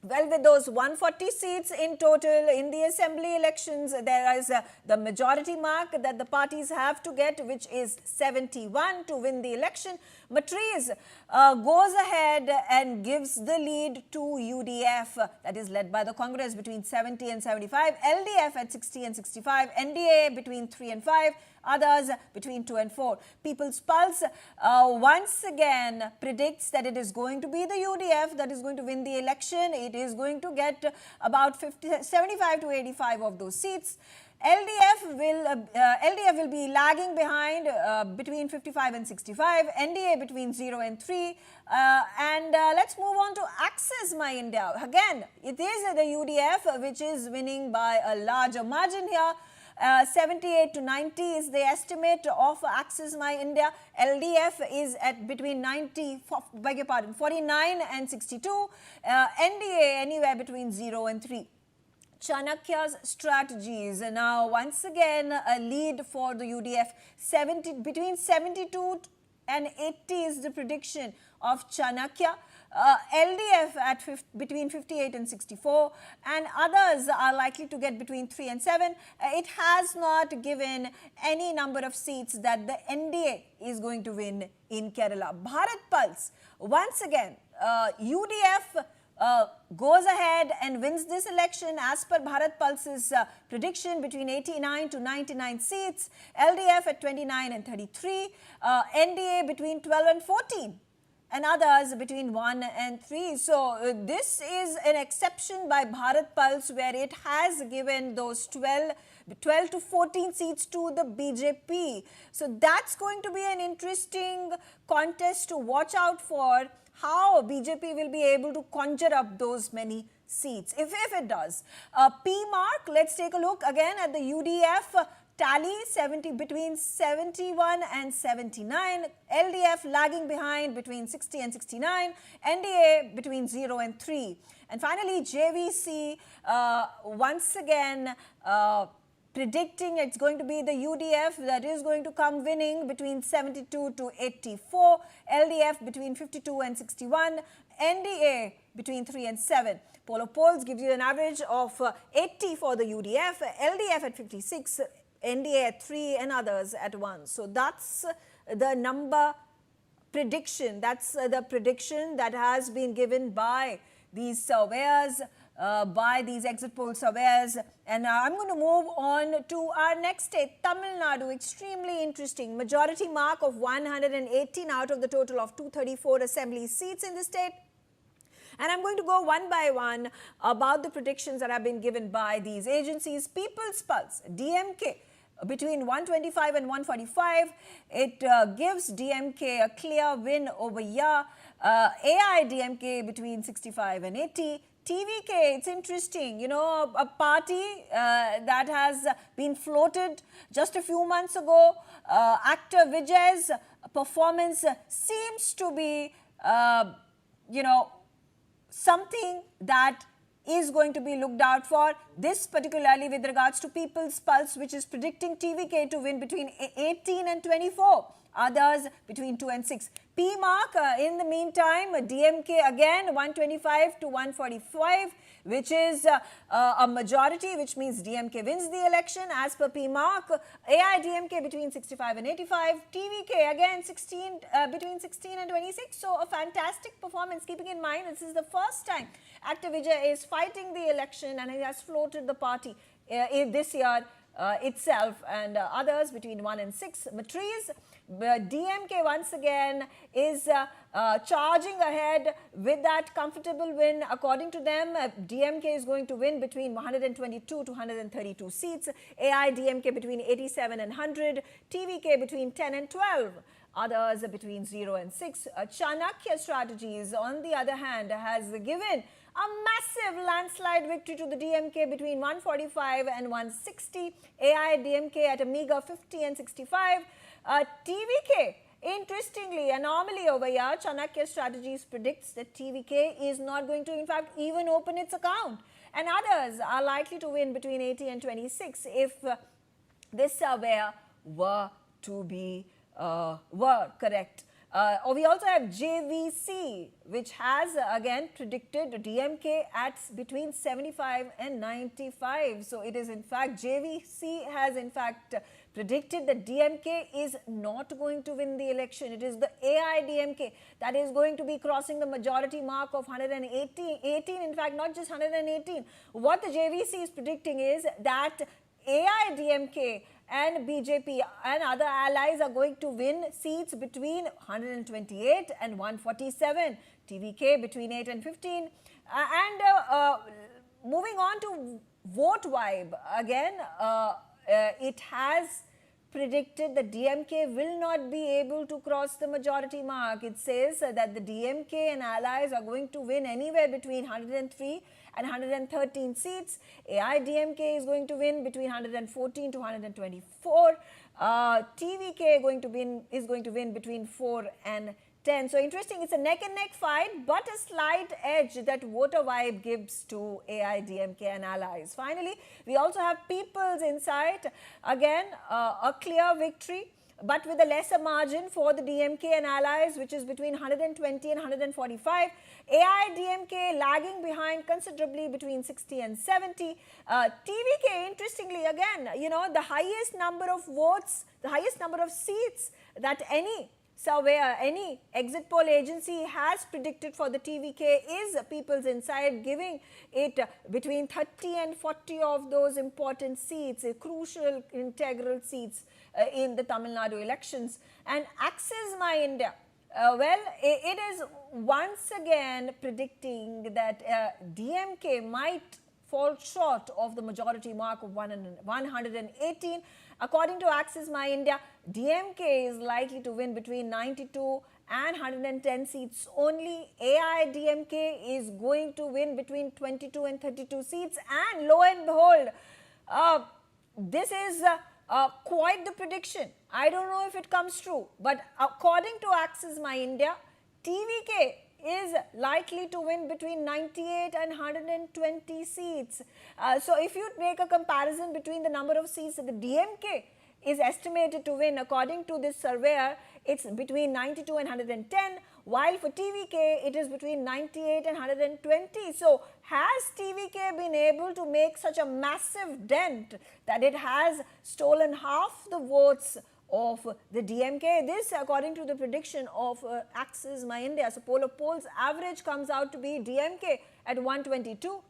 S29: Well, with those 140 seats in total in the assembly elections, there is the majority mark that the parties have to get, which is 71 to win the election. Matriz goes ahead and gives the lead to UDF, that is led by the Congress between 70 and 75, LDF at 60 and 65, NDA between 3 and 5, others between 2 and 4. People's Pulse once again predicts that it is going to be the UDF that is going to win the election. It is going to get about 75 to 85 of those seats. LDF will be lagging behind between 55 and 65, NDA between 0 and 3. Let's move on to Axis My India. Again, it is the UDF which is winning by a larger margin here. 78 to 90 is the estimate of Axis My India. LDF is at between 49 and 62. NDA anywhere between 0 and 3. Chanakya's strategies now once again a lead for the UDF. Between 72 and 80 is the prediction of Chanakya. LDF at between 58 and 64, and others are likely to get between 3 and 7. It has not given any number of seats that the NDA is going to win in Kerala. Bharat Pulse, once again, UDF goes ahead and wins this election as per Bharat Pulse's prediction between 89 to 99 seats, LDF at 29 and 33, NDA between 12 and 14. And others between 1 and 3. So this is an exception by Bharat Pulse where it has given those 12 to 14 seats to the BJP. So that's going to be an interesting contest to watch out for, how BJP will be able to conjure up those many seats, if it does. PMark, let's take a look again at the UDF tally, between 71 and 79, LDF lagging behind between 60 and 69, NDA between 0 and 3. And finally, JVC once again predicting it's going to be the UDF that is going to come winning between 72 to 84, LDF between 52 and 61, NDA between 3 and 7. Poll of polls gives you an average of 80 for the UDF, LDF at 56, NDA at 3 and others at 1. So that's the number prediction. That's the prediction that has been given by these surveyors, by these exit poll surveyors. And I'm going to move on to our next state, Tamil Nadu. Extremely interesting. Majority mark of 118 out of the total of 234 assembly seats in the state. And I'm going to go one by one about the predictions that have been given by these agencies. People's Pulse, DMK, between 125 and 145. It gives DMK a clear win over here. AIDMK between 65 and 80. TVK, it's interesting, you know, a party that has been floated just a few months ago. Actor Vijay's performance seems to be, you know, something that is going to be looked out for. This particularly with regards to People's Pulse, which is predicting TVK to win between 18 and 24. Others between 2 and 6. P mark, in the meantime, DMK again 125 to 145, which is a majority, which means DMK wins the election as per P mark. AIDMK between 65 and 85. TVK again between 16 and 26. So a fantastic performance, keeping in mind this is the first time Actor Vijay is fighting the election and he has floated the party this year itself, and others between 1 and 6. Matriz, DMK once again is charging ahead with that comfortable win. According to them, DMK is going to win between 122 to 132 seats. AIDMK between 87 and 100. TVK between 10 and 12. Others between 0 and 6. Chanakya Strategies, on the other hand, has given a massive landslide victory to the DMK between 145 and 160. AIDMK at a meager 50 and 65. TVK, interestingly, anomaly over here, Chanakya Strategies predicts that TVK is not going to, in fact, even open its account. And others are likely to win between 80 and 26 if this surveyor were to be correct. We also have JVC, which has again predicted DMK at between 75 and 95. So it is in fact, JVC has in fact predicted that DMK is not going to win the election. It is the AIDMK that is going to be crossing the majority mark of 118, in fact not just 118. What the JVC is predicting is that AIDMK and BJP and other allies are going to win seats between 128 and 147, TVK between 8 and 15. Moving on to vote vibe, again, it has predicted that DMK will not be able to cross the majority mark. It says that the DMK and allies are going to win anywhere between 103 and 113 seats. AIDMK is going to win between 114 to 124. TVK is going to win between 4 and 10. So interesting, it's a neck and neck fight, but a slight edge that voter vibe gives to AIDMK and allies. Finally, we also have People's Insight. Again, a clear victory, but with a lesser margin for the DMK and allies, which is between 120 and 145. AIDMK lagging behind considerably between 60 and 70. TVK, interestingly, again, you know, the highest number of votes, the highest number of seats that any surveyor, any exit poll agency has predicted for the TVK is People's Insight, giving it between 30 and 40 of those important seats, crucial integral seats in the Tamil Nadu elections. And Access My India, well, it is once again predicting that DMK might fall short of the majority mark of 118. According to Access My India, DMK is likely to win between 92 and 110 seats only. AIDMK is going to win between 22 and 32 seats. And lo and behold, this is quite the prediction. I don't know if it comes true, but according to Access My India, TVK is likely to win between 98 and 120 seats. So if you make a comparison between the number of seats that the DMK is estimated to win, according to this surveyor, it's between 92 and 110, while for TVK it is between 98 and 120. So has TVK been able to make such a massive dent that it has stolen half the votes of the DMK? This, according to the prediction of Axis My India. So poll of polls average comes out to be DMK at 122,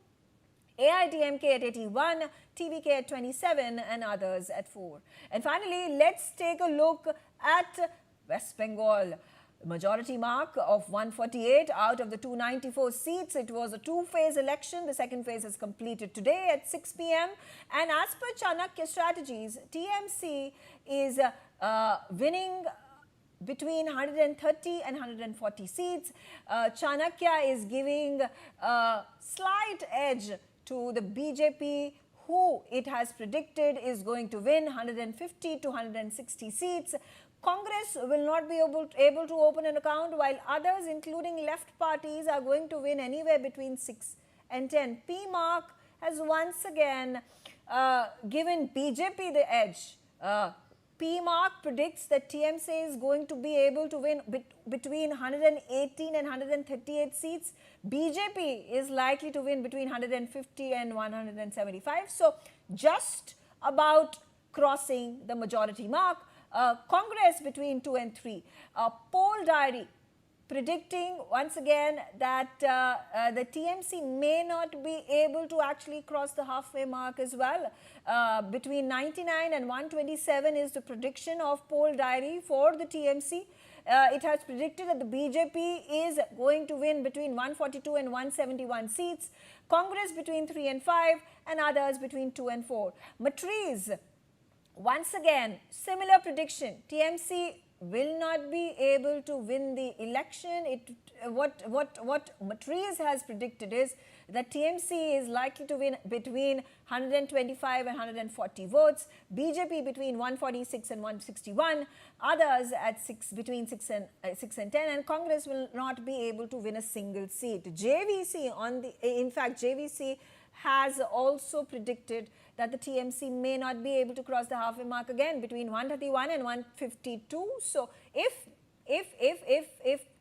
S29: AIDMK at 81, TVK at 27 and others at 4. And finally, let's take a look at West Bengal. The majority mark of 148 out of the 294 seats. It was a two-phase election. The second phase is completed today at 6 p.m. And as per Chanakya strategies, TMC is winning between 130 and 140 seats. Chanakya is giving a slight edge to the BJP, who it has predicted is going to win 150 to 160 seats. Congress will not be able to open an account, while others, including left parties, are going to win anywhere between 6 and 10. PMark has once again given BJP the edge. PMark predicts that TMC is going to be able to win between 118 and 138 seats. BJP is likely to win between 150 and 175. So just about crossing the majority mark. Congress between 2 and 3. Poll diary predicting once again that the TMC may not be able to actually cross the halfway mark as well. Between 99 and 127 is the prediction of poll diary for the TMC. It has predicted that the BJP is going to win between 142 and 171 seats, Congress between 3 and 5, and others between 2 and 4. Matriz, once again, similar prediction. TMC will not be able to win the election. What Matriz has predicted is that TMC is likely to win between 125 and 140 votes, BJP between 146 and 161, others at between 6 and 10, and Congress will not be able to win a single seat. JVC in fact, JVC has also predicted that the TMC may not be able to cross the halfway mark again between 131 and 152. So if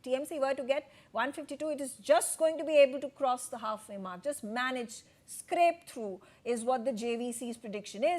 S29: TMC were to get 152, it is just going to be able to cross the halfway mark, just manage, scrape through is what the JVC's prediction is.